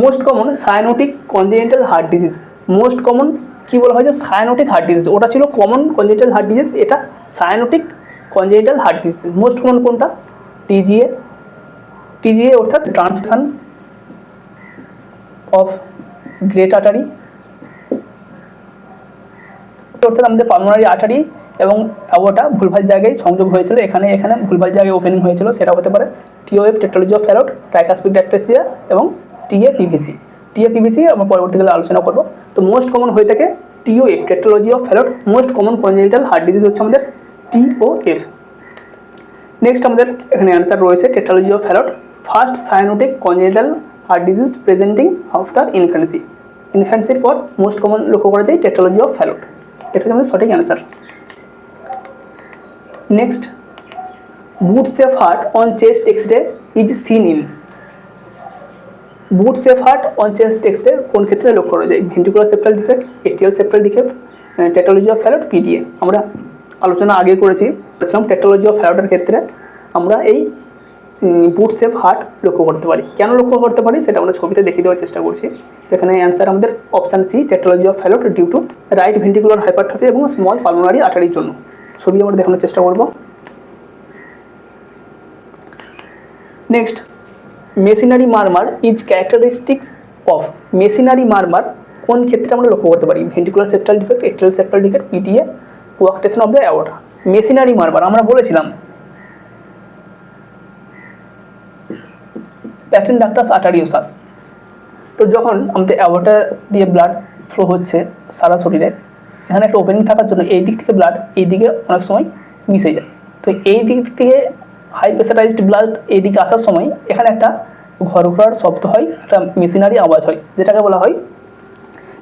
most common cyanotic congenital heart disease. Most common কি বলা হয় যে সায়ানোটিক হার্ট ডিজিজ, ওটা ছিল কমন কনজেনিটাল হার্ট ডিজিজ, এটা cyanotic congenital heart disease. Most common কোনটা? TGA অর্থাৎ ট্রান্সমিশন অফ গ্রেট আর্টারি, অর্থাৎ আমাদের পালমোনারি আর্টারি এবং অ্যাওর্টা ভুলভাল জায়গায় সংযোগ হয়েছিল, এখানে ভুলভাল জায়গায় ওপেনিং হয়েছিল, সেটা হতে পারে TOF tetralogy of Fallot, tricuspid atresia এবং TA-PVC আমরা পরবর্তীকালে আলোচনা করব। তো মোস্ট কমন হয়ে থাকে TOF tetralogy of Fallot. Most common congenital heart disease হচ্ছে আমাদের TOF। নেক্সট আমাদের এখানে অ্যান্সার রয়েছে tetralogy of Fallot, first cyanotic congenital heart disease presenting after ইনফ্যান্সির পর মোস্ট কমন লক্ষ্য করা যায় টেট্রোলজি অফ ফ্যালট। এটা হচ্ছে আমাদের সঠিক answer. Next, boot shape heart on chest x-ray is seen in. Boot shape heart on chest x-ray কোন ক্ষেত্রে লক্ষ্য করা যায়? Ventricular septal defect, atrial septal defect, tetralogy of Fallot, PDA। আমরা আলোচনা আগে করেছি টেট্রোলজি অফ ফ্যালটের ক্ষেত্রে আমরা এই বুট সেফ হার্ট লক্ষ্য করতে পারি। কেন লক্ষ্য করতে পারি সেটা আমরা ছবিতে দেখিয়ে দেওয়ার চেষ্টা করছি। এখানে অ্যান্সার আমাদের option C, tetralogy of Fallot due to right ventricular hypertrophy এবং স্মল পালমোনারি আর্টারির জন্য। ছবি আমরা দেখানোর চেষ্টা করব। Next, machinery murmur is characteristics of. Machinery murmur কোন ক্ষেত্রে আমরা লক্ষ্য করতে পারি? Ventricular septal defect, atrial septal defect, PDA, coarctation of the aorta. Machinery murmur আমরা বলেছিলাম প্যাটেন্ট ডাক্টাস আর্টারিওসাস। তো যখন আমাদের অ্যাওর্টা দিয়ে ব্লাড ফ্লো হচ্ছে সারা শরীরে, এখানে একটা ওপেনিং থাকার জন্য এই দিক থেকে ব্লাড এই দিকে অনেক সময় মিশে যায়। তো এই দিক থেকে হাই প্রেসারাইজড ব্লাড এই দিকে আসার সময় এখানে একটা ঘর শব্দ হয়, একটা মেশিনারি আওয়াজ হয়, যেটাকে বলা হয়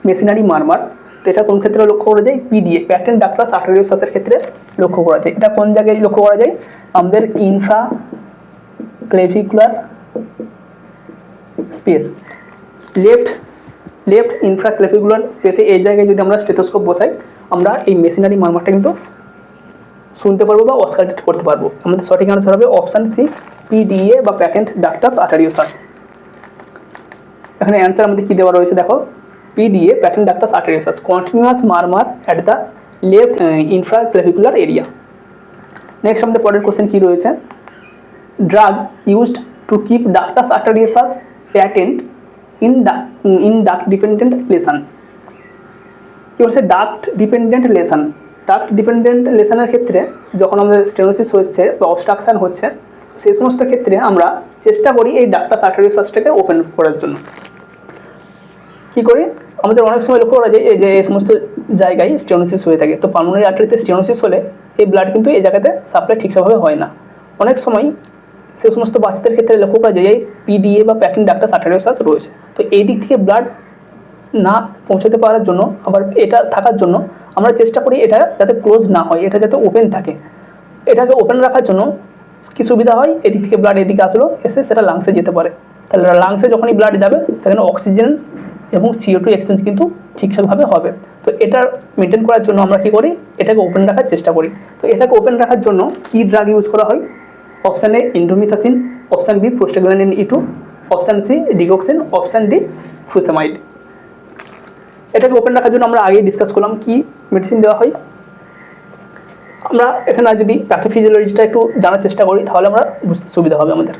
মেশিনারি মারমার। তো এটা কোন ক্ষেত্রে লক্ষ্য করা যায়? PDA প্যাটেন্ট ডাক্টাস আর্টারিওসাসের ক্ষেত্রে লক্ষ্য করা যায়। এটা কোন জায়গায় লক্ষ্য করা যায়? আমাদের ইনফ্রাক্লেভিকুলার স্পেস, লেফট ইনফ্রাক্লেভিকুলার স্পেসে এই জায়গায় যদি আমরা স্টেথোস্কোপ বসাই আমরা এই মেশিনারি মারমারটা কিন্তু শুনতে পারবো বা অস্কালটেট করতে পারবো। আমাদের সঠিক আনসার হবে অপশান সি, PDA বা প্যাটেন্ট ডাক্টাস আর্টারিওসাস। এখানে অ্যান্সার আমাদের কী দেওয়া রয়েছে দেখো, PDA patent ductus arteriosus, continuous murmur at the left infraclavicular area. Next আমাদের পরের কোশ্চেন কী রয়েছে, drug used to keep ductus arteriosus patent in duct dependent lesion. কী বলছে, duct dependent lesion. Duct dependent লেসনের ক্ষেত্রে যখন আমাদের স্টেনোসিস হচ্ছে বা অবস্ট্রাকশান হচ্ছে, সেই সমস্ত ক্ষেত্রে আমরা চেষ্টা করি এই ডাক্টাস আর্টেরিয়াসাসটাকে ওপেন করার জন্য। কী করি, আমাদের অনেক সময় লক্ষ্য করা যায় যে এই সমস্ত জায়গায় স্টেনোসিস হয়ে থাকে, তো পালমোনারি আর্টারিতে স্টেনোসিস হলে এই ব্লাড কিন্তু এই জায়গাতে সাপ্লাই ঠিকঠাকভাবে হয় না। অনেক সময় সে সমস্ত বাচ্চাদের ক্ষেত্রে লক্ষ্য করা যায় এই পিডিএ বা প্যাটেন্ট ডাক্টাস আর্টেরিয়াসাস রয়েছে, তো এই দিক থেকে ব্লাড না পৌঁছাতে পারার জন্য, আবার এটা থাকার জন্য আমরা চেষ্টা করি এটা যাতে ক্লোজ না হয়, এটা যাতে ওপেন থাকে। এটাকে ওপেন রাখার জন্য কী সুবিধা হয়, এদিক থেকে ব্লাড এদিকে আসলো, এসে সেটা লাংসে যেতে পারে। তাহলে লাংসে যখনই ব্লাড যাবে সেখানে অক্সিজেন এবং CO2 এক্সচেঞ্জ কিন্তু ঠিকঠাকভাবে হবে। তো এটা মেনটেন করার জন্য আমরা কী করি, এটাকে ওপেন রাখার চেষ্টা করি। তো এটাকে ওপেন রাখার জন্য কী ড্রাগ ইউজ করা হয়, option A indomethacin, option B prostaglandin E2, option C digoxin, option D furosemide. এটাকে ওপেন রাখার জন্য আমরা আগেই ডিসকাস করলাম কি মেডিসিন দেওয়া হয়। আমরা এখানে যদি প্যাথোফিজিওলজিটা একটু জানার চেষ্টা করি তাহলে আমরা বুঝতে সুবিধা হবে আমাদের।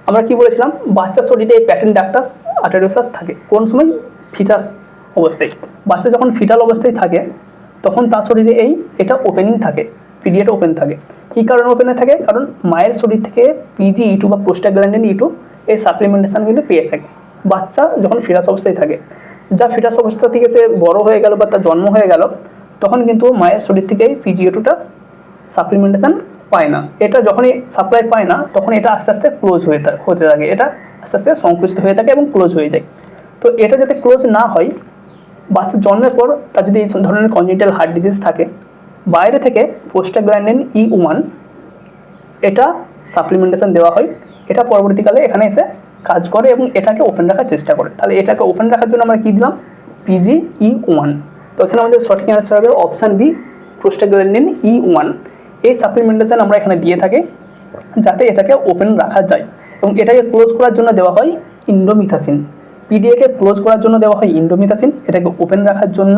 আমরা কি বলেছিলাম, বাচ্চার শরীরে এই প্যাটেন্ট ডাক্টাস আর্টেরিয়াসাস থাকে কোন সময়, ফিটাস অবস্থায়। বাচ্চা যখন ফিটাল অবস্থায় থাকে তখন তার শরীরে এটা ওপেনিং থাকে, পিরিয়ড ওপেন থাকে। কী কারণে ওপেনে থাকে, কারণ মায়ের শরীর থেকে PGE2 বা প্রোস্টাগ্ল্যান্ডিন E2 এই সাপ্লিমেন্টেশন কিন্তু পেয়ে থাকে বাচ্চা যখন ফিটাস অবস্থায় থাকে। যা ফিটাস অবস্থা থেকে সে বড় হয়ে গেল বা তার জন্ম হয়ে গেল, তখন কিন্তু মায়ের শরীর থেকে PGE2টা সাপ্লিমেন্টেশন পায় না। এটা যখনই সাপ্লাই পায় না তখন এটা আস্তে আস্তে ক্লোজ হতে থাকে, এটা আস্তে আস্তে সংকুচিত হয়ে থাকে এবং ক্লোজ হয়ে যায়। তো এটা যাতে ক্লোজ না হয়, বাচ্চা জন্মের পর তার যদি এই ধরনের কনজেনিটাল হার্ট ডিজিজ থাকে, বাইরে থেকে প্রোস্টাগ্ল্যান্ডিন E1 এটা সাপ্লিমেন্টেশন দেওয়া হয়। এটা পরবর্তীকালে এখানে এসে কাজ করে এবং এটাকে ওপেন রাখার চেষ্টা করে। তাহলে এটাকে ওপেন রাখার জন্য আমরা কী দিলাম, PGE1। তো এখানে আমাদের সঠিক অ্যান্সার হবে অপশান বি প্রোস্টাগ্ল্যান্ডিন E1। এই সাপ্লিমেন্টেশন আমরা এখানে দিয়ে থাকি যাতে এটাকে ওপেন রাখা যায়, এবং এটাকে ক্লোজ করার জন্য দেওয়া হয় ইন্ডোমিথাসিন। PDA-কে ক্লোজ করার জন্য দেওয়া হয় ইন্ডোমিথাসিন, এটাকে ওপেন রাখার জন্য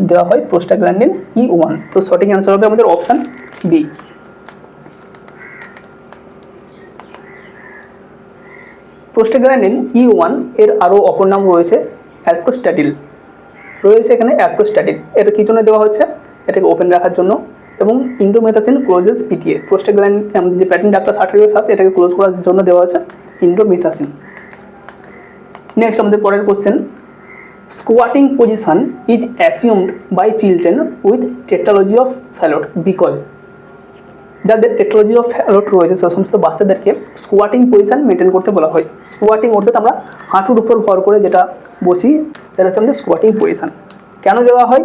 দেওয়া হয় প্রোস্টাগ্ল্যান্ডিন E1। তো সঠিক অ্যান্সার হবে আমাদের অপশান বি। প্রোস্টাগ্ল্যান্ডিন E1 এর আরও অপর নাম রয়েছে অ্যাক্রোস্ট্যাটিল, রয়েছে এখানে অ্যাক্রোস্ট্যাটিল। এটা কী জন্য দেওয়া হচ্ছে, এটাকে ওপেন রাখার জন্য। এবং ইন্ডোমিথাসিন ক্লোজেস PTA, প্রোস্টাগ্ল্যান্ডিন আমাদের যে প্যাটেন্ট ডাক্টাস আর্টেরিয়াসাস এটাকে ক্লোজ করার জন্য দেওয়া হচ্ছে ইন্ডোমিথাসিন। নেক্সট আমাদের পরের question, squatting position is assumed by children with tetralogy of Fallot because. যাদের টেট্রালজি অফ ফ্যালট রয়েছে সে সমস্ত বাচ্চাদেরকে স্কোয়াটিং পজিশন মেনটেন করতে বলা হয়। স্কোয়াটিং অর্থাৎ আমরা হাঁটুর উপর ভর করে যেটা বসি সেটা হচ্ছে আমাদের স্কোয়াটিং পজিশন। কেন দেওয়া হয়,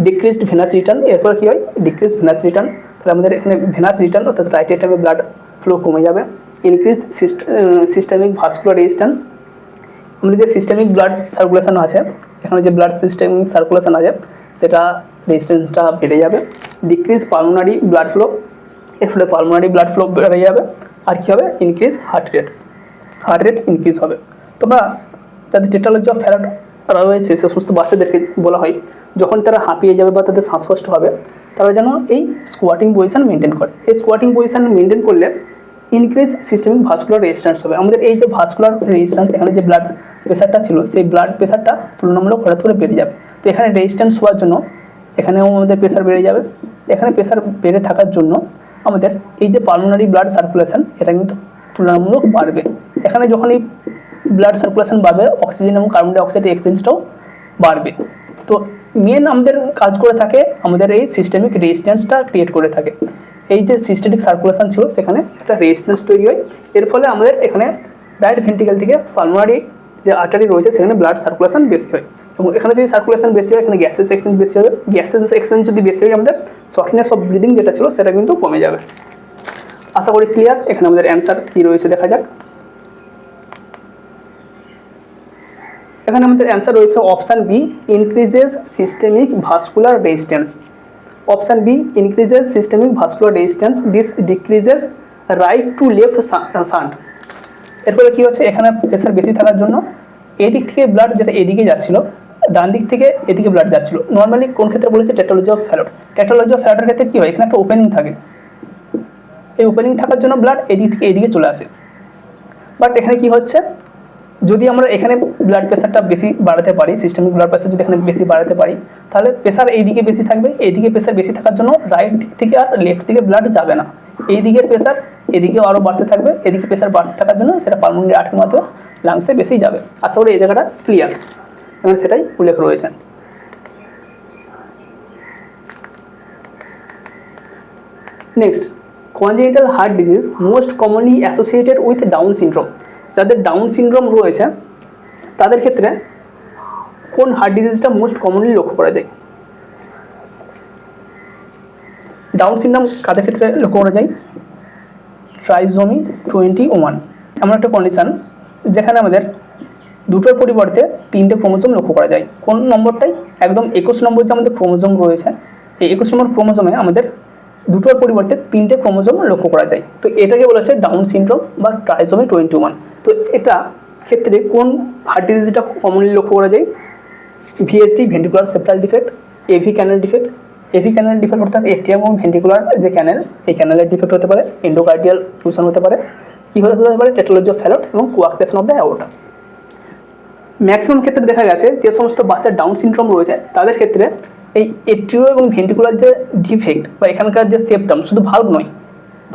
ডিক্রিজড ভেনাস রিটার্ন। এরপর কী হয়, ডিক্রিজ ভেনাস রিটার্ন। তাহলে আমাদের এখানে ভেনাস রিটার্ন অর্থাৎ রাইট এট্রিয়ামে ব্লাড ফ্লো কমে যাবে। ইনক্রিজ সিস্টেমিক ভাস্কুলার রেজিস্ট্যান্স, আমাদের যে সিস্টেমিক ব্লাড সার্কুলেশন আছে, এখানে যে ব্লাড সিস্টেমিক সার্কুলেশন আছে সেটা রেজিস্ট্যান্সটা বেড়ে যাবে। ডিক্রিজ পালমোনারি ব্লাড ফ্লো, এর ফলে পালমোনারি ব্লাড ফ্লো বেড়ে যাবে। আর কী হবে, ইনক্রিজ হার্ট রেট ইনক্রিজ হবে। তোমরা যাদের টেট্রালজি অফ ফ্যালট রয়েছে সে সমস্ত বাচ্চাদেরকে বলা হয় যখন তারা হাঁপিয়ে যাবে বা তাদের শ্বাসকষ্ট হবে তারা যেন এই স্কোয়াটিং পজিশন মেনটেন করে। এই স্কোয়াটিং পজিশন মেনটেন করলে ইনক্রিজ সিস্টেমিক ভাস্কুলার রেজিস্ট্যান্স হবে। আমাদের এই যে ভাস্কুলার রেজিস্ট্যান্স, এখানে যে ব্লাড প্রেশারটা ছিল সেই ব্লাড প্রেশারটা তুলনামূলক হঠাৎ করে বেড়ে যাবে। তো এখানে রেজিস্ট্যান্স হওয়ার জন্য এখানেও আমাদের প্রেশার বেড়ে যাবে। এখানে প্রেশার বেড়ে থাকার জন্য আমাদের এই যে পালমোনারি ব্লাড সার্কুলেশন এটা কিন্তু তুলনামূলক বাড়বে। এখানে যখনই ব্লাড সার্কুলেশন বাড়বে অক্সিজেন এবং কার্বন ডাই অক্সাইড এক্সচেঞ্জটাও বাড়বে। তো মেন আমাদের কাজ করে থাকে আমাদের এই সিস্টেমিক রেজিস্ট্যান্সটা ক্রিয়েট করে থাকে। এই যে সিস্টেমিক সার্কুলেশন ছিল সেখানে একটা রেজিস্ট্যান্স তৈরি হয়, এর ফলে আমাদের এখানে রাইট ভেন্ট্রিকল থেকে পালমোনারি যে আর্টারি রয়েছে সেখানে ব্লাড সার্কুলেশন বেশি হয়। এবং এখানে যদি সার্কুলেশন বেশি হয় এখানে গ্যাসেস এক্সচেঞ্জ বেশি হবে। গ্যাসেস এক্সচেঞ্জ যদি বেশি হয় আমাদের শর্টনেস অফ ব্রিদিং যেটা ছিল সেটা কিন্তু কমে যাবে। আশা করি ক্লিয়ার। এখানে আমাদের অ্যান্সার কী রয়েছে দেখা যাক। এখানে আমাদের অ্যান্সার রয়েছে option B increases systemic vascular resistance. Option B increases systemic vascular resistance, this decreases right to left shunt. এরপরে কী হচ্ছে, এখানে প্রেশার বেশি থাকার জন্য এদিক থেকে ব্লাড যেটা এদিকে যাচ্ছিল ডান দিক থেকে এদিকে ব্লাড যাচ্ছিল। নর্মালি কোন ক্ষেত্রে বলেছে, টেট্রালজি অফ ফ্যালট। টেট্রালজি অফ ফ্যালটের ক্ষেত্রে কী হয়, এখানে একটা ওপেনিং থাকে, এই ওপেনিং থাকার জন্য ব্লাড এদিক থেকে এদিকে চলে আসে। বাট এখানে কি হচ্ছে, যদি আমরা এখানে ব্লাড প্রেশারটা বেশি বাড়াতে পারি, সিস্টেমিক ব্লাড প্রেশার যদি এখানে বেশি বাড়াতে পারি, তাহলে প্রেশার এইদিকে বেশি থাকবে। এইদিকে প্রেশার বেশি থাকার জন্য রাইট দিক থেকে আর লেফট দিকে ব্লাড যাবে না, এই দিকের প্রেশার এদিকেও আরও বাড়তে থাকবে। এদিকে প্রেশার বাড়তে থাকার জন্য সেটা পালমোনারি আর্টারির মাধ্যমে লাংসে বেশি যাবে। আশা করি এই জায়গাটা ক্লিয়ার, এবং সেটাই উল্লেখ রয়েছে। Next, congenital heart disease most commonly associated with down syndrome. যাদের ডাউন সিনড্রোম রয়েছে তাদের ক্ষেত্রে কোন হার্ট ডিজিজটা মোস্ট কমনলি লক্ষ্য করা যায়? ডাউন সিনড্রোম কাদের ক্ষেত্রে লক্ষ্য করা যায়? ট্রাইসোমি 21 এমন একটা কন্ডিশন যেখানে আমাদের দুটোর পরিবর্তে 3টে ক্রোমোজোম লক্ষ্য করা যায়। কোন নম্বরটাই? একদম 21 নম্বর যে আমাদের ক্রোমোজোম রয়েছে, এই 21 নম্বর ক্রোমোজোমে আমাদের দুটোর পরিবর্তে 3টে ক্রোমোজোম লক্ষ্য করা যায়। তো এটাকে বলা হচ্ছে ডাউন সিনড্রোম বা ট্রাইসোমি 21। তো এটা ক্ষেত্রে কোন হার্ট ডিজিজটা কমনলি লক্ষ্য করা যায়? VSD, ventricular septal defect, AV canal defect. AV canal defect অর্থাৎ এটিএম এবং ভেন্ট্রিকুলার যে ক্যানেল, এই ক্যানেলের ডিফেক্ট হতে পারে, এন্ডোকার্ডিয়াল ফিউশন হতে পারে, কী হতে পারে? টেট্রোলজি অফ ফ্যালট এবং কোয়াক্টেশন অফ দ্য অ্যাওর্টা। ম্যাক্সিমাম ক্ষেত্রে দেখা গেছে যে সমস্ত বাচ্চার ডাউন সিনড্রোম রয়েছে তাদের ক্ষেত্রে এই এট্রিও এবং ভেন্ট্রিকুলার যে ডিফেক্ট বা এখানকার যে সেপ্টাম, শুধু ভাল্ব নয়,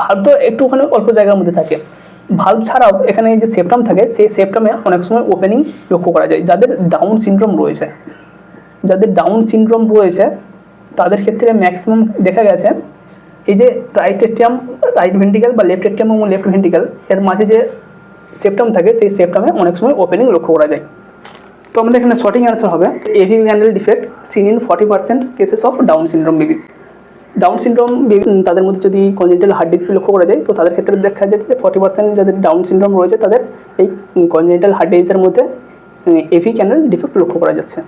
ভাল্ব তো একটু ওখানে অল্প জায়গার মধ্যে থাকে, ভাল্ব ছাড়াও এখানে যে সেপ্টাম থাকে সেই সেপ্টামে অনেক সময় ওপেনিং লক্ষ্য করা যায়। যাদের ডাউন সিনড্রোম রয়েছে, তাদের ক্ষেত্রে ম্যাক্সিমাম দেখা গেছে এই যে রাইট এট্রিয়াম, রাইট ভেন্ট্রিকেল বা লেফট এট্রিয়াম এবং লেফট ভেন্ট্রিকেল এর মাঝে যে সেপ্টাম থাকে সেই সেপ্টামে অনেক সময় ওপেনিং লক্ষ্য করা যায়। তো আমাদের এখানে সঠিক অ্যান্সার হবে AV canal defect seen in 40% cases of Down syndrome babies. Down syndrome তাদের মধ্যে যদি কনজেনিটাল হার্ট ডিজিজ লক্ষ্য করা যায় তো তাদের ক্ষেত্রে দেখা যাচ্ছে যে 40% যাদের ডাউন সিনড্রোম রয়েছে তাদের এই কনজেনিটাল হার্ট ডিজিজের মধ্যে এভি ক্যানেল ডিফেক্ট লক্ষ্য করা যাচ্ছে।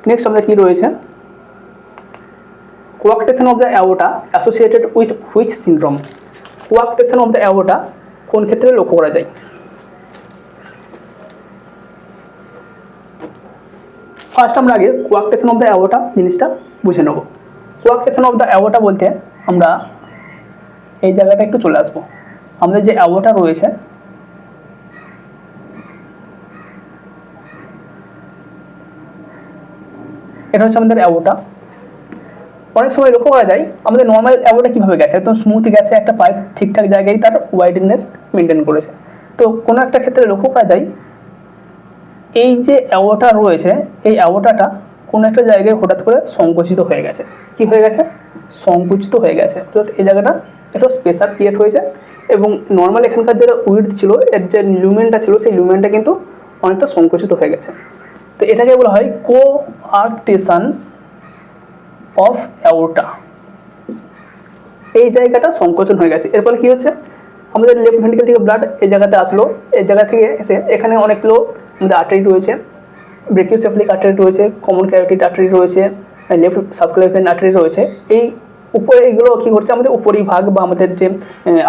নেক্সট আমাদের কী রয়েছে? Coarctation of the aorta associated with which syndrome? Coarctation of the aorta কোন ক্ষেত্রে লক্ষ্য করা যায়? ফার্স্ট আমরা আগে কোয়াক্টেশন অফ দ্য অ্যাওর্টা জিনিসটা বুঝে নেব। কোয়াক্টেশন অফ দ্য অ্যাওর্টা বলতে আমরা এই জায়গাটা একটু চলে আসবো। আমাদের যে অ্যাওর্টা রয়েছে, এটা হচ্ছে আমাদের অ্যাওর্টা। অনেক সময় লক্ষ্য করা যায় আমাদের নর্মাল অ্যাওর্টা কীভাবে গেছে, একদম স্মুথ গেছে, একটা পাইপ ঠিকঠাক জায়গায় তার ওয়াইডনেস মেনটেন করেছে। তো কোনো একটা ক্ষেত্রে লক্ষ্য করা যায় এই যে অ্যাওর্টা রয়েছে এই অ্যাওর্টাটা কোনো একটা জায়গায় হঠাৎ করে সংকুচিত হয়ে গেছে। কি হয়ে গেছে? সংকুচিত হয়ে গেছে। অর্থাৎ এই জায়গাটা একটা স্পেসার ক্রিয়েট হয়েছে এবং নর্মাল এখানকার যে উইডথ ছিল, এর যে লুমেনটা ছিল সেই লুমেনটা কিন্তু অনেকটা সংকুচিত হয়ে গেছে। তো এটাকে বলা হয় কোয়ার্কটেশন অফ অ্যাওর্টা। এই জায়গাটা সংকোচন হয়ে গেছে। এর ফলে কী হচ্ছে, আমাদের লেফট ভেন্ট্রিকেল থেকে ব্লাড এই জায়গাতে আসলো, এই জায়গা থেকে এসে এখানে অনেকগুলো আমাদের আর্টারি রয়েছে, ব্রেকিওসেফালিক আর্টারি রয়েছে, কমন ক্যারোটিড আর্টারি রয়েছে, লেফট সাবক্লেভিয়ান আর্টারি রয়েছে। এই উপরে এইগুলো কী করছে, আমাদের উপরিভাগ বা আমাদের যে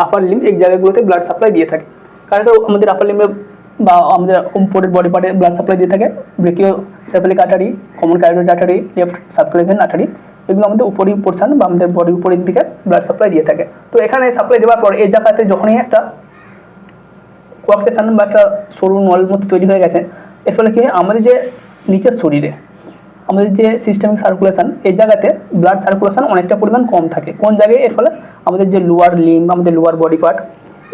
আপার লিম্ব এই জায়গাগুলোতে ব্লাড সাপ্লাই দিয়ে থাকে। কারণ আমাদের আপার লিম্বে বা আমাদের উপরের বডি পার্টে ব্লাড সাপ্লাই দিয়ে থাকে brachiocephalic artery, common carotid artery, left subclavian artery, এগুলো আমাদের উপরি পোর্শন বা আমাদের বডির উপরের দিকে ব্লাড সাপ্লাই দিয়ে থাকে। তো এখানে সাপ্লাই দেওয়ার পর এই জায়গাতে যখনই একটা কোয়াক্টেশন বা একটা সরু নল মতো তৈরি হয়ে গেছে, এর ফলে কী হয়, আমাদের যে নিচের শরীরে আমাদের যে সিস্টেমিক সার্কুলেশন এই জায়গাতে ব্লাড সার্কুলেশন অনেকটা পরিমাণ কম থাকে। কোন জায়গায়? এর ফলে আমাদের যে লোয়ার লিম্ব, আমাদের লোয়ার বডি পার্ট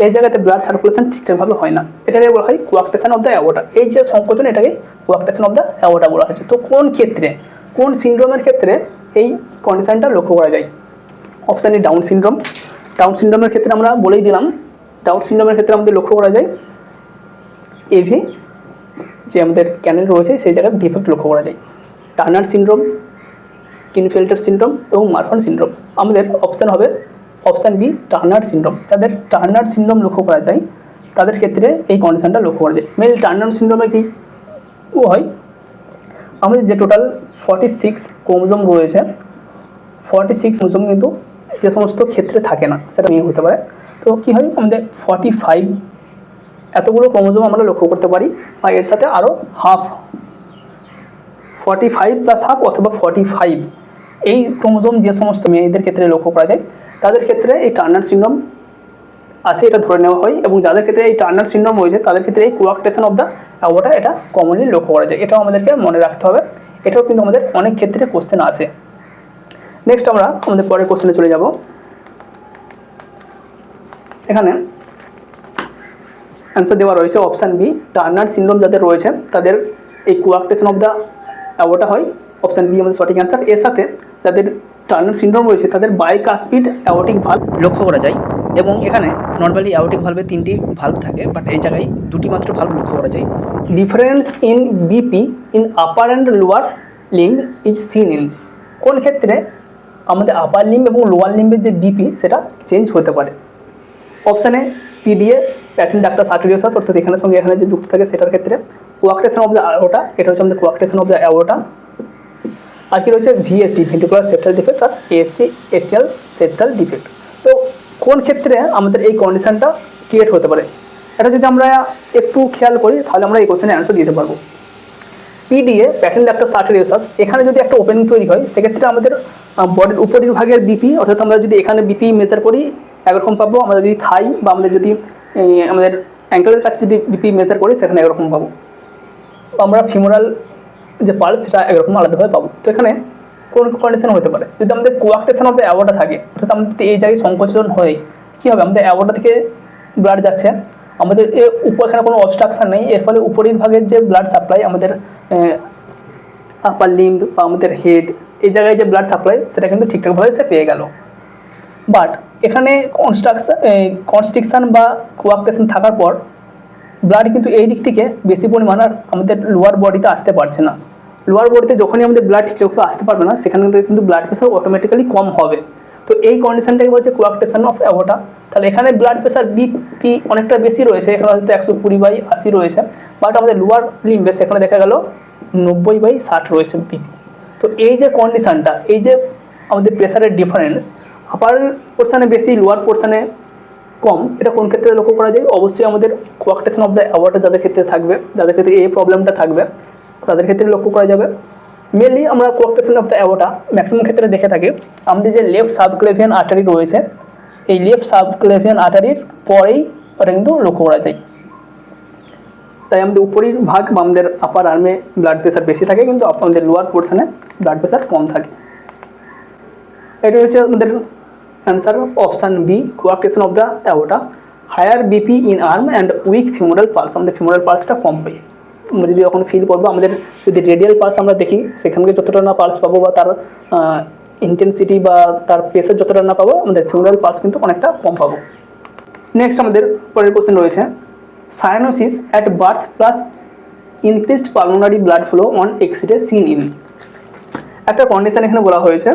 এই জায়গাতে ব্লাড সার্কুলেশন ঠিকঠাকভাবে হয় না। এটাকে বলা হয় কোয়াক্টেশন অফ দ্য অ্যাওর্টা। এই যে সংকোচন এটাকে কোয়াক্টেশন অফ দ্য অ্যাওর্টা বলা হয়েছে। তো কোন ক্ষেত্রে, কোন সিনড্রোমের ক্ষেত্রে এই কন্ডিশনটা লক্ষ্য করা যায়? Option A Down syndrome. Down সিনড্রোমের ক্ষেত্রে আমরা বলেই দিলাম, ডাউন সিনড্রোমের ক্ষেত্রে আমাদের লক্ষ্য করা যায় এভি যে আমাদের ক্যানেল রয়েছে সেই জায়গায় ডিফেক্ট লক্ষ্য করা যায়। টার্নার সিনড্রোম, কিনফেল্টার সিনড্রোম এবং মারফান সিনড্রোম। আমাদের অপশান হবে অপশান বি টার্নার সিনড্রোম। যাদের টার্নার সিনড্রোম লক্ষ্য করা যায় তাদের ক্ষেত্রে এই কন্ডিশনটা লক্ষ্য করা যায়। মেল টার্নার সিনড্রোমে কি হয়, আমাদের যে টোটাল 46 ক্রোমোজোম রয়েছে, 46 ক্রোমোজোম কিন্তু যে সমস্ত ক্ষেত্রে থাকে না সেটা নিয়ে হতে পারে। তো কী হয়, আমাদের 45 এতগুলো ক্রোমোজোম আমরা লক্ষ্য করতে পারি, বা এর সাথে আরও হাফ 45 প্লাস হাফ অথবা 45 এই ক্রোমোজোম যে সমস্ত মেয়েদের ক্ষেত্রে লক্ষ্য করা যায় তাদের ক্ষেত্রে এই টার্নার সিনড্রোম আছে এটা ধরে নেওয়া হয়, এবং যাদের ক্ষেত্রে এই টার্নার সিনড্রোম রয়েছে তাদের ক্ষেত্রে এই কোয়াক্টেশন অফ দ্য অ্যাওর্টা এটা কমনলি লক্ষ্য করা যায়। এটাও আমাদেরকে মনে রাখতে হবে, এটাও কিন্তু আমাদের অনেক ক্ষেত্রে কোশ্চেন আসে। নেক্সট আমরা আমাদের পরের কোশ্চেনে চলে যাব। এখানে অ্যান্সার দেওয়া রয়েছে অপশান বি, টার্নার সিনড্রোম যাদের রয়েছে তাদের এই কোয়াক্টেশন অফ দ্য অ্যাওর্টা হয়, অপশান বি আমাদের সঠিক অ্যান্সার। এর সাথে যাদের টার্নার সিনড্রোম রয়েছে তাদের বাইকাসপিড অ্যাওর্টিক ভালভ লক্ষ্য করা যায়, এবং এখানে নর্মালি অ্যাওর্টিক ভালভে 3টি ভালভ থাকে, বাট এই জায়গায় 2টি মাত্র ভালভ লক্ষ্য করা যায়। Difference in BP in upper and lower limb is seen in, কোন ক্ষেত্রে আমাদের আপার লিম্ব এবং লোয়ার লিম্বের যে বিপি সেটা চেঞ্জ হতে পারে। অপশানে পিডিএ প্যাটেল ডাক্তার সার্টিরিওসাস, অর্থাৎ এখানের সঙ্গে এখানে যে যুক্ত থাকে সেটার ক্ষেত্রে। কোয়াক্টেশন অফ দ্য অ্যাওর্টা, এটা হচ্ছে আমাদের কোয়াক্টেশন অফ দ্য অ্যাওর্টা। আর কি রয়েছে ভিএসডি, ভেন্ট্রিকুলার সেপ্টাল ডিফেক্ট, আর এএসডি এট্রিয়াল সেপ্টাল ডিফেক্ট। তো কোন ক্ষেত্রে আমাদের এই কন্ডিশনটা ক্রিয়েট হতে পারে, এটা যদি আমরা একটু খেয়াল করি তাহলে আমরা এই কোশ্চেনের অ্যান্সার দিতে পারবো। পিডিএ প্যাটেল ডাক্টার সার্টিরিওসাস, এখানে যদি একটা ওপেনিং তৈরি হয় সেক্ষেত্রে আমাদের বডির উপরের ভাগের বিপি, অর্থাৎ আমরা যদি এখানে বিপি মেজার করি একরকম পাবো, আমরা যদি থাই বা আমাদের যদি আমাদের অ্যাঙ্কেলের কাছে যদি বিপি মেজার করি সেখানে একরকম পাবো, আমরা ফিমোরাল যে পালস সেটা একরকম আলাদাভাবে পাবো। তো এখানে কোন কন্ডিশন হতে পারে, যদি আমাদের কোয়াক্টেশন অফ দ্য অ্যাওর্টা থাকে, অর্থাৎ আমাদের যদি এই জায়গায় সংকোচন হয় কী হবে, আমাদের অ্যাওর্টা থেকে ব্লাড যাচ্ছে, আমাদের উপর এখানে কোনো অবস্ট্রাকশান নেই, এর ফলে উপরের ভাগের যে ব্লাড সাপ্লাই আমাদের আপার লিম্ব বা আমাদের হেড এই জায়গায় যে ব্লাড সাপ্লাই সেটা কিন্তু ঠিকঠাকভাবে সে পেয়ে গেল। বাট এখানে কনস্ট্রিকশান বা কোয়াক্টেশন থাকার পর ব্লাড কিন্তু এই দিক থেকে বেশি পরিমাণ আর আমাদের লোয়ার বডিতে আসতে পারছে না। লোয়ার বডিতে যখনই আমাদের ব্লাড ঠিকঠাকভাবে আসতে পারবে না সেখানে কিন্তু ব্লাড প্রেশার অটোমেটিক্যালি কম হবে। তো এই কন্ডিশনটাকে বলছে কোয়াক্টেশন অফ অ্যাওর্টা। তাহলে এখানে ব্লাড প্রেশার বিপি অনেকটা বেশি রয়েছে, এখানে হয়তো 120/80 রয়েছে, বাট আমাদের লোয়ার লিম্বে সেখানে দেখা গেল 90/60 রয়েছে বিপি। তো এই যে কন্ডিশনটা, এই যে আমাদের প্রেশারের ডিফারেন্স, আপার পোর্শনে বেশি লোয়ার পোর্শনে কম, এটা কোন ক্ষেত্রে লক্ষ্য করা যায়, অবশ্যই আমাদের কোয়াক্টেশন অফ দ্য অ্যাওর্টা যাদের ক্ষেত্রে থাকবে, যাদের ক্ষেত্রে এই প্রবলেমটা থাকবে তাদের ক্ষেত্রে লক্ষ্য করা যাবে। মেনলি আমরা কোয়াক্টেশন অফ দ্য অ্যাওর্টা ম্যাক্সিমাম ক্ষেত্রে দেখে থাকি আমাদের যে লেফট সাবক্লেভিয়ান আর্টারি রয়েছে, এই লেফট সাবক্লেভিয়ান আর্টারির পরেই ওটা কিন্তু লক্ষ্য করা যায়। তাই আমাদের উপরের ভাগ বা আমাদের আপার আর্মে ব্লাড প্রেশার বেশি থাকে, কিন্তু আমাদের লোয়ার পোর্শনে ব্লাড প্রেশার কম থাকে। এটা হচ্ছে আমাদের answer option B, coarctation of the aorta. Higher BP in arm and weak femoral pulse, আমাদের ফিমোরাল পালসটা কম হয়। আমরা যদি যখন ফিল করবো, আমাদের যদি রেডিয়াল পালস আমরা দেখি সেখানকে যতটা না পালস পাবো বা তার ইন্টেন্সিটি বা তার প্রেসার যতটা না পাবো, আমাদের ফিমোরাল পালস কিন্তু অনেকটা কম পাবো। নেক্সট আমাদের পরের কোশ্চেন রয়েছে cyanosis at birth plus increased pulmonary blood flow on X-ray seen in. একটা কন্ডিশন এখানে বলা হয়েছে,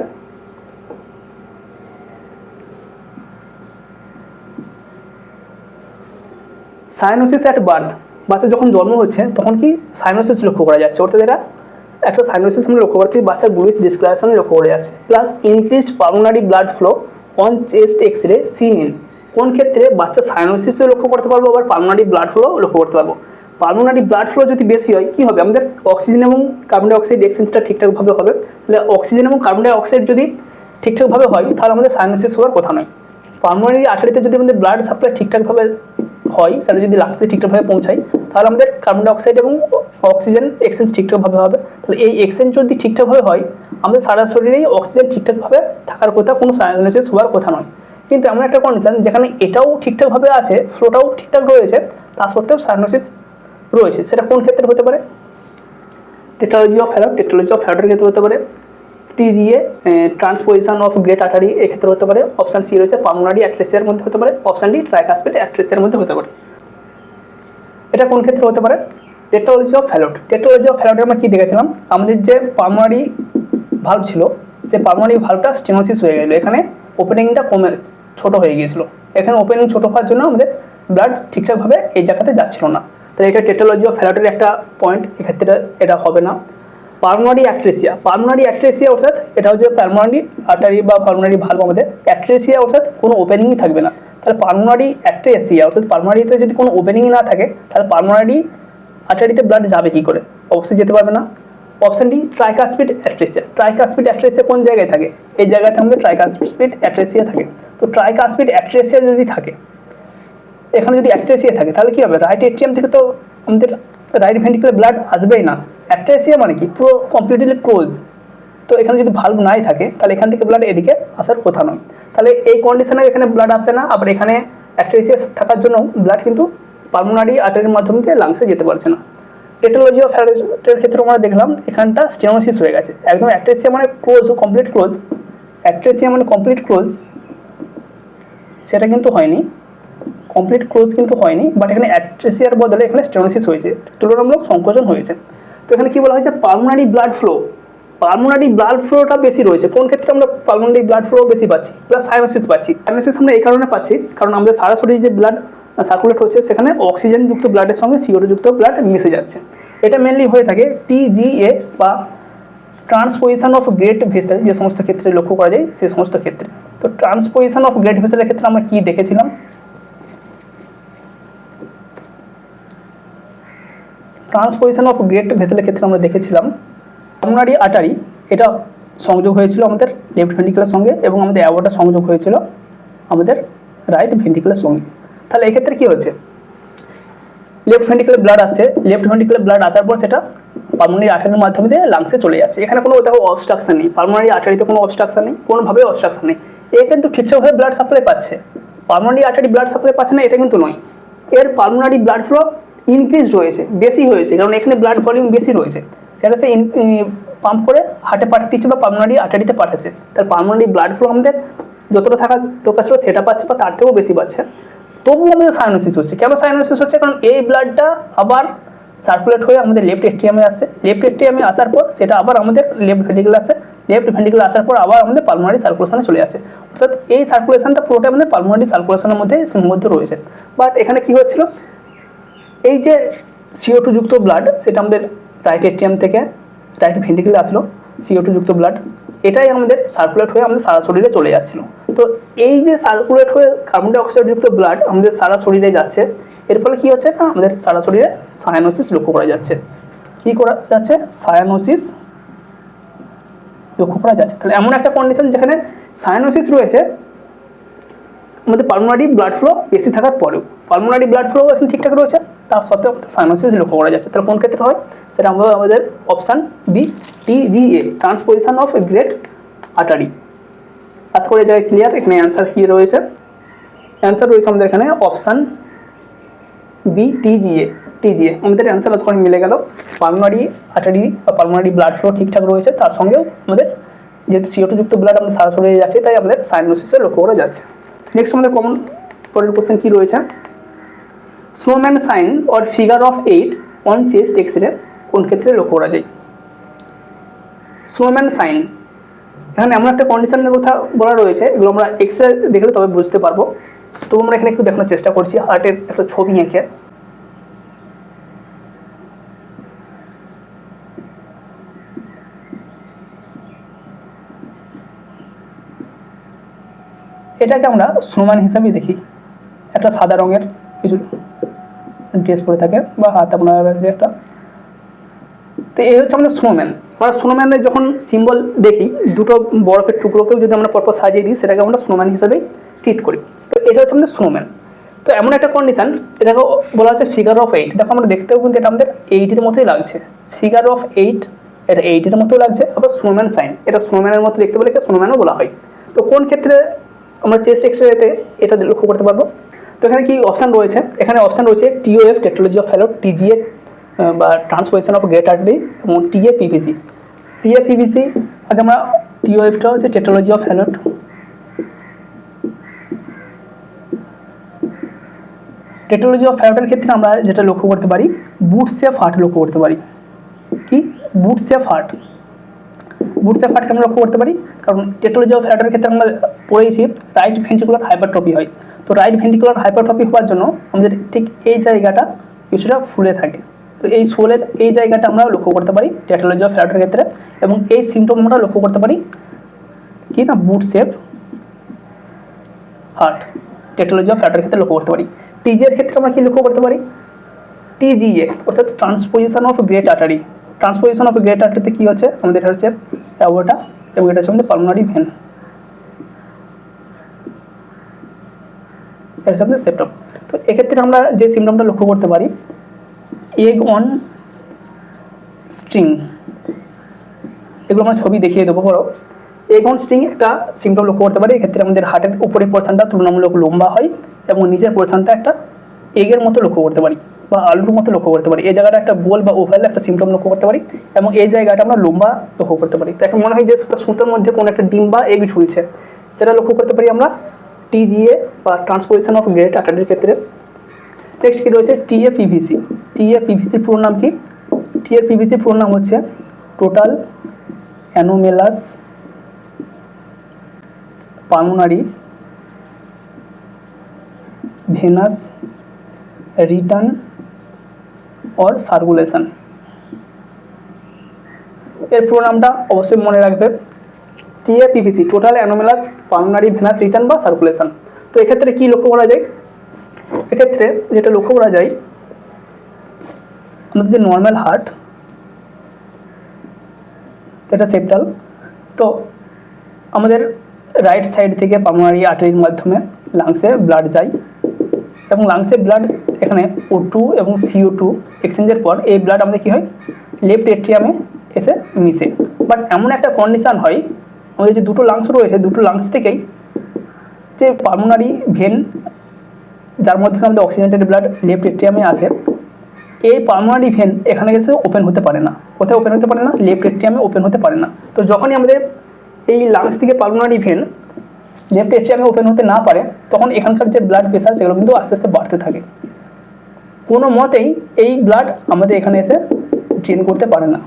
সায়ানোসিস অ্যাট বার্থ, বাচ্চা যখন জন্ম হচ্ছে তখন কি সায়ানোসিস লক্ষ্য করা যাচ্ছে, অর্থাৎ এরা একটা সায়ানোসিস আমরা লক্ষ্য করতে বাচ্চার ব্লুইশ ডিসকালারেশন লক্ষ্য করা যাচ্ছে, plus increased pulmonary blood flow on chest X-ray seen in. কোন ক্ষেত্রে বাচ্চা সায়ানোসিসও লক্ষ্য করতে পারবো, আবার পালমোনারি ব্লাড ফ্লো লক্ষ্য করতে পারবো। পালমোনারি ব্লাড ফ্লো যদি বেশি হয় কী হবে, আমাদের অক্সিজেন এবং কার্বন ডাই অক্সাইড এক্সচেঞ্জটা ঠিকঠাকভাবে হবে। তাহলে অক্সিজেন এবং কার্বন ডাই অক্সাইড যদি ঠিকঠাকভাবে হয় তাহলে আমাদের সায়ানোসিস হওয়ার কথা নয়। পালমোনারি আর্টারিতে যদি আমাদের ব্লাড সাপ্লাই ঠিকঠাকভাবে হয়, সেটা যদি লাগতে ঠিকঠাকভাবে পৌঁছায় তাহলে আমাদের কার্বন ডাই অক্সাইড এবং অক্সিজেন এক্সচেঞ্জ ঠিকঠাকভাবে হবে। তাহলে এই এক্সচেঞ্জ যদি ঠিকঠাকভাবে হয় আমাদের সারা শরীরেই অক্সিজেন ঠিকঠাকভাবে থাকার কথা, কোনো সায়ানোসিস হওয়ার কথা নয়। কিন্তু এমন একটা কন্ডিশন যেখানে এটাও ঠিকঠাকভাবে আছে, ফ্লোটাও ঠিকঠাক রয়েছে, তা সত্ত্বেও সায়ানোসিস রয়েছে, সেটা কোন ক্ষেত্রে হতে পারে, টেট্রালজি অফ ফ্যালট, টেট্রালজি অফ ফ্যালটের ক্ষেত্রে হতে পারে, TGA transposition of great artery এক্ষেত্রে হতে পারে, অপশান সি রয়েছে পালমোনারি অ্যাট্রেসিয়ার মধ্যে হতে পারে, অপশান ডি ট্রাইকাসপিড অ্যাট্রেসিয়ার মধ্যে হতে পারে। এটা কোন ক্ষেত্রে হতে পারে, টেট্রালজি অফ ফ্যালট। টেট্রালজি অফ ফ্যালটে আমরা কী দেখেছিলাম, আমাদের যে পালমোনারি ভালভ ছিল সেই পালমোনারি ভালভটা স্টেনোসিস হয়ে গেল, এখানে ওপেনিংটা কমে ছোটো হয়ে গিয়েছিলো, এখানে ওপেনিং ছোটো হওয়ার জন্য আমাদের ব্লাড ঠিকঠাকভাবে এই জায়গাতে যাচ্ছিল না। তাহলে এটা টেট্রালজি অফ ফ্যালটের একটা পয়েন্ট, এক্ষেত্রে এটা হবে না। পালমোনারি অ্যাট্রেসিয়া, পালমোনারি অ্যাট্রেসিয়া অর্থাৎ এটা হচ্ছে পালমোনারি আর্টারি বা পালমোনারি ভালভ, আমাদের অ্যাট্রেসিয়া অর্থাৎ কোনো ওপেনিংই থাকবে না। তাহলে পালমোনারি অ্যাট্রেসিয়া অর্থাৎ পালমোনারিতে যদি কোনো ওপেনিংই না থাকে তাহলে পালমোনারি আর্টারিতে ব্লাড যাবে কী করে, অবশ্যই যেতে পারবে না। Option D tricuspid atresia. Tricuspid atresia কোন জায়গায় থাকে? এই জায়গাতে আমাদের ট্রাইকাসপিড অ্যাট্রেসিয়া থাকে। তো ট্রাইকাসপিড অ্যাট্রেসিয়া যদি থাকে, এখানে যদি অ্যাট্রেসিয়া থাকে তাহলে কি হবে? রাইট এট্রিয়াম থেকে তো আমাদের রাইট ভেন্ট্রিকুলার ব্লাড আসবেই না। অ্যাট্রেসিয়া মানে কি? পুরো কমপ্লিটলি ক্লোজ। তো এখানে যদি ভালভ নাই থাকে তাহলে এখান থেকে ব্লাড এদিকে আসার কথা নয়। তাহলে এই কন্ডিশনে এখানে ব্লাড আসে না, আবার এখানে অ্যাট্রেসিয়া থাকার জন্য ব্লাড কিন্তু পালমোনারি আর্টারির মাধ্যমে দিয়ে লাংসে যেতে পারছে না। টেটোলজি অফ ফ্যারাডের ক্ষেত্রে আমরা দেখলাম এখানটা স্টেনোসিস হয়ে গেছে একদম। অ্যাট্রেসিয়া মানে ক্লোজ, কমপ্লিট ক্লোজ। অ্যাট্রেসিয়া মানে কমপ্লিট ক্লোজ, সেটা কিন্তু হয়নি, কমপ্লিট ক্লোজ কিন্তু হয়নি, বাট এখানে অ্যাট্রেসিয়ার বদলে এখানে স্টেনোসিস হয়েছে, তুলনামূলক সংকোচন হয়েছে। তো এখানে কি বলা হয়েছে? Pulmonary blood flow, pulmonary blood ফ্লোটা বেশি রয়েছে। কোন ক্ষেত্রে আমরা পালমোনারি ব্লাড ফ্লো বেশি পাচ্ছি? প্লাস সাইনোসিস পাচ্ছি। সাইনোসিস আমরা এই কারণে পাচ্ছি কারণ আমাদের সারা শরীরে যে ব্লাড সার্কুলেট হচ্ছে সেখানে অক্সিজেন যুক্ত ব্লাডের সঙ্গে CO2 যুক্ত ব্লাড মিশে যাচ্ছে। এটা মেনলি হয়ে থাকে TGA বা ট্রান্সপোজিশন অফ গ্রেট ভেসেল যে সমস্ত ক্ষেত্রে লক্ষ্য করা যায় সেই সমস্ত ক্ষেত্রে। তো ট্রান্সপোজিশন অফ গ্রেট ভেসেলের ক্ষেত্রে আমরা কি দেখেছিলাম? ট্রান্সপোজিশন অফ গ্রেট ভেসেলের ক্ষেত্রে আমরা দেখেছিলাম পালমোনারি আর্টারি এটা সংযোগ হয়েছিল আমাদের লেফট ভেন্ট্রিকুলার সঙ্গে এবং আমাদের অ্যাওর্টা সংযোগ হয়েছিল আমাদের রাইট ভেন্ট্রিকুলার সঙ্গে। তাহলে এক্ষেত্রে কি হচ্ছে? লেফট ভেন্ট্রিকুলার ব্লাড আসছে, লেফট ভেন্ট্রিকুলার ব্লাড আসার পর সেটা পালমোনারি আর্টারির মাধ্যমে দিয়ে লাংসে চলে যাচ্ছে। এখানে কোনো দেখো অবস্ট্রাকশন নেই, পালমোনারি আর্টারিতে কোনো অবস্ট্রাকশন নেই, কোনোভাবে অবস্ট্রাকশন নেই। এ কিন্তু ঠিকঠাকভাবে ব্লাড সাপ্লাই পাচ্ছে। পালমোনারি আর্টারি ব্লাড সাপ্লাই পাচ্ছে না এটা কিন্তু নয়, এর পালমোনারি ব্লাড ফ্লো ইনক্রিজ রয়েছে, বেশি হয়েছে, কারণ এখানে ব্লাড ভলিউম বেশি রয়েছে, সেটা সে পাম্প করে হার্টে পাঠাতে দিচ্ছে বা পালমোনারি আর্টারিতে পাঠাচ্ছে। তার পালমোনারি ব্লাড ফ্লো আমাদের যতটা থাকা দরকার ছিল সেটা পাচ্ছে বা তার থেকেও বেশি পাচ্ছে। তবুও আমাদের সাইনোসিস হচ্ছে। কেন সাইনোসিস হচ্ছে? কারণ এই ব্লাডটা আবার সার্কুলেট হয়ে আমাদের লেফট এট্রিয়ামে আসছে, লেফট এট্রিয়ামে আসার পর সেটা আবার আমাদের লেফট ভেন্ট্রিকুলার আসে, লেফট ভেন্ট্রিকুলার আসার পর আবার আমাদের পালমোনারি সার্কুলেশনে চলে আসে। অর্থাৎ এই সার্কুলেশনটা পুরোটা আমাদের পালমোনারি সার্কুলেশনের মধ্যে সীমাবদ্ধ রয়েছে। বাট এখানে কি হচ্ছিল? এই যে CO2 যুক্ত ব্লাড সেটা আমাদের রাইট এট্রিয়াম থেকে রাইট ভেন্ট্রিকুলে আসলো, CO2 যুক্ত ব্লাড, এটাই আমাদের সার্কুলেট হয়ে আমাদের সারা শরীরে চলে যাচ্ছিল। তো এই যে সার্কুলেট হয়ে কার্বন ডাই অক্সাইড যুক্ত ব্লাড আমাদের সারা শরীরে যাচ্ছে, এর ফলে কি হচ্ছে না আমাদের সারা শরীরে সায়ানোসিস লক্ষ্য করা যাচ্ছে। কি করা যাচ্ছে? সায়ানোসিস লক্ষ্য করা যাচ্ছে। তাহলে এমন একটা কন্ডিশন যেখানে সায়ানোসিস রয়েছে আমাদের পালমোনারি ব্লাড ফ্লো বেশি থাকার পরেও, পালমোনারি ব্লাড ফ্লো এখন ঠিকঠাক রয়েছে, তার সত্ত্বেও সায়ানোসিস লক্ষ্য করা যাচ্ছে। তাহলে কোন ক্ষেত্রে হয়? সেটা আমরা আমাদের option B TGA transposition of great artery. আশা করি জায়গায় ক্লিয়ার। এখানে অ্যান্সার কী রয়েছে? অ্যান্সার রয়েছে আমাদের এখানে অপশান বি TGA। আমাদের অ্যান্সার আশা করি মিলে গেল। পালমোনারি আর্টারি বা পালমোনারি ব্লাড ফ্লো ঠিকঠাক রয়েছে, তার সঙ্গেও আমাদের যেহেতু CO2 যুক্ত ব্লাড আমাদের সারা শরীরে যাচ্ছে তাই আমাদের সায়ানোসিসে লক্ষ্য করা যাচ্ছে। নেক্সট আমাদের কমন পরের কোশ্চেন কী রয়েছে? Snowman sign or figure of 8 on chest x-ray কোন ক্ষেত্রে লক্ষ্য করা যায়? স্নোম্যান সাইন, এখানে এমন একটা কন্ডিশনের কথা বলা রয়েছে, এগুলো আমরা এক্সরে দেখলে তবে বুঝতে পারবো। তো আমরা এখানে একটু দেখানোর চেষ্টা করছি হার্টের একটা ছবি এঁকে। এটাকে আমরা স্নোম্যান হিসাবেই দেখি, একটা সাদা রঙের কিছু ড্রেস পরে থাকে বা হাত আপনার একটা। তো এই হচ্ছে আমাদের স্নোম্যান। আমরা স্নোম্যানের যখন সিম্বল দেখি, দুটো বরফের টুকরোকেও যদি আমরা পরপর সাজিয়ে দিই সেটাকে আমরা স্নোম্যান হিসাবেই ট্রিট করি। তো এটা হচ্ছে আমাদের স্নোম্যান। তো এমন একটা কন্ডিশন, এটাকে বলা হচ্ছে ফিগার অফ 8। দেখো আমরা দেখতেও কিন্তু এটা আমাদের 8-এর মতোই লাগছে। ফিগার অফ 8 এটা 8-এর মতো লাগছে, আবার স্নোম্যান সাইন এটা স্নোম্যানের মতো দেখতে বলে স্নোম্যানও বলা হয়। তো কোন ক্ষেত্রে আমরা চেস্ট এক্সরেতে এটা লক্ষ্য করতে পারবো? তো এখানে কি অপশান রয়েছে? এখানে অপশান রয়েছে TOF tetralogy of Fallot, TGA বা ট্রান্সপোজিশন অফ গ্রেট আর্টারি এবং TAPVC। TAPVC আগে আমরা TOFটা হচ্ছে টেট্রোলজি অফ ফ্যালট, টেট্রোলজি অফ ফ্যালটের ক্ষেত্রে আমরা যেটা লক্ষ্য করতে পারি বুট শেপ হার্ট লক্ষ্য করতে পারি। কি? বুট শেপ হার্ট। বুট শেপ হার্ট কেন লক্ষ্য করতে পারি? কারণ টেট্রোলজি অফ ফ্যালটের ক্ষেত্রে আমরা পড়েছি রাইট ভেন্ট্রিকুলার হাইপারট্রফি হয়। তো রাইট ভেন্ট্রিকুলার হাইপারট্রফি হওয়ার জন্য আমাদের ঠিক এই জায়গাটা কিছুটা ফুলে থাকে। তো এই শোলের এই জায়গাটা আমরা লক্ষ্য করতে পারি টেট্রোলজি অফ ফ্যালটের ক্ষেত্রে, এবং এই সিমটম আমরা লক্ষ্য করতে পারি কি না বুট শেপ হার্ট টেট্রোলজি অফ ফ্যালটের ক্ষেত্রে লক্ষ্য করতে পারি। TGA এর ক্ষেত্রে আমরা কি লক্ষ্য করতে পারি? TGA অর্থাৎ transposition of great artery. Transposition of great আর্টারিতে কী হচ্ছে আমাদের, এটা হচ্ছে অ্যাওর্টা এবং এটা হচ্ছে আমাদের পালমোনারি ভেন, এটা হচ্ছে আমাদের সেপ্টাম। তো এক্ষেত্রে আমরা যে সিমটমটা লক্ষ্য করতে পারি, এগ অন স্ট্রিং, এগুলো আমরা ছবি দেখিয়ে দেবো। বড় এগ অন স্ট্রিং একটা সিমটম লক্ষ্য করতে পারি। এক্ষেত্রে আমাদের হার্টের উপরের পোর্শনটা তুলনামূলক লম্বা হয় এবং নিচের পোর্শনটা একটা এগের মতো লক্ষ্য করতে পারি বা আলুর মতো লক্ষ্য করতে পারি। এই জায়গাটা একটা গোল বা ওভাল একটা সিমটম লক্ষ্য করতে পারি এবং এই জায়গাটা আমরা লম্বা লক্ষ্য করতে পারি। তো এখন মনে হয় যে সুতোর মধ্যে কোনো একটা ডিম বা এগ ঝুলছে, সেটা লক্ষ্য করতে পারি আমরা টিজিএ বা ট্রান্সপোজিশন অফ গ্রেট আর্টারির ক্ষেত্রে। নেক্সট কি রয়েছে টিএপিভিসি। টিএপিভিসি পুরো নাম কি? টিএপিভিসি পুরো নাম হচ্ছে total anomalous pulmonary venous return or circulation. এর পুরো নামটা অবশ্যই মনে রাখবে, TAPVC total anomalous pulmonary venous return বা সার্কুলেশন। তো এক্ষেত্রে কি লক্ষ্য করা যায়? এক্ষেত্রে যেটা লক্ষ্য করা যায়, আমাদের যে নর্মাল হার্ট, এটা সেপ্টাল, তো আমাদের রাইট সাইড থেকে পালমোনারি আর্টারির মাধ্যমে লাংসে ব্লাড যায় এবং লাংসে ব্লাড এখানে O2 এবং CO2 এক্সচেঞ্জের পর এই ব্লাড আমাদের কী হয়, লেফট এট্রিয়ামে এসে মিশে। বাট এমন একটা কন্ডিশান হয়, আমাদের যে দুটো লাংস রয়েছে, দুটো লাংস থেকেই যে পালমোনারি ভেন যার মধ্যে আমাদের অক্সিজেনেটেড ব্লাড লেফট এট্রিয়ামে আসে, এই পালমোনারি ভেন এখানে এসে ওপেন হতে পারে না। কোথায় ওপেন হতে পারে না? লেফট এট্রিয়ামে ওপেন হতে পারে না। তো যখনই আমাদের এই লাংস থেকে পালমোনারি ভেন লেফট এট্রিয়ামে ওপেন হতে না পারে, তখন এখানকার যে ব্লাড প্রেশার সেগুলো কিন্তু আস্তে আস্তে বাড়তে থাকে। কোনো মতেই এই ব্লাড আমাদের এখানে এসে ড্রেন করতে পারে না।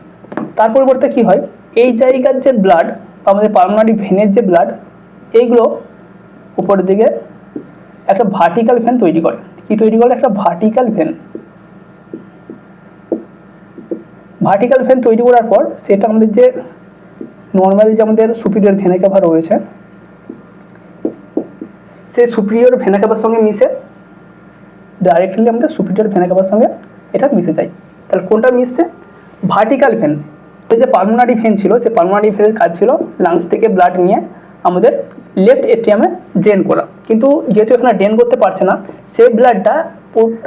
তার পরিবর্তে কী হয়, এই জায়গার যে ব্লাড, আমাদের পালমোনারি ভেনের যে ব্লাড, এইগুলো উপরের দিকে একটা ভার্টিক্যাল ভেন তৈরি করে। কি তৈরি করে? একটা ভার্টিক্যাল ভেন। ভার্টিক্যাল ভেন তৈরি করার পর সেটা আমাদের যে নর্মালি যে আমাদের সুপিরিয়র ভেনা ক্যাভা রয়েছে, সেই সুপিরিয়র ভেনা ক্যাভার সঙ্গে মিশে ডাইরেক্টলি আমাদের সুপিরিয়র ভেনা ক্যাভার সঙ্গে এটা মিশে যায়। তাহলে কোনটা মিশছে? Vertical vein. এই যে পালমোনারি ভেন ছিল, সেই পালমোনারি ভেনের কাজ ছিল লাংস থেকে ব্লাড নিয়ে আমাদের লেফট এট্রিয়ামে ড্রেন করা। কিন্তু যেহেতু এখানে ড্রেন করতে পারছে না, সেই ব্লাডটা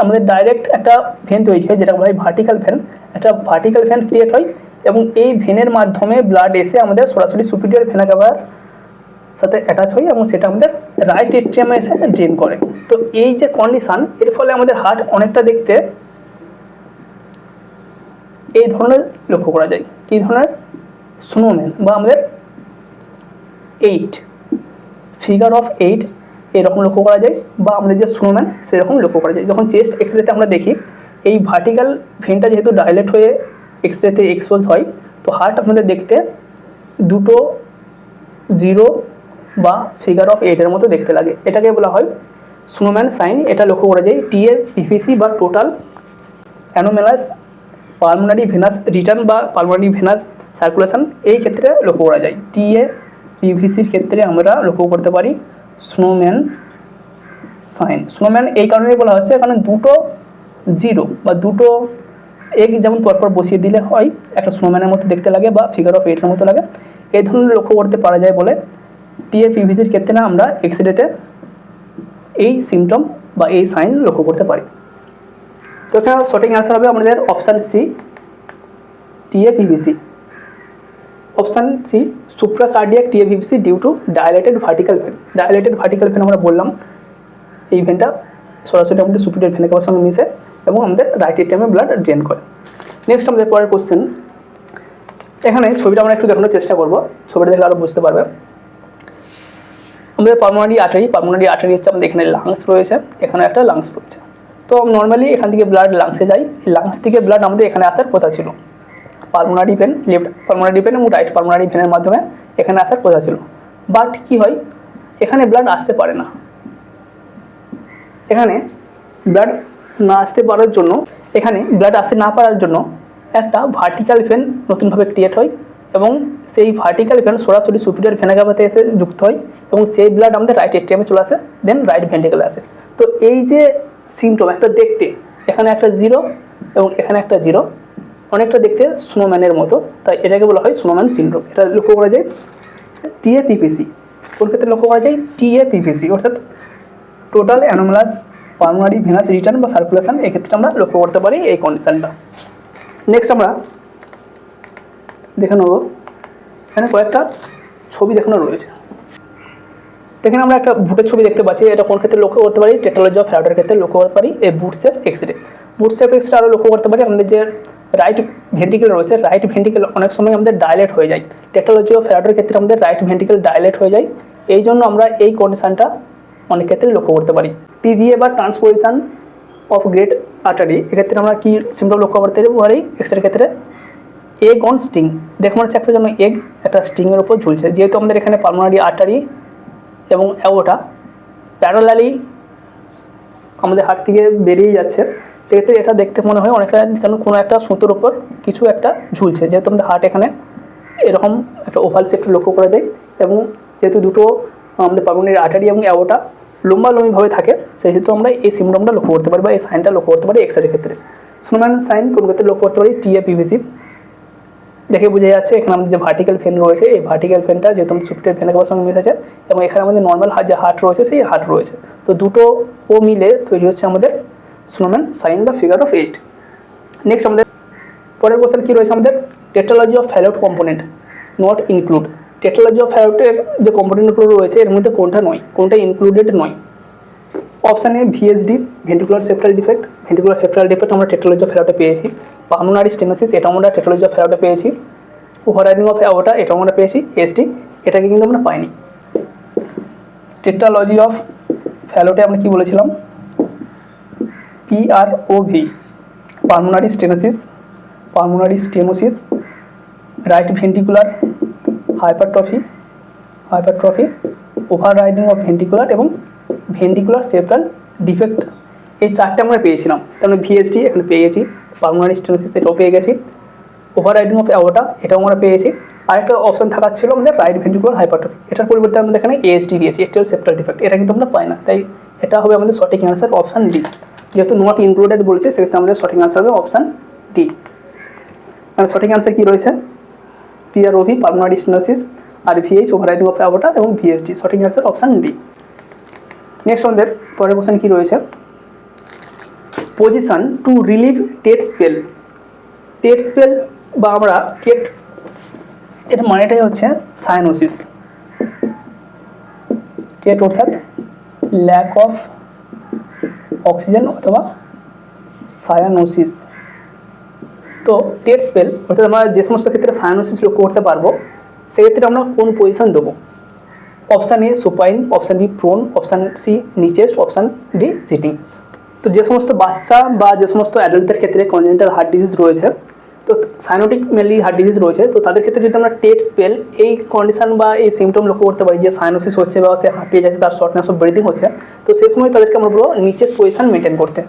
আমাদের ডাইরেক্ট একটা ভেন তৈরি হয়, যেটা বলা হয় ভার্টিক্যাল ভেন। একটা ভার্টিক্যাল ভেন ক্রিয়েট হয় এবং এই ভেনের মাধ্যমে ব্লাড এসে আমাদের সরাসরি সুপিরিয়র ভেনা ক্যাভার সাথে অ্যাটাচ হয় এবং সেটা আমাদের রাইট এট্রিয়ামে এসে ড্রেন করে। তো এই যে কন্ডিশান, এর ফলে আমাদের হার্ট অনেকটা দেখতে এই ধরনের লক্ষ্য করা যায়। কী ধরনের? স্নোম্যান বা আমাদের 8, ফিগার অফ 8 এরকম লক্ষ্য করা যায়, বা আমাদের যে স্নোম্যান সেরকম লক্ষ্য করা যায়। যখন চেস্ট এক্সরেতে আমরা দেখি, এই ভার্টিক্যাল ভেনটা যেহেতু ডাইলেট হয়ে এক্সরেতে এক্সপোজ হয়, তো হার্ট আমাদের দেখতে দুটো 0 বা ফিগার অফ 8 এর মতো দেখতে লাগে। এটাকে বলা হয় স্নোম্যান সাইন। এটা লক্ষ্য করা যায় টিএপিভিসি বা total anomalous pulmonary venous return বা পালমোনারি ভেনাস সার্কুলেশন, এই ক্ষেত্রে লক্ষ্য করা যায়। টিএপিভিসির ক্ষেত্রে আমরা লক্ষ্য করতে পারি স্নোম্যান সাইন। স্নোম্যান এই কারণেই বলা হচ্ছে, কারণ দুটো 0 বা দুটো এগ যেমন পরপর বসিয়ে দিলে হয়, একটা স্নোম্যানের মতো দেখতে লাগে বা ফিগার অফ 8 এর মতো লাগে, এই ধরনের লক্ষ্য করতে পারা যায় বলে টিএপিভিসির ক্ষেত্রে না আমরা এক্সরেতে এই সিমটম বা এই সাইন লক্ষ্য করতে পারি। তো এখানে সঠিক অ্যান্সার হবে আমাদের option C, TAPVC. Option C, supracardiac TAPVC due to dilated vertical vein. Dilated vertical vein আমরা বললাম, এই ভেনটা সরাসরি আমাদের সুপিরিয়র ভেনা ক্যাভার সঙ্গে মিশে এবং আমাদের রাইট এট্রিয়ামে ব্লাড ড্রেন করে। নেক্সট আমাদের পরের কোশ্চেন, এখানে ছবিটা আমরা একটু দেখানোর চেষ্টা করব, ছবিটা দেখলে আরও বুঝতে পারবে। আমাদের পালমোনারি আর্টারি হচ্ছে আমাদের এখানে লাংস রয়েছে, এখানে একটা লাংস রয়েছে। তো নর্মালি এখান থেকে ব্লাড লাংসে যায়, এই লাংস থেকে ব্লাড আমাদের এখানে আসার কথা ছিল। Pulmonary vein, left pulmonary vein এবং রাইট পালমোনারি ভেনের মাধ্যমে এখানে আসার কথা ছিল। বাট কি হয়, এখানে ব্লাড আসতে পারে না। এখানে ব্লাড না আসতে পারার জন্য, এখানে ব্লাড আসতে না পারার জন্য একটা ভার্টিক্যাল ভেন নতুনভাবে ক্রিয়েট হয় এবং সেই ভার্টিক্যাল ভেন সরাসরি সুপিরিয়র ভেনা ক্যাভাতে এসে যুক্ত হয় এবং সেই ব্লাড আমাদের রাইট এট্রিয়ামে চলে আসে, দেন রাইট ভেন্ট্রিকলে আসে। তো এই যে সিমটম একটা দেখতে, এখানে একটা 0 এবং এখানে একটা 0, অনেকটা দেখতে স্নোম্যানের মতো, তাই এটাকে বলা হয় স্নোম্যান সিনড্রোম। এটা লক্ষ্য করা যায় টিএপিপিসি, কোন ক্ষেত্রে লক্ষ্য করা যায় টিএপিপিসি, অর্থাৎ total anomalous pulmonary venous return বা সার্কুলেশন, এক্ষেত্রে আমরা লক্ষ্য করতে পারি এই কন্ডিশনটা। নেক্সট আমরা দেখে নেব, এখানে কয়েকটা ছবি দেখানো রয়েছে। এখানে আমরা একটা বুটের ছবি দেখতে পাচ্ছি, এটা কোন ক্ষেত্রে লক্ষ্য করতে পারি, টেট্রালজি অফ ফ্যালোটের ক্ষেত্রে লক্ষ্য করতে পারি এই বুট শেপ এক্সরে। বুট শেপ এক্সরে আরও লক্ষ্য করতে পারি আমাদের যে রাইট ভেন্ট্রিকেল রয়েছে, রাইট ভেন্ট্রিকেল অনেক সময় আমাদের ডাইলেট হয়ে যায়। টেট্রালজি অফ ফ্যালোটের ক্ষেত্রে আমাদের রাইট ভেন্ট্রিকেল ডাইলেট হয়ে যায়, এই জন্য আমরা এই কন্ডিশনটা অনেক ক্ষেত্রে লক্ষ্য করতে পারি। টিজিএ বা ট্রান্সপোজিশন অফ গ্রেট আর্টারি, এক্ষেত্রে আমরা কি সিমটম লক্ষ্য করতে পারি এক্সরের ক্ষেত্রে, এগ অন স্টিং, দেখে মনে হচ্ছে একটা যেন এগ একটা স্টিংয়ের উপর ঝুলছে, যেহেতু আমাদের এখানে পালমোনারি আর্টারি এবং অ্যাওর্টা প্যারালালি আমাদের হাত থেকে বেরিয়ে যাচ্ছে, সেক্ষেত্রে এটা দেখতে মনে হয় অনেকটা যেন কোনো একটা সুতোর উপর কিছু একটা ঝুলছে, যেহেতু আমাদের হার্ট এখানে এরকম একটা ওভাল শেপটা লক্ষ্য করা যায়, এবং যেহেতু দুটো আমাদের পালমোনারি আর্টারি এবং অ্যাওর্টা লম্বালম্বিভাবে থাকে, সেহেতু আমরা এই সিমটমটা লক্ষ্য করতে পারি বা এই সাইনটা লক্ষ্য করতে পারি এক্সরের ক্ষেত্রে। স্নোম্যান সাইন কোন ক্ষেত্রে লক্ষ্য করতে পারি, টিএপিভিসি, দেখে বোঝা যাচ্ছে এখানে আমাদের যে ভার্টিক্যাল ফেন রয়েছে, এই ভার্টিক্যাল ফেনটা যেহেতু আমাদের সুপিরিয়র ভেনা ক্যাভার সঙ্গে মিশেছে, এবং এখানে আমাদের নর্মাল যে হার্ট রয়েছে সেই হার্ট রয়েছে, তো দুটো ও মিলে তৈরি হচ্ছে আমাদের স্নোম্যান সাইন বা ফিগার অফ 8। নেক্সট আমাদের পরের কোশ্চেন কী রয়েছে আমাদের, tetralogy of Fallot component not include, tetralogy of ফ্যালোটের যে কম্পোনেন্টগুলো রয়েছে এর মধ্যে কোনটা নয়, কোনটা ইনক্লুডেড নয়। Option A VSD, ventricular septal defect, ventricular septal defect আমরা টেট্রালজি অফ ফ্যালোটে পেয়েছি। পালমোনারি স্টেনোসিস, এটা আমরা টেট্রালজি অফ ফ্যালোটে পেয়েছি। ওভাররাইডিং অফ অ্যাওর্টা, এটা আমরা পেয়েছি এসডি, এটাকে কিন্তু আমরা পাইনি। টেট্রালজি অফ ফ্যালোটে আমরা কি বলেছিলাম, PROV, pulmonary stenosis, pulmonary stenosis, right ventricular hypertrophy, overriding of ventricular এবং ভেন্ট্রিকুলার সেপ্টাল ডিফেক্ট, এই চারটে আমরা পেয়েছিলাম। তাহলে ভিএসডি এখানে পেয়ে গেছি, পালমোনারি স্টেনোসিস এটাও পেয়ে গেছি, ওভাররাইডিং অফ অ্যাওর্টা এটাও আমরা পেয়েছি। আরেকটা অপশন থাকার ছিল আমাদের রাইট ভেন্ট্রিকুলার হাইপারট্রফি, এটার পরিবর্তে আমরা এখানে এএসডি দিয়েছি, এট্রিয়াল সেপ্টাল ডিফেক্ট, এটা কিন্তু আমরা পাই না, তাই এটা হবে আমাদের সঠিক অ্যান্সার অপশান ডি। যেহেতু নট ইনক্লুডেড বলছে, সেক্ষেত্রে আমাদের সঠিক অ্যান্সার হবে অপশান ডি। মানে সঠিক অ্যান্সার কী রয়েছে, পিআরওভি, পালমোনারি স্টেনোসিস, আর ভিএইচ, ওভাররাইডিং অফ অ্যাওর্টা এবং ভিএসডি, সঠিক অ্যান্সার অপশান ডি। নেক্সট আমাদের পরের কোশ্চেন কী রয়েছে, position to relieve tet spell, tet spell বা আমরা টেট, এর মানেটাই হচ্ছে সায়ানোসিস। টেট অর্থাৎ ল্যাক অফ অক্সিজেন অথবা সায়ানোসিস। তো টেট স্পেল অর্থাৎ আমরা যে সমস্ত ক্ষেত্রে সায়ানোসিস লক্ষ্য করতে পারবো, সেক্ষেত্রে আমরা কোন পজিশন দেবো, option A supine, option B prone, option C knee chest, option D sitting. তো যে সমস্ত বাচ্চা বা যে সমস্ত অ্যাডাল্টদের ক্ষেত্রে কনজেনিটাল হার্ট ডিজিজ রয়েছে, তো সাইনোটিক মেনলি হার্ট ডিজিজ রয়েছে, তো তাদের ক্ষেত্রে যদি আমরা টেট স্পেল এই কন্ডিশন বা এই সিমটম লক্ষ্য করতে পারি যে সাইনোসিস হচ্ছে বা সে হাঁপিয়ে যাচ্ছে, তার শর্টনেস অফ ব্রিদিং হচ্ছে, তো সেই সময় তাদেরকে আমরা বলবো নিচেস্ট পজিশন মেনটেন করতে,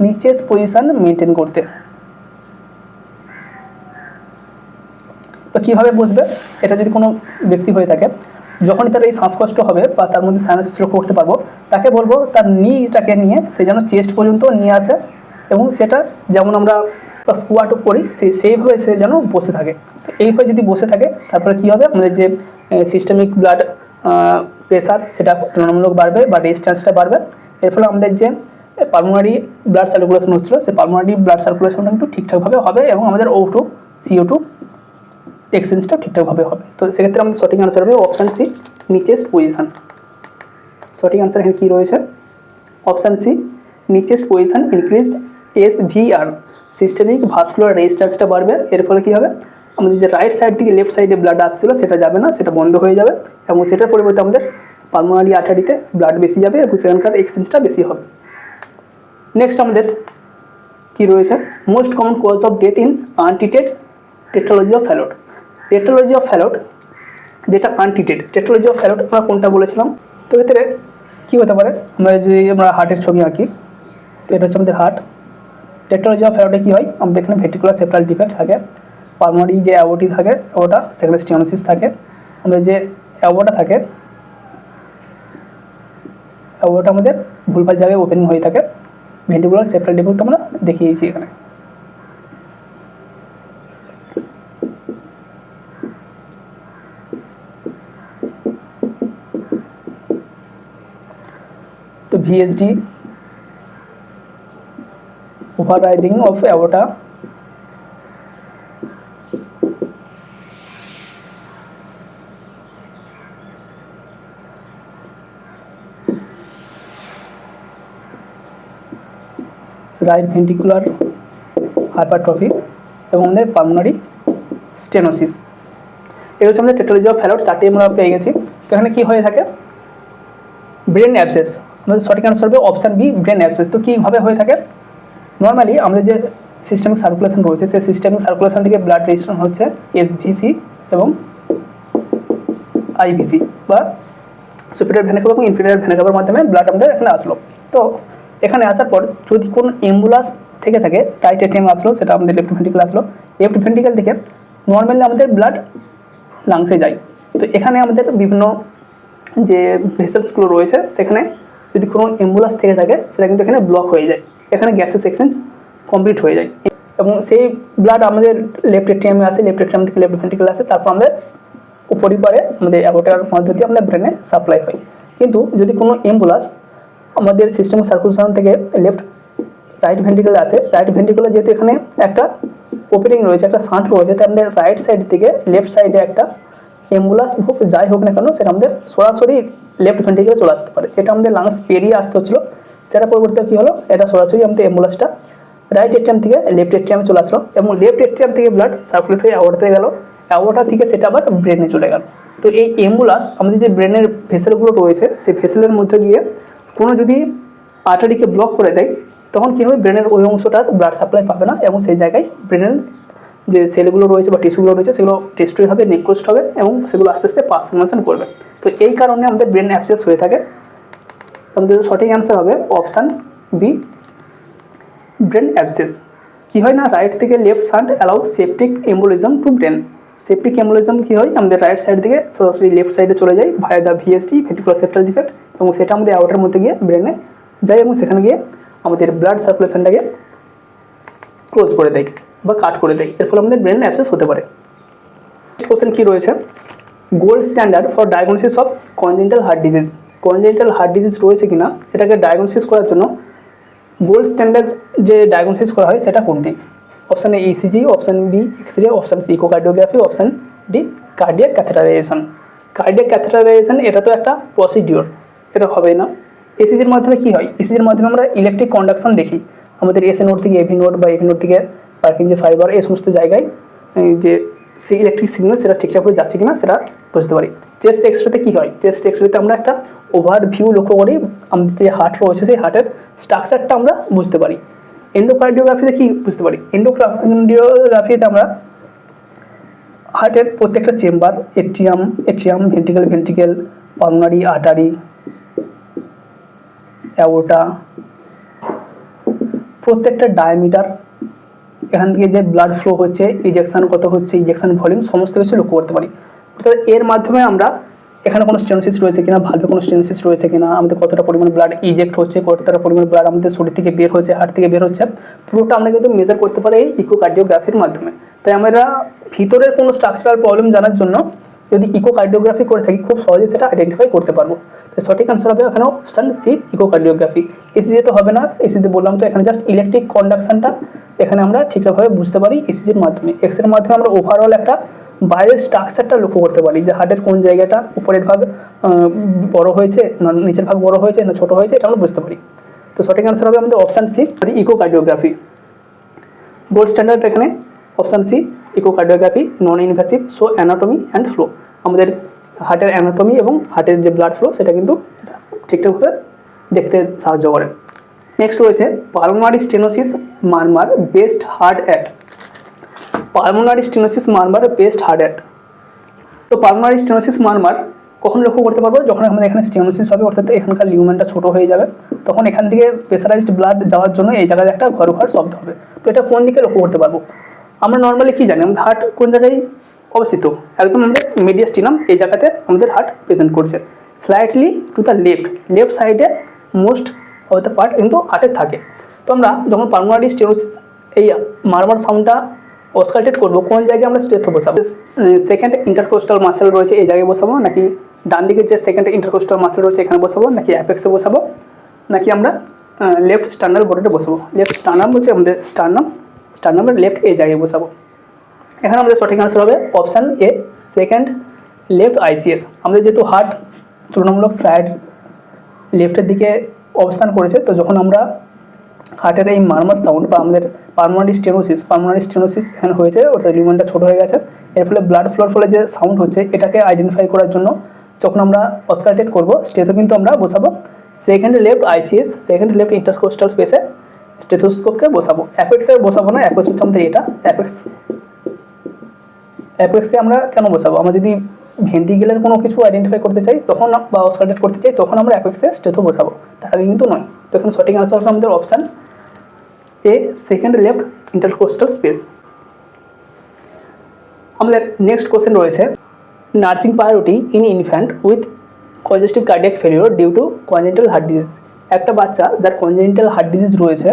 নিচেস্ট পজিশন মেনটেন করতে। তো কীভাবে বুঝবে, এটা যদি কোনো ব্যক্তি হয়ে থাকে, যখনই তার এই শ্বাসকষ্ট হবে বা তার মধ্যে সাইনোসিস লক্ষ্য করতে পারবো, তাকে বলবো তার নিটাকে নিয়ে সে যেন চেস্ট পর্যন্ত নিয়ে আসে, এবং সেটা যেমন আমরা স্কোয়াট করি সেইভাবে সে যেন বসে থাকে। তো এইভাবে যদি বসে থাকে, তারপরে কী হবে, আমাদের যে সিস্টেমিক ব্লাড প্রেশার সেটা তুলনামূলক বাড়বে বা রেজিস্ট্যান্সটা বাড়বে, এর ফলে আমাদের যে পালমোনারি ব্লাড সার্কুলেশন হচ্ছিলো, সেই পালমোনারি ব্লাড সার্কুলেশনটা কিন্তু ঠিকঠাকভাবে হবে, এবং আমাদের O2 CO2 এক্সচেঞ্জটা ঠিকঠাকভাবে হবে। তো সেক্ষেত্রে আমাদের সঠিক আনসার হবে অপশান সি নিচেস্ট পজিশন। সঠিক আনসার এখানে কী রয়েছে, option C knee chest position increased SVR, systemic vascular রেজিস্ট্যান্সটা বাড়বে, এর ফলে কী হবে, আমাদের যে রাইট সাইড থেকে লেফট সাইডে ব্লাড আসছিলো সেটা যাবে না, সেটা বন্ধ হয়ে যাবে, এবং সেটার পরিবর্তে আমাদের পালমোনারি আর্টারিতে ব্লাড বেশি যাবে এবং সেখানকার এক্সচেঞ্জটা বেশি হবে। নেক্সট আমাদের কী রয়েছে, most common cause of death in untreated tetralogy of Fallot, tetralogy of Fallot যেটা আনট্রিটেড, টেট্রালজি অফ ফ্যালোট আমরা কোনটা বলেছিলাম, তো এতে কী হতে পারে, আমরা যদি আমরা হার্টের ছবি আঁকি, তো এটা হচ্ছে আমাদের হার্ট। টেট্রালজি অফ ফ্যালোটে কী হয়, আমাদের এখানে ভেন্ট্রিকুলার সেপ্টাল ডিফেক্ট থাকে, পালমোনারি যে অ্যাওর্টি থাকে ওটা, সেখানে স্টেনোসিস থাকে, আমাদের যে অ্যাওর্টা থাকে, অ্যাওর্টা আমাদের ভুলভাল জায়গায় ওপেনিং হয়ে থাকে, ভেন্ট্রিকুলার সেপ্টাল ডিফেক্ট আমরা দেখিয়েছি এখানে। VSD, overriding of aorta, right ventricular hypertrophy এবং আমাদের পালমোনারি স্টেনোসিস। এই হচ্ছে আমাদের টেট্রোলজি অফ ফ্যালট, চারটি আমরা পেয়ে গেছি। তো এখানে কী হয়ে থাকে? Brain abscess. আমাদের সঠিক অ্যান্সার হবে অপশান বি, ব্রেন অ্যাবসেস। তো কীভাবে হয়ে থাকে? নর্মালি আমাদের যে সিস্টেমিক সার্কুলেশন রয়েছে সেই সিস্টেমিক সার্কুলেশন থেকে ব্লাড রেজিস্ট্রেশন হচ্ছে SVC এবং IVC বা সুপিরিয়র ভেনা কেভা এবং ইনফিরিয়র ভেনা কেভার মাধ্যমে ব্লাড আমাদের এখানে আসলো। তো এখানে আসার পর যদি কোনো অ্যাম্বুলাস থেকে থাকে, রাইট এটিএম আসলো, সেটা আমাদের লেফট ভেন্ট্রিকল আসলো, লেফট ভেন্ট্রিকল থেকে নর্মালি আমাদের ব্লাড লাংসে যায়। তো এখানে আমাদের বিভিন্ন যে ভেসেলসগুলো রয়েছে সেখানে যদি কোনো অ্যাম্বুলাস থেকে থাকে সেটা কিন্তু এখানে ব্লক হয়ে যায়, এখানে গ্যাসেস এক্সচেঞ্জ কমপ্লিট হয়ে যায় এবং সেই ব্লাড আমাদের লেফট এটিএমে আসে, লেফট এটিএম থেকে লেফট ভেন্ট্রিকল আসে, তারপর আমাদের উপরিপারে আমাদের অ্যাবর্টার মধ্য দিয়ে আমাদের ব্রেনে সাপ্লাই হয়। কিন্তু যদি কোনো অ্যাম্বুলাস আমাদের সিস্টেমিক সার্কুলেশন থেকে রাইট ভেন্ট্রিকলে আছে, রাইট ভেন্ট্রিকলে যেহেতু এখানে একটা ওপেনিং রয়েছে, একটা শান্ট রয়েছে, তাই আমাদের রাইট সাইড থেকে লেফট সাইডে একটা অ্যাম্বুলাস হোক যাই হোক না কেন সেটা আমাদের সরাসরি লেফট ভেন্ট্রিকলে চলে আসতে পারে। যেটা আমাদের লাংস পেরিয়ে আসতে হচ্ছিলো সেটা পরিবর্তে কী হলো, এটা সরাসরি আমাদের অ্যাম্বুলাসটা রাইট এটিএম থেকে লেফট এটিএমে চলে আসলো এবং লেফট এটিএম থেকে ব্লাড সার্কুলেট হয়ে অ্যাওর্টাতে গেল, অ্যাওর্টা থেকে সেটা আবার ব্রেনে চলে গেল। তো এই অ্যাম্বুলাস আমাদের যে ব্রেনের ভেসেলগুলো রয়েছে সেই ভেসেলের মধ্যে গিয়ে কোনো যদি আর্টারিকে ব্লক করে দেয় তখন কী হবে, ব্রেনের ওই অংশটার ব্লাড সাপ্লাই পাবে না এবং সেই জায়গায় ব্রেনের যে সেলগুলো রয়েছে বা টিস্যুগুলো রয়েছে সেগুলো ডিস্ট্রয় হবে, নেক্রোস্ট হবে এবং সেগুলো আস্তে আস্তে পাস ফর্মেশন করবে। তো এই কারণে আমাদের ব্রেন অ্যাবসেস হয়ে থাকে। আমাদের সঠিক অ্যান্সার হবে অপশান বি, ব্রেন অ্যাবসেস। কী হয় না, রাইট থেকে left shunt allow septic embolism to brain. Septic embolism কী হয়, আমাদের রাইট সাইড থেকে সরাসরি লেফট সাইডে চলে যায় ভায়া the VSD, ventricular septal defect, এবং সেটা আমাদের আউটার মধ্যে গিয়ে ব্রেনে যায় এবং সেখানে গিয়ে আমাদের ব্লাড সার্কুলেশনটাকে ক্লোজ করে দেয় বা কাট করে দেয়। এর ফলে আমাদের ব্রেন অ্যাবসেস হতে পারে। কোশ্চেন কী রয়েছে, gold standard for diagnosis of congenital heart disease. Congenital heart disease রয়েছে কিনা এটাকে ডায়াগনোসিস করার জন্য গোল্ড স্ট্যান্ডার্ড যে ডায়াগনোসিস করা হয় সেটা কোনটি? Option A ECG, option B x-ray, option C echocardiography, option D cardiac catheterization. Cardiac catheterization এটা তো একটা প্রসিডিওর, এটা হবে না। ECGর মাধ্যমে কী হয়, ECGর মাধ্যমে আমরা ইলেকট্রিক কন্ডাকশন দেখি আমাদের SA নোড থেকে AV নোড বা AV নোড থেকে পার্কিঞ্জি ফাইবার, এই সমস্ত জায়গায় যে সেই ইলেকট্রিক সিগন্যাল সেটা ঠিকঠাকভাবে যাচ্ছে কিনা সেটা বুঝতে পারি। চেস্ট এক্সরেতে কী হয়, চেস্ট এক্সরেতে আমরা একটা ওভারভিউ লক্ষ্য করি, আমাদের যে হার্ট রয়েছে সেই হার্টের স্ট্রাকচারটা আমরা বুঝতে পারি। এন্ডোকার্ডিওগ্রাফিতে কী বুঝতে পারি, এন্ডোকার্ডিওগ্রাফিতে আমরা হার্টের প্রত্যেকটা chamber, atrium, ventricle, pulmonary artery, aorta, প্রত্যেকটা ডায়ামিটার, এখান থেকে যে ব্লাড ফ্লো হচ্ছে, ইজেকশান কত হচ্ছে, ইজেকশান ভলিউম, সমস্ত কিছু লক্ষ্য করতে পারি। অর্থাৎ এর মাধ্যমে আমরা এখানে কোনো স্টেনোসিস রয়েছে কিনা, ভালভে কোনো স্টেনোসিস রয়েছে কিনা, আমাদের কতটা পরিমাণ ব্লাড ইজেক্ট হচ্ছে, কতটা পরিমাণ ব্লাড আমাদের শরীর থেকে বের হচ্ছে, হার্ট থেকে বের হচ্ছে, পুরোটা আমরা কিন্তু মেজার করতে পারি এই ইকোকার্ডিওগ্রাফির মাধ্যমে। তাই আমরা ভিতরের কোনো স্ট্রাকচারাল প্রবলেম জানার জন্য যদি ইকোকার্ডিওগ্রাফি করে থাকি খুব সহজে সেটা আইডেন্টিফাই করতে পারবো। তাই সঠিক আনসার হবে এখানে অপশান সি ইকোকার্ডিওগ্রাফি। ECG তো হবে না, ECG বললাম তো এখানে জাস্ট ইলেকট্রিক কন্ডাকশনটা এখানে আমরা ঠিকঠাকভাবে বুঝতে পারি ECGর মাধ্যমে। এক্সরের মাধ্যমে আমরা ওভারঅল একটা বাইরের স্ট্রাকচারটা লক্ষ্য করতে পারি যে হার্টের কোন জায়গাটা উপরের ভাগ বড় হয়েছে না নিচের ভাগ বড় হয়েছে না ছোট হয়েছে, এটা আমরা বুঝতে পারি। তো সঠিক আনসার হবে আমাদের option C echocardiography. Gold standard এখানে option C echocardiography, non invasive, show anatomy and flow. আমাদের হার্টের অ্যানাটমি এবং হার্টের যে ব্লাড ফ্লো সেটা কিন্তু ঠিকঠাকভাবে দেখতে সাহায্য করে। নেক্সট রয়েছে pulmonary stenosis murmur best heard at. Pulmonary stenosis murmur best heard at. তো পালমোনারি স্টেনোসিস মারমার কখন লক্ষ্য করতে পারবো, যখন আমাদের এখানে স্টেনোসিস হবে, অর্থাৎ এখানকার লিউমেনটা ছোটো হয়ে যাবে, তখন এখান থেকে প্রেসারাইজড ব্লাড যাওয়ার জন্য এই জায়গায় একটা ঘর শব্দ হবে। তো এটা কোন দিকে লক্ষ্য করতে পারবো, আমরা নর্মালি কী জানি আমাদের হার্ট কোন জায়গায় অবস্থিত, একদম আমাদের মিডিয়াস্টিনাম এই জায়গাতে আমাদের হার্ট প্রেজেন্ট করছে, স্লাইটলি টু দ্য লেফট সাইডে মোস্ট অফ দ্য পার্ট কিন্তু হার্টের থাকে। তো আমরা যখন পালমোনারি স্টেনোসিস এই মারমার সাউন্ডটা অসকালটেট করবো, কোন জায়গায় আমরা স্টেথো বসাবো, সেকেন্ড ইন্টারকোস্টাল মাসেল রয়েছে এই জায়গায় বসাবো, নাকি ডান দিকে যে সেকেন্ড ইন্টারকোস্টাল মাসেল রয়েছে এখানে বসাবো, নাকি অ্যাপেক্সে বসাবো, নাকি আমরা লেফট স্টার্নাম বডিতে বসাবো। লেফট স্টার্নাম বলছে আমাদের স্টার্নামের লেফট এই জায়গায় বসাবো। এখানে আমাদের সঠিক আনসার হবে option A, second left ICS. আমাদের যেহেতু হার্ট তুলনামূলক সাইড লেফটের দিকে অবস্থান করেছে, তো যখন আমরা হার্টের এই মারমার সাউন্ড বা আমাদের পালমোনারি স্টেনোসিস এখানে হয়েছে, অর্থাৎ লিউমেনটা ছোটো হয়ে গেছে, এর ফলে ব্লাড ফ্লোর ফলে যে সাউন্ড হচ্ছে এটাকে আইডেন্টিফাই করার জন্য যখন আমরা অস্কালটেট করবো স্টেথো কিন্তু আমরা বসাবো second left ICS, second left intercostal স্পেসে স্টেথোস্কোপকে বসাবো। অ্যাপেক্সে বসাবো না, অ্যাপেক্স হচ্ছে আমাদের এটা অ্যাপেক্সে আমরা কেন বসাবো? আমরা যদি ভেন্টিকেলের কোনো কিছু আইডেন্টিফাই করতে চাই তখন বা অস্কালটেট করতে চাই তখন আমরা অ্যাপেক্সে স্টেথো বসাবো, তার আগে কিন্তু নয়। তো এখানে সঠিক আনসার হবে আমাদের option A, second left intercostal space. আমাদের নেক্সট কোশ্চেন রয়েছে, nursing priority in infant with congestive cardiac failure due to congenital heart disease. একটা বাচ্চা যার কনজেনিটাল হার্ট ডিজিজ রয়েছে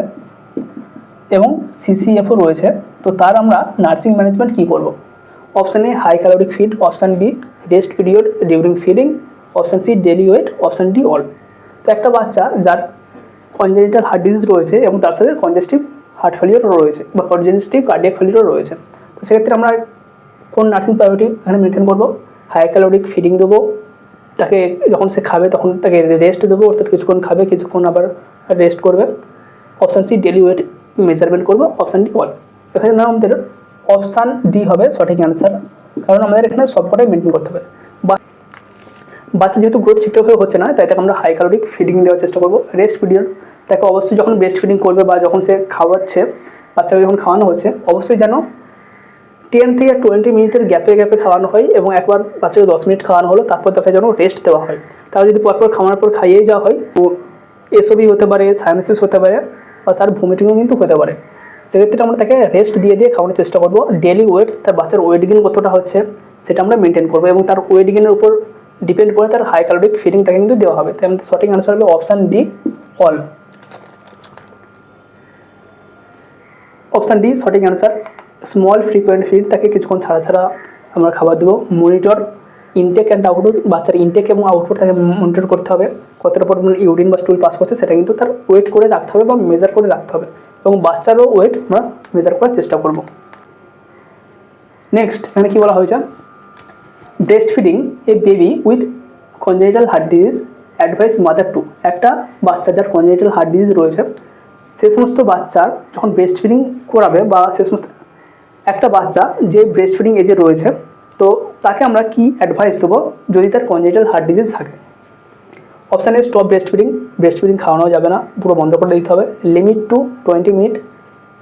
এবং সিসিএফও রয়েছে, তো তার আমরা নার্সিং ম্যানেজমেন্ট কী করবো? Option A high caloric feed, option B rest period during feeding, option C daily weight, option D all. তো একটা বাচ্চা যার কনজেনিটাল হার্ট ডিজিজ রয়েছে এবং তার সাথে কনজেস্টিভ হার্ট ফেলিওরও রয়েছে বা কনজেস্টিভ কার্ডিয়াক ফেলিওরও রয়েছে, তো সেক্ষেত্রে আমরা কোন নার্সিং প্রায়োরিটি এখানে মেনটেন করবো? হাই ক্যালোরিক ফিডিং দেবো, তাকে যখন সে খাবে তখন তাকে রেস্ট দেবো, অর্থাৎ কিছুক্ষণ খাবে কিছুক্ষণ আবার রেস্ট করবে। Option C daily weight measurement করবো, অপশান ডি অল। এখানে না আমাদের অপশান ডি হবে সঠিক অ্যান্সার, কারণ আমাদের এখানে সবকটাই মেনটেন করতে হবে। বাচ্চা যেহেতু গ্রোথ ঠিকঠাকভাবে হচ্ছে না, তাই তাকে আমরা হাই ক্যালোরিক ফিডিং দেওয়ার চেষ্টা করবো। রেস্ট পিরিয়ড, তাকে অবশ্যই যখন ব্রেস্ট ফিডিং করবে বা যখন সে খাওয়াচ্ছে, বাচ্চাকে যখন খাওয়ানো হচ্ছে অবশ্যই যেন 10 থেকে 20 মিনিটের গ্যাপে খাওয়ানো হয় এবং একবার বাচ্চাকে 10 মিনিট খাওয়ানো হলো, তারপর তাকে যেন রেস্ট দেওয়া হয়। তাহলে যদি পরপর খাওয়ানোর পর খাইয়েই যাওয়া হয়, তো এসওবি হতে পারে, সাইনোসিস হতে পারে বা তার ভমিটিংও কিন্তু হতে পারে। সেক্ষেত্রে আমরা তাকে রেস্ট দিয়ে খাওয়ানোর চেষ্টা করবো। ডেলি ওয়েট, তার বাচ্চার ওয়েট গেইন কতটা হচ্ছে সেটা আমরা মেনটেন করবো এবং তার ওয়েট গেইনের উপর ডিপেন্ড করে তার হাই ক্যালোরিক ফিডিং তাকে কিন্তু দেওয়া হবে। তাই আমাদের সঠিক আনসার হবে option D all. Option D সঠিক অ্যান্সার। স্মল ফ্রিকোয়েন্ট ফিড, তাকে কিছুক্ষণ ছাড়া আমরা খাবার দেবো। মনিটর ইনটেক অ্যান্ড আউটপুট, বাচ্চার ইনটেক এবং আউটপুট তাকে মনিটর করতে হবে। কতটা পরিমাণ ইউরিন বা স্টুল পাস করছে সেটা কিন্তু তার ওয়েট করে রাখতে হবে বা মেজার করে রাখতে হবে এবং বাচ্চারও ওয়েট আমরা মেজার করার চেষ্টা করব। নেক্সট এখানে কী বলা হয়েছে, breast feeding A baby with congenital heart disease advice mother to. একটা বাচ্চা যার কনজেনিটাল হার্ট ডিজিজ রয়েছে সে সমস্ত বাচ্চার যখন ব্রেস্ট ফিডিং করাবে বা সে সমস্ত একটা বাচ্চা যে ব্রেস্ট ফিডিং এজে রয়েছে, তো তাকে আমরা কি অ্যাডভাইস দেবো যদি তার কনজেনিটাল হার্ট ডিজিজ থাকে? Option A stop breast feeding খাওয়ানো যাবে না, পুরো বন্ধ করে দিতে হবে। Limit to 20 minute,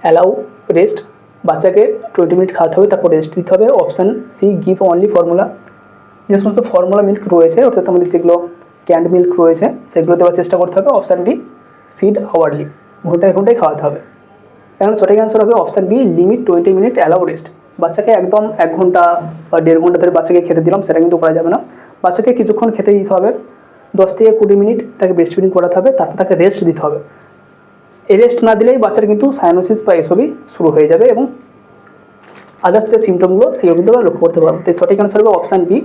allow rest, বাচ্চাকে 20 মিনিট খাওয়াতে হবে তারপর রেস্ট দিতে হবে। Option C give only formula, যে সমস্ত ফর্মুলা মিল্ক রয়েছে অর্থাৎ আমাদের যেগুলো ক্যান্ড মিল্ক রয়েছে সেগুলো দেওয়ার চেষ্টা করতে হবে। অপশান ডি ফিড আওয়ারলি, ঘন্টায় খাওয়াতে হবে। এখন সঠিক অ্যান্সার হবে option B limit 20 minute, allow rest. বাচ্চাকে একদম 1 ঘন্টা বা 1.5 ঘন্টা ধরে বাচ্চাকে খেতে দিলাম সেটা কিন্তু করা যাবে না, বাচ্চাকে কিছুক্ষণ খেতে দিতে হবে, 10 থেকে 20 মিনিট তাকে ব্রেস্ট ফিডিং করাতে হবে, তারপর তাকে রেস্ট দিতে হবে। এই রেস্ট না দিলেই বাচ্চার কিন্তু সাইনোসিস বা এসওবি শুরু হয়ে যাবে এবং আদার্স যে সিমটমগুলো সেগুলো কিন্তু আমরা লক্ষ্য করতে পারবো। তাই সঠিক অ্যান্সার হবে option B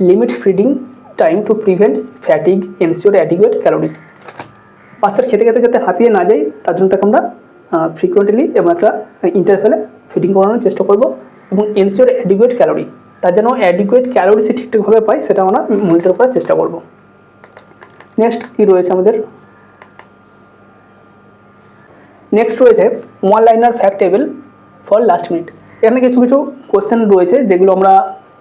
limit feeding time to prevent fatigue, ensure adequate calorie. বাচ্চার খেতে যাতে হাঁপিয়ে না যায় তার জন্য তাকে আমরা ফ্রিকুয়েন্টলি এবং একটা ইন্টারভ্যালে ফিডিং করানোর চেষ্টা করবো এবং এনশিওর অ্যাডিকুয়েট ক্যালোরি, তার যেন অ্যাডিকুয়েট ক্যালোরি সে ঠিকঠাকভাবে পায় সেটা আমরা মনিটর করার চেষ্টা করবো। নেক্সট কী রয়েছে আমাদের, নেক্সট রয়েছে one liner fact table for last minute. এখানে কিছু কোশ্চেন রয়েছে যেগুলো আমরা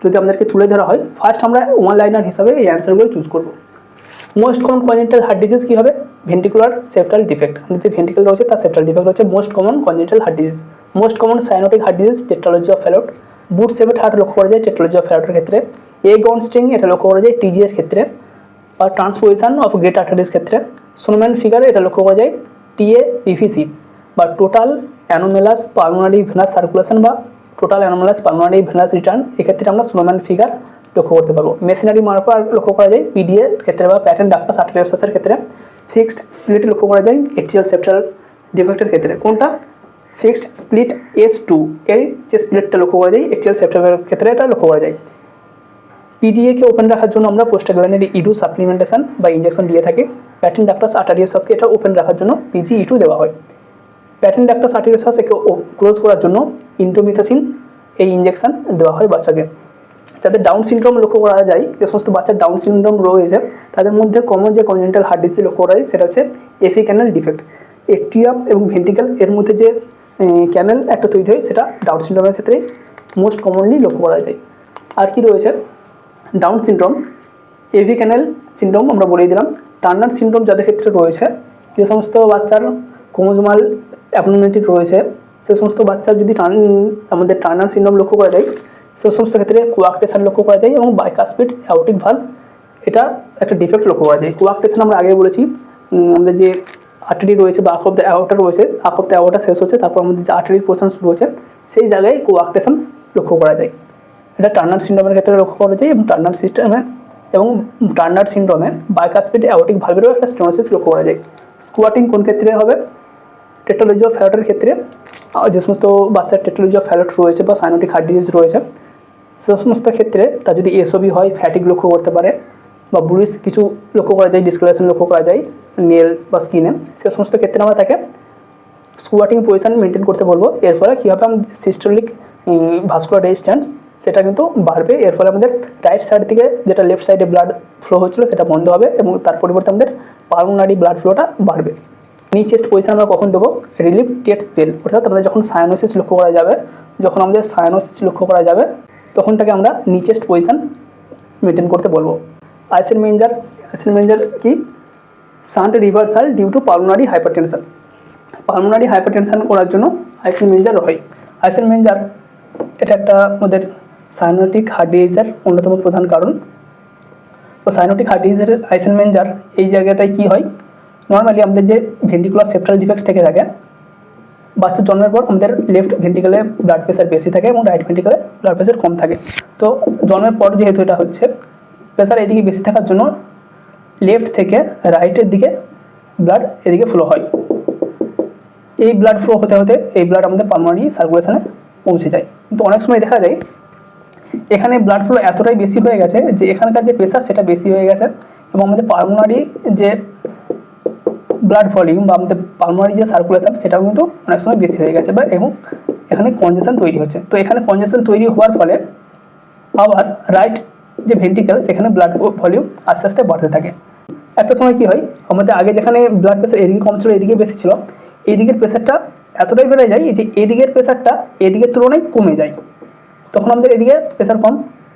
যদি আমাদেরকে তুলে ধরা হয়, ফার্স্ট আমরা ওয়ান লাইনার হিসাবে এই অ্যান্সারগুলো চুজ করবো। Most common congenital heart disease কী হবে? ভেন্ট্রিকুলার সেপ্টাল ডিফেক্ট, আমাদের যে ভেন্ট্রিকেল রয়েছে তার সেপ্টাল ডিফেক্ট হচ্ছে most common congenital heart disease. Most common cyanotic heart disease tetralogy of Fallot, boot shaped heart লক্ষ্য করা যায় টেট্রালজি অফ ফ্যালটের ক্ষেত্রে। এ গন স্ট্রিং এটা লক্ষ্য করা যায় টিজি এর ক্ষেত্রে বা ট্রান্সপোজিশন অফ গ্রেট আর্টারিজ ক্ষেত্রে। সোনোম্যান ফিগার এটা লক্ষ্য করা যায় টিএ পিভিসি বা total anomalous pulmonary venous circulation বা total anomalous pulmonary venous return, এক্ষেত্রে আমরা সোনোম্যান ফিগার লক্ষ্য করতে পারবো। মেশিনারি মার্কার লক্ষ্য করা যায় পিডিএ ক্ষেত্রে বা প্যাটার্ন ডাক্তার সার্টিফিকেশনের ক্ষেত্রে। ফিক্সড স্প্লিট লক্ষ্য করা যায় এট্রিয়াল সেপ্টাল ডিফেক্টের ক্ষেত্রে। কোনটা? ফিক্সড স্প্লিট S2 এর যে স্প্লিটটা লক্ষ্য করা যায় এট্রিয়াল সেপ্টালের ক্ষেত্রে এটা লক্ষ্য করা যায়। পিডিএকে ওপেন রাখার জন্য আমরা পোস্টাগ্ল্যান্ডিন ইডু সাপ্লিমেন্টেশন বা ইঞ্জেকশন দিয়ে থাকি। প্যাটেন্ট ডাক্টাস আর্টারিওসাসকে এটা ওপেন রাখার জন্য পিজি ইটু দেওয়া হয়। প্যাটেন্ট ডাক্টাস আর্টারিওসাস একে ক্লোজ করার জন্য ইন্টোমিথাসিন এই ইঞ্জেকশন দেওয়া হয় বাচ্চাকে। যাদের ডাউন সিনড্রোম লক্ষ্য করা যায়, যে সমস্ত বাচ্চার ডাউন সিনড্রোম রয়েছে তাদের মধ্যে কমন যে কনজেনিটাল হার্ট ডিজিজ লক্ষ্য করা যায় সেটা হচ্ছে এফি ক্যানেল ডিফেক্ট। এট্রিয়াম এবং ভেন্ট্রিকেল এর মধ্যে যে ক্যানেল একটা তৈরি হয় সেটা ডাউন সিনড্রোমের ক্ষেত্রে মোস্ট কমনলি লক্ষ্য করা যায়। আর কি রয়েছে, ডাউন সিনড্রোম, এভি ক্যানেল সিনড্রোম আমরা বলেই দিলাম। টার্নার সিনড্রোম যাদের ক্ষেত্রে রয়েছে, যে সমস্ত বাচ্চার ক্রোমোজোমাল অ্যাবনর্মালিটি রয়েছে সে সমস্ত বাচ্চার যদি আমাদের টার্নার সিনড্রোম লক্ষ্য করা যায়, সে সমস্ত ক্ষেত্রে কোয়াক্টেশন লক্ষ্য করা যায় এবং বাইকাসপিড অ্যাওর্টিক ভালভ এটা একটা ডিফেক্ট লক্ষ্য করা যায়। কোয়াক্টেশন আমরা আগে বলেছি, আমাদের যে আর্টারি রয়েছে বা আপ অফ দ্য অ্যাওর্টা রয়েছে, আপ অফ দ্য অ্যাওর্টা শেষ হচ্ছে, তারপর আমাদের যে আর্টারির পোর্শন শুরু হচ্ছে সেই জায়গায় কোয়াক্টেশন লক্ষ্য করা যায়। এটা টার্নার সিনড্রোমের ক্ষেত্রে লক্ষ্য করা যায় এবং টার্নার সিনড্রোমে বাইকাসপিড অ্যাওর্টিক ভালভেরও একটা স্টেনোসিস লক্ষ্য করা যায়। স্কুয়াটিং কোন ক্ষেত্রে হবে, টেট্রালজি অফ ফ্যালটের ক্ষেত্রে। যে সমস্ত বাচ্চার টেট্রালজি অফ ফ্যালট রয়েছে বা সাইনোটিক হার্ট ডিজিজ রয়েছে সে সমস্ত ক্ষেত্রে তার যদি এসওবি হয়, ফ্যাটিক লক্ষ্য করতে পারে বা ব্লুইশ কিছু লক্ষ্য করা যায়, ডিসকালারেশন লক্ষ্য করা যায় নেল বা স্কিনে, সে সমস্ত ক্ষেত্রে আমরা তাকে স্কুয়াটিং পজিশন মেনটেন করতে বলবো। এর ফলে কী হবে, আমাদের সিস্টোলিক ভাস্কুলার রেজিস্ট্যান্স সেটা কিন্তু বাড়বে। এর ফলে আমাদের রাইট সাইড থেকে যেটা লেফট সাইডে ব্লাড ফ্লো হচ্ছিলো সেটা বন্ধ হবে এবং তার পরিবর্তে আমাদের পালমোনারি ব্লাড ফ্লোটা বাড়বে। নি চেস্ট পজিশন আমরা কখন দেবো, রিলিফ টেট স্পেল, অর্থাৎ আমাদের যখন সায়ানোসিস লক্ষ্য করা যাবে, যখন আমাদের সায়ানোসিস লক্ষ্য করা যাবে তখন তাকে আমরা নি চেস্ট পজিশন মেনটেন করতে বলবো। আইসেন মেঞ্জার কি, shunt reversal due to pulmonary hypertension. Pulmonary hypertension করার জন্য আইসেন মেঞ্জার হয়। আইসেন মেঞ্জার এটা একটা আমাদের সাইনোটিক হার্ট ডিজিজের অন্যতম প্রধান কারণ। তো সাইনোটিক হার্ট ডিজিজের আইসেন মেঞ্জার এই জায়গাটায় কী হয়, নর্মালি আমাদের যে ভেন্ট্রিকুলার সেপ্টাল ডিফেক্ট থেকে থাকে, বাচ্চার জন্মের পর আমাদের লেফট ভেন্ট্রিকেলে ব্লাড প্রেশার বেশি থাকে এবং রাইট ভেন্ট্রিকেলে ব্লাড প্রেশার কম থাকে। তো জন্মের পর যেহেতু এটা হচ্ছে, প্রেশার এদিকে বেশি থাকার জন্য লেফট থেকে রাইটের দিকে ব্লাড এদিকে ফ্লো হয়। এই ব্লাড ফ্লো হতে হতে এই ব্লাড আমাদের পালমোনারি সার্কুলেশনে পৌঁছে যায়। কিন্তু অনেক সময় দেখা যায় এখানে ব্লাড ফ্লো এতটাই বেশি হয়ে গেছে যে এখানকার যে প্রেশার সেটা বেশি হয়ে গেছে এবং আমাদের পালমোনারি যে ব্লাড ভলিউম বা আমাদের পালমোনারি যে সার্কুলেশন সেটাও কিন্তু অনেক সময় বেশি হয়ে গেছে বা এবং এখানে কনজেশন তৈরি হচ্ছে। তো এখানে কনজেশন তৈরি হওয়ার ফলে আবার রাইট যে ভেন্ট্রিকেল সেখানে ব্লাড ভলিউম আস্তে আস্তে বাড়তে থাকে। একটা সময় কী হয়, আমাদের আগে যেখানে ব্লাড প্রেশার এদিকে কম ছিল এদিকে বেশি ছিল, এই দিকের প্রেশারটা এতটাই বেড়ে যায় যে এদিকের প্রেশারটা এদিকের তুলনায় কমে যায়, তখন আমাদের এদিকে প্রেশার কম।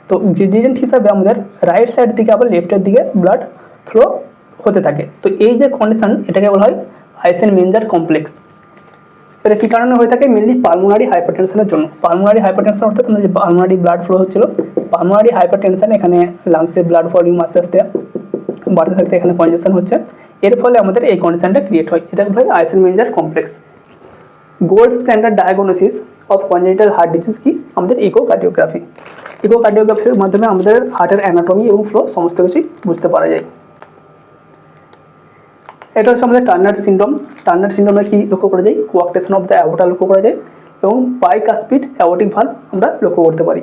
তো গ্রেডিয়েন্ট হিসাবে আমাদের রাইট সাইড থেকে আবার লেফটের দিকে ব্লাড ফ্লো হতে থাকে। তো এই যে কন্ডিশন এটাকে বলা হয় আইসেন মেঞ্জার কমপ্লেক্স। এটা কী কারণে হয়ে থাকে, মেনলি পালমোনারি হাইপারটেনশনের জন্য। পালমোনারি হাইপারটেনশন অর্থাৎ আমাদের যে পালমোনারি ব্লাড ফ্লো হচ্ছিল, পালমোনারি হাইপারটেনশন এখানে লাংসের ব্লাড ভলিউম আস্তে আস্তে বাড়তে থাকতে এখানে কনজেশন হচ্ছে, এর ফলে আমাদের এই কন্ডিশনটা ক্রিয়েট হয়। এটা বলা হয় Eisenmenger complex. Gold standard diagnosis of congenital heart disease কি, আমাদের ইকোকার্ডিওগ্রাফি। ইকোকার্ডিওগ্রাফির মাধ্যমে আমাদের হার্টের অ্যানাটমি এবং ফ্লো সমস্ত কিছুই বুঝতে পারা যায়। এটা হচ্ছে আমাদের টার্নার সিনড্রোম। টার্নার সিনড্রোমে কি লক্ষ্য করা যায়, কোয়াক্টেশন অফ দ্য অ্যাওর্টা লক্ষ্য করা যায় এবং বাইকাসপিড অ্যাওর্টিক ভালভ আমরা লক্ষ্য করতে পারি।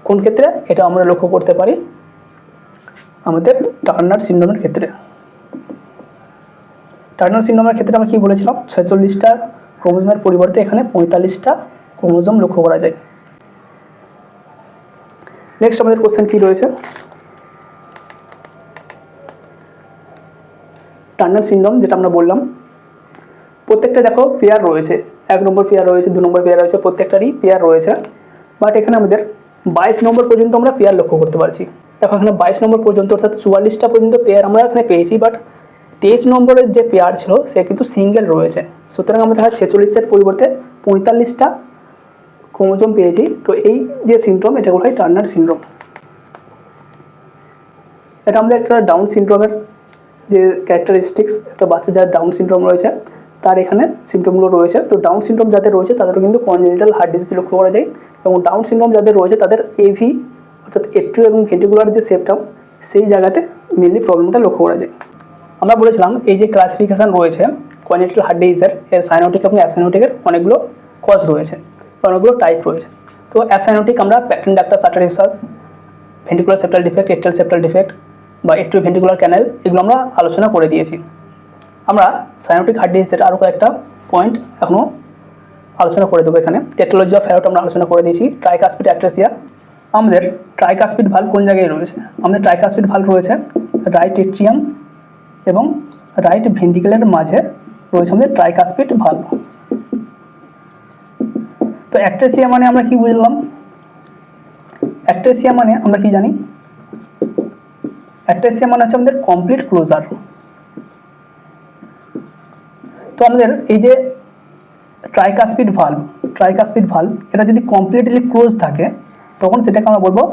কোন ক্ষেত্রে এটা আমরা লক্ষ্য করতে পারি, আমাদের টার্নার সিনড্রোমের ক্ষেত্রে। টার্নার সিনড্রোমের ক্ষেত্রে আমরা কি বলেছিলাম, 46টা ক্রোমোজোমের পরিবর্তে এখানে 45টা ক্রোমোজোম লক্ষ্য করা যায়। নেক্সট আমাদের কোশ্চেন কি রয়েছে, টার্নার সিনড্রোম যেটা আমরা বললাম প্রত্যেকটা দেখো পেয়ার রয়েছে, 1 নম্বর পেয়ার রয়েছে, 2 নম্বর পেয়ার রয়েছে, প্রত্যেকটারই পেয়ার রয়েছে। বাট এখানে আমাদের 22 নম্বর পর্যন্ত আমরা পেয়ার লক্ষ্য করতে পারছি। দেখো এখানে 22 নম্বর পর্যন্ত অর্থাৎ 44টা পর্যন্ত পেয়ার আমরা এখানে পেয়েছি, বাট 23 নম্বরের যে পেয়ার ছিল সে কিন্তু সিঙ্গেল রয়েছে। সুতরাং আমরা 46-এর পরিবর্তে 45টা ক্রোমোজোম পেয়েছি। তো এই যে সিনড্রোম এটা বলা হয় টার্নার সিনড্রোম। এটা আমাদের একটা ডাউন সিনড্রোমের যে ক্যারেক্টারিস্টিক্স, একটা বাচ্চা যার ডাউন সিনড্রোম রয়েছে তার এখানে সিমটমগুলো রয়েছে। তো ডাউন সিনড্রোম যাদের রয়েছে তাদেরও কিন্তু কনজেনিটাল হার্ট ডিজিজ লক্ষ্য করা যায় এবং ডাউন সিনড্রোম যাদের রয়েছে তাদের এভি অর্থাৎ এট্রিও এবং ভেন্ট্রিকুলার যে সেপ্টাম সেই জায়গাতে মেনলি প্রবলেমটা লক্ষ্য করা যায়। আমরা বলেছিলাম এই যে ক্লাসিফিকেশান রয়েছে কনজেনিটাল হার্ট ডিজিজের, এর সাইনোটিক এবং অ্যাসাইনোটিকের অনেকগুলো কজ রয়েছে, অনেকগুলো টাইপ রয়েছে। তো অ্যাসাইনোটিক আমরা patent ductus arteriosus ventricular septal defect, atrial septal defect বা এট্রিওভেন্ট্রিকুলার ক্যানেল, এগুলো আমরা আলোচনা করে দিয়েছি। আমরা সাইনোটিক হার্ট ডিজিজের আরও কয়েকটা পয়েন্ট এখনও আলোচনা করে দেবো। এখানে টেট্রোলজি অফ ফ্যারট আমরা আলোচনা করে দিয়েছি। ট্রাইকাসপিড অ্যাট্রেসিয়া, আমাদের ট্রাইকাসপিড ভাল্ব কোন জায়গায় রয়েছে? আমাদের ট্রাইকাসপিড ভাল্ব রয়েছে রাইট এট্রিয়াম এবং রাইট ভেন্ট্রিকেলের মাঝে রয়েছে আমাদের ট্রাইকাসপিড ভাল্ব। তো অ্যাট্রেসিয়া মানে আমরা কি বুঝলাম? অ্যাট্রেসিয়া মানে আমরা কি জানি? অ্যাট্রেসিয়া মানে হচ্ছে আমাদের কমপ্লিট ক্লোজার। তো আমাদের এই যে ট্রাইকাসপিড ভাল্ব এটা যদি কমপ্লিটলি ক্লোজ থাকে তখন সেটাকে আমরা বলবো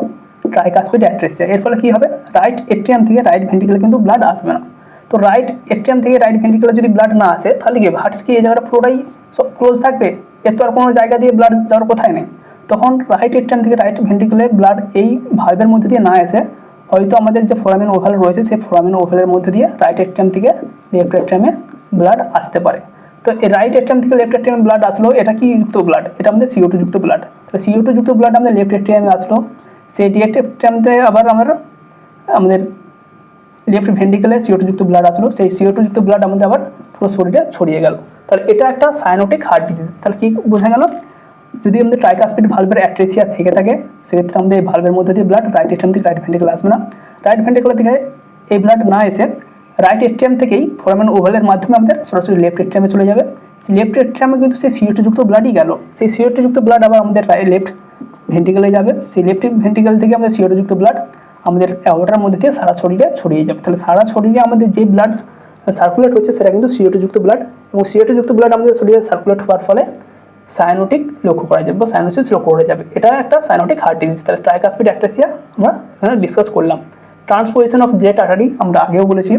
ট্রাইকাসপিড অ্যাট্রেসিয়া। এর ফলে কি হবে? রাইট এট্রিয়াম থেকে রাইট ভেন্ট্রিকেলে কিন্তু ব্লাড আসবে না। তো রাইট এট্রিয়াম থেকে রাইট ভেন্ট্রিকেলে যদি ব্লাড না আসে তাহলে কি হার্টের কি এই জায়গাটা পুরোটাই ক্লোজ থাকবে? এর তো আর কোনো জায়গা দিয়ে ব্লাড যাওয়ার কোথায় নেই। তখন রাইট এট্রিয়াম থেকে রাইট ভেন্ট্রিকেলে ব্লাড এই ভালভের মধ্যে দিয়ে না এসে হয়তো আমাদের যে ফোরামেন ওভাল রয়েছে সেই ফোরামেন ওভালের মধ্যে দিয়ে রাইট এট্রিয়াম থেকে লেফট এট্রিয়ামে ব্লাড আসতে পারে। তো এই রাইট এট্রিয়াম থেকে লেফট এট্রিয়ামে ব্লাড আসলো, এটা কি যুক্ত ব্লাড? এটা আমাদের CO2 যুক্ত ব্লাড। তাহলে CO2 যুক্ত ব্লাড আমাদের লেফট এট্রিয়ামে আসলো, সেই লেফট এট্রিয়ামতে আবার আমাদের লেফট ভেন্ট্রিকেলে CO2 যুক্ত ব্লাড আসলো, সেই CO2 যুক্ত ব্লাড আমাদের আবার পুরো শরীরে ছড়িয়ে গেল। তাহলে এটা একটা সাইনোটিক হার্ট ডিজিজ। তাহলে কি বোঝা গেল? যদি আমাদের ট্রাইকাসপিড ভালভের অ্যাট্রেসিয়া থেকে থাকে সেক্ষেত্রে আমাদের এই ভালভের মধ্যে দিয়ে ব্লাড রাইট এট্রিয়াম থেকে রাইট ভেন্ট্রিকেলে আসবে না। রাইট ভেন্ট্রিকেল থেকে এই ব্লাড না এসে রাইট এট্রিয়াম থেকেই ফোরামেন ওভালের মাধ্যমে আমাদের সরাসরি লেফট এট্রিয়ামে চলে যাবে। লেফট এট্রিয়ামে কিন্তু সেই CO2 যুক্ত ব্লাডই গেল, সেই CO2 যুক্ত ব্লাড আবার আমাদের লেফট ভেন্ট্রিকেলে যাবে, সেই লেফট ভেন্ট্রিকেল থেকে আমাদের CO2 যুক্ত ব্লাড আমাদের অ্যাওর্টার মধ্যে দিয়ে সারা শরীরে ছড়িয়ে যাবে। তাহলে সারা শরীরে আমাদের যে ব্লাড সার্কুলেট হচ্ছে সেটা কিন্তু CO2 যুক্ত ব্লাড, এবং CO2 যুক্ত ব্লাড আমাদের শরীরে সার্কুলেট হওয়ার ফলে সাইনোটিক লক্ষ্য করা যাবে বা সাইনোসিস লক্ষ্য করা যাবে। এটা একটা সাইনোটিক হার্ট ডিজিজ। তাহলে ট্রাইকাসপিড অ্যাট্রেসিয়া আমরা এখানে ডিসকাস করলাম। ট্রান্সপোজিশন অফ গ্রেট আর্টারি আমরা আগেও বলেছি,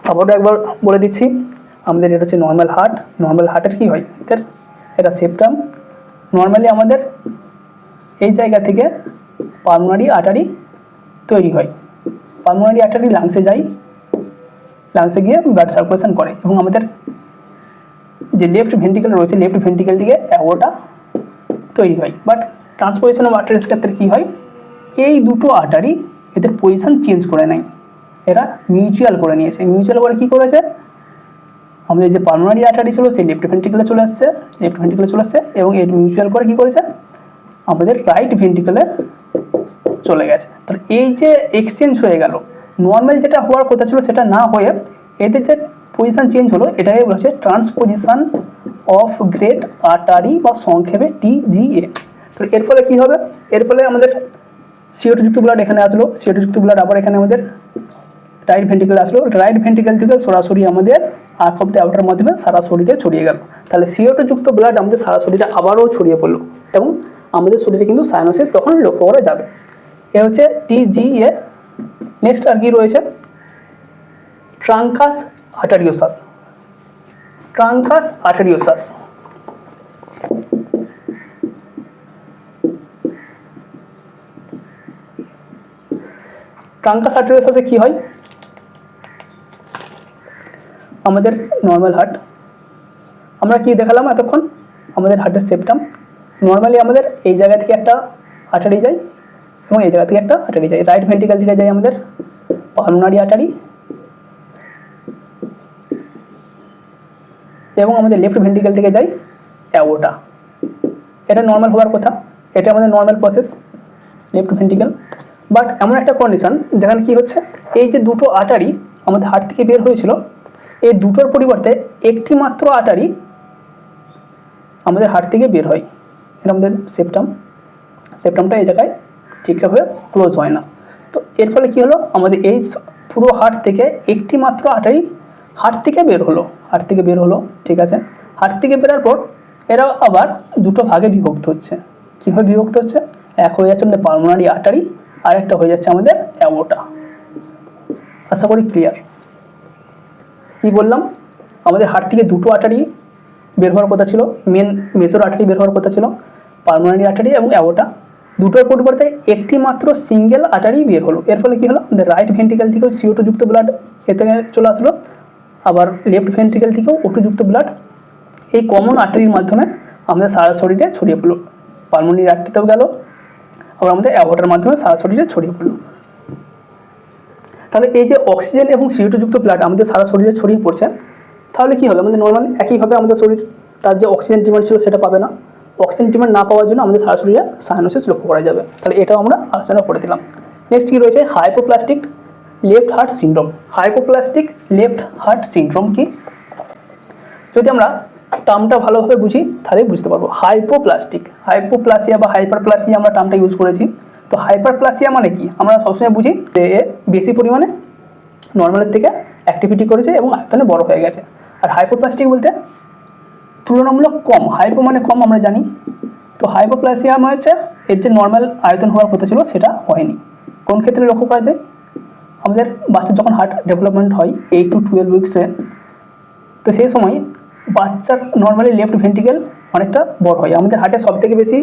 আবারও একবার বলে দিচ্ছি। আমাদের এটা হচ্ছে নর্মাল হার্ট। নর্মাল হার্টের কী হয়? এটা সেপ্টাম। নর্মালি আমাদের এই জায়গা থেকে পালমোনারি আর্টারি তৈরি হয়। পালমোনারি আর্টারি লাংসে যায়, লাংসে গিয়ে ব্লাড সার্কুলেশন করে এবং আমাদের যে লেফট ভেন্ট্রিকেল রয়েছে লেফট ভেন্ট্রিকেল থেকে অ্যাওর্টা তৈরি হয়। বাট ট্রান্সপোজিশন অফ আর্টারির ক্ষেত্রে কী হয়? এই দুটো আর্টারি এদের পজিশন চেঞ্জ করে নেয়, এরা মিউচুয়াল করে নিয়েছে। মিউচুয়াল করে কী করেছে? আমাদের যে পালমোনারি আর্টারি ছিল সেই লেফট ভেন্ট্রিকেলে চলে আসছে, এবং এর মিউচুয়াল করে কী করেছে? আমাদের রাইট ভেন্ট্রিকেলে চলে গেছে। তাহলে এই যে এক্সচেঞ্জ হয়ে গেল, নর্মাল যেটা হওয়ার কথা ছিল সেটা না হয়ে এদের যে পজিশন চেঞ্জ হলো এটাকে বলা হচ্ছে ট্রান্সপোজিশন অফ গ্রেট আর্টারি বা সংক্ষেপে TGA। তো এর ফলে কী হবে? এর ফলে আমাদের CO2 যুক্ত ব্লাড এখানে আসলো, CO2 যুক্ত ব্লাড আবার এখানে আমাদের রাইট ভেন্ট্রিকেল আসলো, রাইট ভেন্ট্রিকেল থেকে সরাসরি আমাদের আর্ক অফ দ্য আউটার মাধ্যমে সারা শরীরে ছড়িয়ে গেল। তাহলে CO2 যুক্ত ব্লাড আমাদের সারা শরীরে আবারও ছড়িয়ে পড়লো এবং আমাদের শরীরে কিন্তু সাইনোসিস তখন লক্ষ্য করা যাবে। এ হচ্ছে TGA। নেক্সট আর কি রয়েছে? ট্রাঙ্কাস আর্টারিওসাস। ট্রাঙ্কাস আর্টারিওসাস ট্রাঙ্কাস আর্টারিওসাসে কি হয়? আমাদের নর্মাল হার্ট আমরা কি দেখালাম এতক্ষণ? আমাদের হার্টের সেপ্টাম। নর্মালি আমাদের এই জায়গা থেকে একটা আর্টারি যায় এবং এই জায়গা থেকে একটা আর্টারি যায়। রাইট ভেন্ট্রিকেল থেকে যায় আমাদের পালমোনারি আর্টারি এবং আমাদের লেফট ভেন্ট্রিকেল থেকে যায় অ্যাওর্টা। এটা নর্মাল হওয়ার কথা, এটা আমাদের normal process left ventricle. But এমন একটা কন্ডিশন যেখানে কি হচ্ছে, এই যে দুটো আর্টারি আমাদের হার্ট থেকে বের হয়েছিল এই দুটোর পরিবর্তে একটি মাত্র আর্টারি আমাদের হার্ট থেকে বের হয়। এটা আমাদের সেপ্টামটা এই জায়গায় ঠিকঠাকভাবে ক্লোজ হয় না। তো এর ফলে কী হলো? আমাদের এই পুরো হার্ট থেকে একটি মাত্র আর্টারি হার্ট থেকে বের হলো, ঠিক আছে। হার্ট থেকে বেরার পর এরা আবার দুটো ভাগে বিভক্ত হচ্ছে। কীভাবে বিভক্ত হচ্ছে? এক হয়ে যাচ্ছে আমাদের পালমোনারি আর্টারি, আর একটা হয়ে যাচ্ছে আমাদের অ্যাওর্টা। আশা করি ক্লিয়ার। কি বললাম? আমাদের হার্ট থেকে দুটো আর্টারি বের হওয়ার কথা ছিল, মেজর আর্টারি বের হওয়ার কথা ছিল, পালমোনারি আর্টারি এবং অ্যাওর্টা। দুটোর পরিবর্তে একটি মাত্র সিঙ্গেল আর্টারি বের হলো। এর ফলে কী হলো? আমাদের রাইট ভেন্ট্রিকেল থেকেও CO2 যুক্ত ব্লাড এতে চলে আসলো, আবার লেফট ভেন্ট্রিকেল থেকেও O2 যুক্ত ব্লাড এই কমন আর্টারির মাধ্যমে আমাদের সারা শরীরে ছড়িয়ে পড়লো। পালমোনারি আর্টারিতেও গেল, আবার আমাদের অ্যাওর্টার মাধ্যমে সারা শরীরে ছড়িয়ে পড়লো। তাহলে এই যে অক্সিজেন এবং CO2 যুক্ত ব্লাড আমাদের সারা শরীরে ছড়িয়ে পড়ছে, তাহলে কী হবে, আমাদের নর্মালি একইভাবে আমাদের শরীর তার যে অক্সিজেন ডিমান্ড ছিল সেটা পাবে না। অক্সিজেন ডিমান্ড না পাওয়ার জন্য আমাদের সারা শরীরে সায়ানোসিস লক্ষ্য করা যাবে। তাহলে এটাও আমরা আলোচনা করে দিলাম। নেক্সট কী রয়েছে, hypoplastic left heart syndrome. Hypoplastic left heart syndrome কি, যদি আমরা টার্মটা ভালোভাবে বুঝি তাহলে বুঝতে পারবো। হাইপোপ্লাসিয়া বা হাইপারপ্লাসিয়া আমরা টার্মটা ইউজ করেছি। তো হাইপারপ্লাসিয়া মানে কি, আমরা সবসময় বুঝি যে বেশি পরিমাণে নর্মালের থেকে অ্যাক্টিভিটি করেছে এবং আয়তনে বড় হয়ে গেছে। আর হাইপোপ্লাস্টিক বলতে তুলনামূলক কম, হাইপো মানে কম আমরা জানি। তো হাইপোপ্লাসিয়া মানে হচ্ছে এর যে নর্মাল আয়তন হওয়ার কথা ছিল সেটা হয়নি। কোন ক্ষেত্রে লক্ষ্য করা যায়, আমাদের বাচ্চার যখন হার্ট ডেভেলপমেন্ট হয় 8 to 12 উইক্সে, তো সেই সময় বাচ্চার নর্মালি লেফট ভেন্ট্রিকেল অনেকটা বড় হয়। আমাদের হার্টের সবথেকে বেশি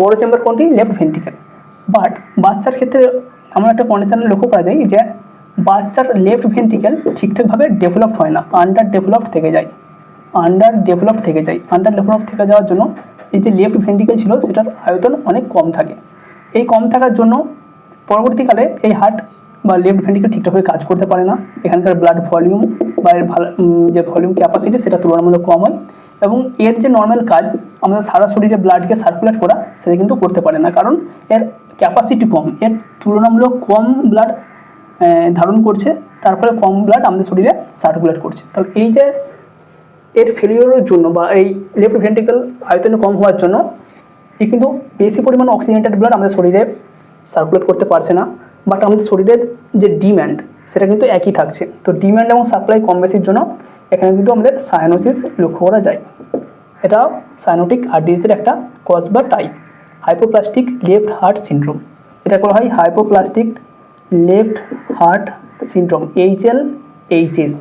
বড় চেম্বার কোনটি, লেফট ভেন্ট্রিকেল। বাট বাচ্চার ক্ষেত্রে আমরা একটা কন্ডিশন লক্ষ্য করা যায় যে বাচ্চার লেফট ভেন্ট্রিকেল ঠিকঠাকভাবে ডেভেলপ হয় না, আন্ডার ডেভেলপড থেকে যায়। আন্ডার ডেভেলপড থেকে যাওয়ার জন্য এই যে লেফট ভেন্ট্রিকেল ছিল সেটার আয়তন অনেক কম থাকে। এই কম থাকার জন্য পরবর্তীকালে এই হার্ট বা লেফট ভেন্ট্রিকেল ঠিকঠাকভাবে কাজ করতে পারে না। এখানকার ব্লাড ভলিউম বা এর যে ভলিউম ক্যাপাসিটি সেটা তুলনামূলক কম হয় এবং এর যে নর্মাল কাজ আমাদের সারা শরীরে ব্লাডকে সার্কুলেট করা সেটা কিন্তু করতে পারে না, কারণ এর ক্যাপাসিটি কম, এর তুলনামূলক কম ব্লাড ধারণ করছে, তার ফলে কম ব্লাড আমাদের শরীরে সার্কুলেট করছে। তাহলে এই যে এর ফেলিওরের জন্য বা এই লেফট ভেন্ট্রিকেল আয়তনে কম হওয়ার জন্য এ কিন্তু বেশি পরিমাণ অক্সিজেনেটেড ব্লাড আমাদের শরীরে সার্কুলেট করতে পারছে না। বাট আমাদের শরীরের যে ডিম্যান্ড সেটা কিন্তু একই থাকছে। তো ডিম্যান্ড এবং সাপ্লাই কম বেশির জন্য এখানে কিন্তু আমাদের সায়ানোসিস লক্ষ্য করা যায়। এটা সায়ানোটিক হার্ট ডিজিজের একটা কজ বা type, hypoplastic left heart syndrome. এটা বলা হয় hypoplastic left heart syndrome, HLHS।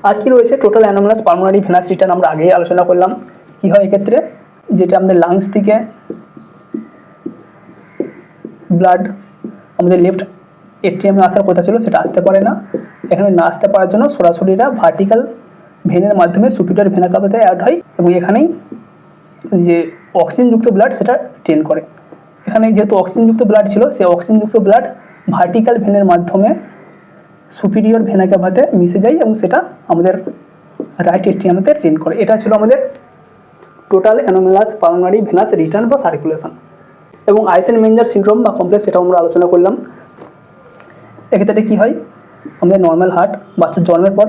আর কি রয়েছে, total anomalous pulmonary venous return আমরা আগেই আলোচনা করলাম। কি হয় এক্ষেত্রে, যেটা আমাদের লাংস থেকে ব্লাড আমাদের লেফট এট্রিয়ামে আসার কথা ছিল সেটা আসতে পারে না। এখানে না আসতে পারার জন্য সরাসরি এটা ভার্টিক্যাল ভেনের মাধ্যমে সুপিরিয়র ভেনা কাভাতে অ্যাড হয় এবং এখানেই যে অক্সিজেনযুক্ত ব্লাড সেটা ট্রেন করে। এখানে যেহেতু অক্সিজেনযুক্ত ব্লাড ছিল, সেই অক্সিজেনযুক্ত ব্লাড ভার্টিক্যাল ভেনের মাধ্যমে সুপিরিয়র ভেনা কাভাতে মিশে যায় এবং সেটা আমাদের রাইট এট্রিয়ামে ট্রেন করে। এটা ছিল আমাদের total anomalous pulmonary venous return বা সার্কুলেশন। এবং আইসেনমেঞ্জার সিনড্রোম বা কমপ্লেক্স সেটাও আমরা আলোচনা করলাম। এক্ষেত্রে কী হয়, আমাদের নর্মাল হার্ট বাচ্চার জন্মের পর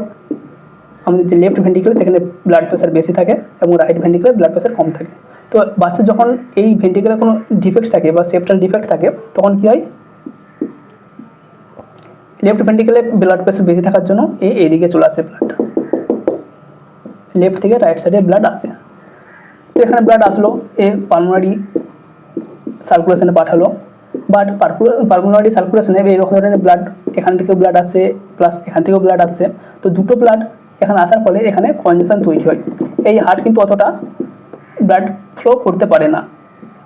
আমাদের যে লেফট ভেন্ট্রিকেল সেখানে ব্লাড প্রেশার বেশি থাকে এবং রাইট ভেন্ট্রিকেলে ব্লাড প্রেশার কম থাকে। তো বাচ্চার যখন এই ভেন্ট্রিকেলে কোনো ডিফেক্ট থাকে বা সেপ্টাল ডিফেক্ট থাকে তখন কী হয়, লেফট ভেন্ট্রিকেলে ব্লাড প্রেশার বেশি থাকার জন্য এইদিকে চলে আসে ব্লাড, লেফট থেকে রাইট সাইডে ব্লাড আসে। তো এখানে ব্লাড আসলো, পালমোনারি সার্কুলেশনে পাঠালো। বাট পালমোনারি সার্কুলেশনে এই ধরনের ব্লাড এখান থেকে ব্লাড আসে প্লাস এখান থেকেও ব্লাড আসছে। তো দুটো ব্লাড এখানে আসার ফলে এখানে কনজেশন তৈরি হয়, এই হার্ট কিন্তু অতটা ব্লাড ফ্লো করতে পারে না।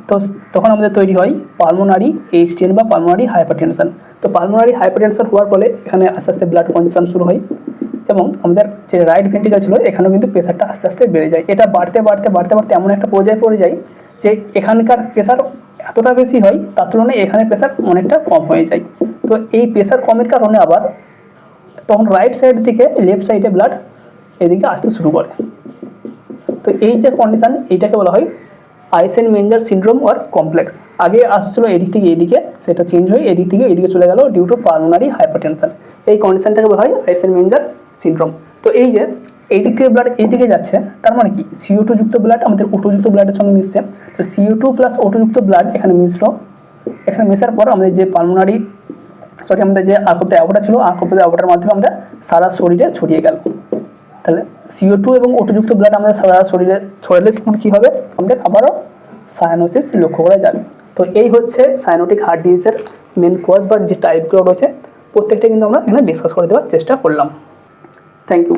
তো তখন আমাদের তৈরি হয় পালমোনারি HTN বা পালমোনারি হাইপারটেনশন। তো পালমোনারি হাইপারটেনশন হওয়ার ফলে এখানে আস্তে আস্তে ব্লাড কনজেশন শুরু হয় এবং আমাদের যে রাইট ভেন্ট্রিকেল ছিল এখানেও কিন্তু প্রেশারটা আস্তে আস্তে বেড়ে যায়। এটা বাড়তে বাড়তে বাড়তে বাড়তে এমন একটা পর্যায়ে পড়ে যায় যে এখানকার প্রেশার এতটা বেশি হয় তার তুলনায় এখানে প্রেশার অনেকটা কম হয়ে যায়। তো এই প্রেশার কমের কারণে আবার তখন রাইট সাইড থেকে লেফট সাইডে ব্লাড এদিকে আসতে শুরু করে। তো এই যে কন্ডিশন এইটাকে বলা হয় আইসেনমেঞ্জার সিনড্রোম অর কমপ্লেক্স। আগে আসছিল এদিক থেকে এদিকে, সেটা চেঞ্জ হয়ে এদিক থেকে এদিকে চলে গেল ডিউ টু পালমোনারি হাইপারটেনশন। এই কন্ডিশনটাকে বলা হয় আইসেনমেঞ্জার সিনড্রোম। তো এই যে এই দিক থেকে ব্লাড এইদিকে যাচ্ছে, তার মানে কি CO2 যুক্ত ব্লাড আমাদের O2 যুক্ত ব্লাডের সঙ্গে মিশছে। তো CO2 প্লাস O2 যুক্ত ব্লাড এখানে মিশলো, এখানে মেশার পর আমাদের যে পালমোনারি আমাদের যে আর্কোপ্টা অ্যাওর্টা ছিল, আর্কোপ্টা অ্যাওর্টার মাধ্যমে আমাদের সারা শরীরে ছড়িয়ে গেল। তাহলে CO2 এবং O2 যুক্ত ব্লাড আমাদের সারা শরীরে ছড়ালে তখন কী হবে, আমাদের আবারও সায়ানোসিস লক্ষ্য করা যাবে। তো এই হচ্ছে সায়ানোটিক হার্ট ডিজিজের মেন কজ বা যে টাইপগুলো রয়েছে প্রত্যেকটা কিন্তু আমরা এখানে ডিসকাস করে দেওয়ার চেষ্টা করলাম। Thank you.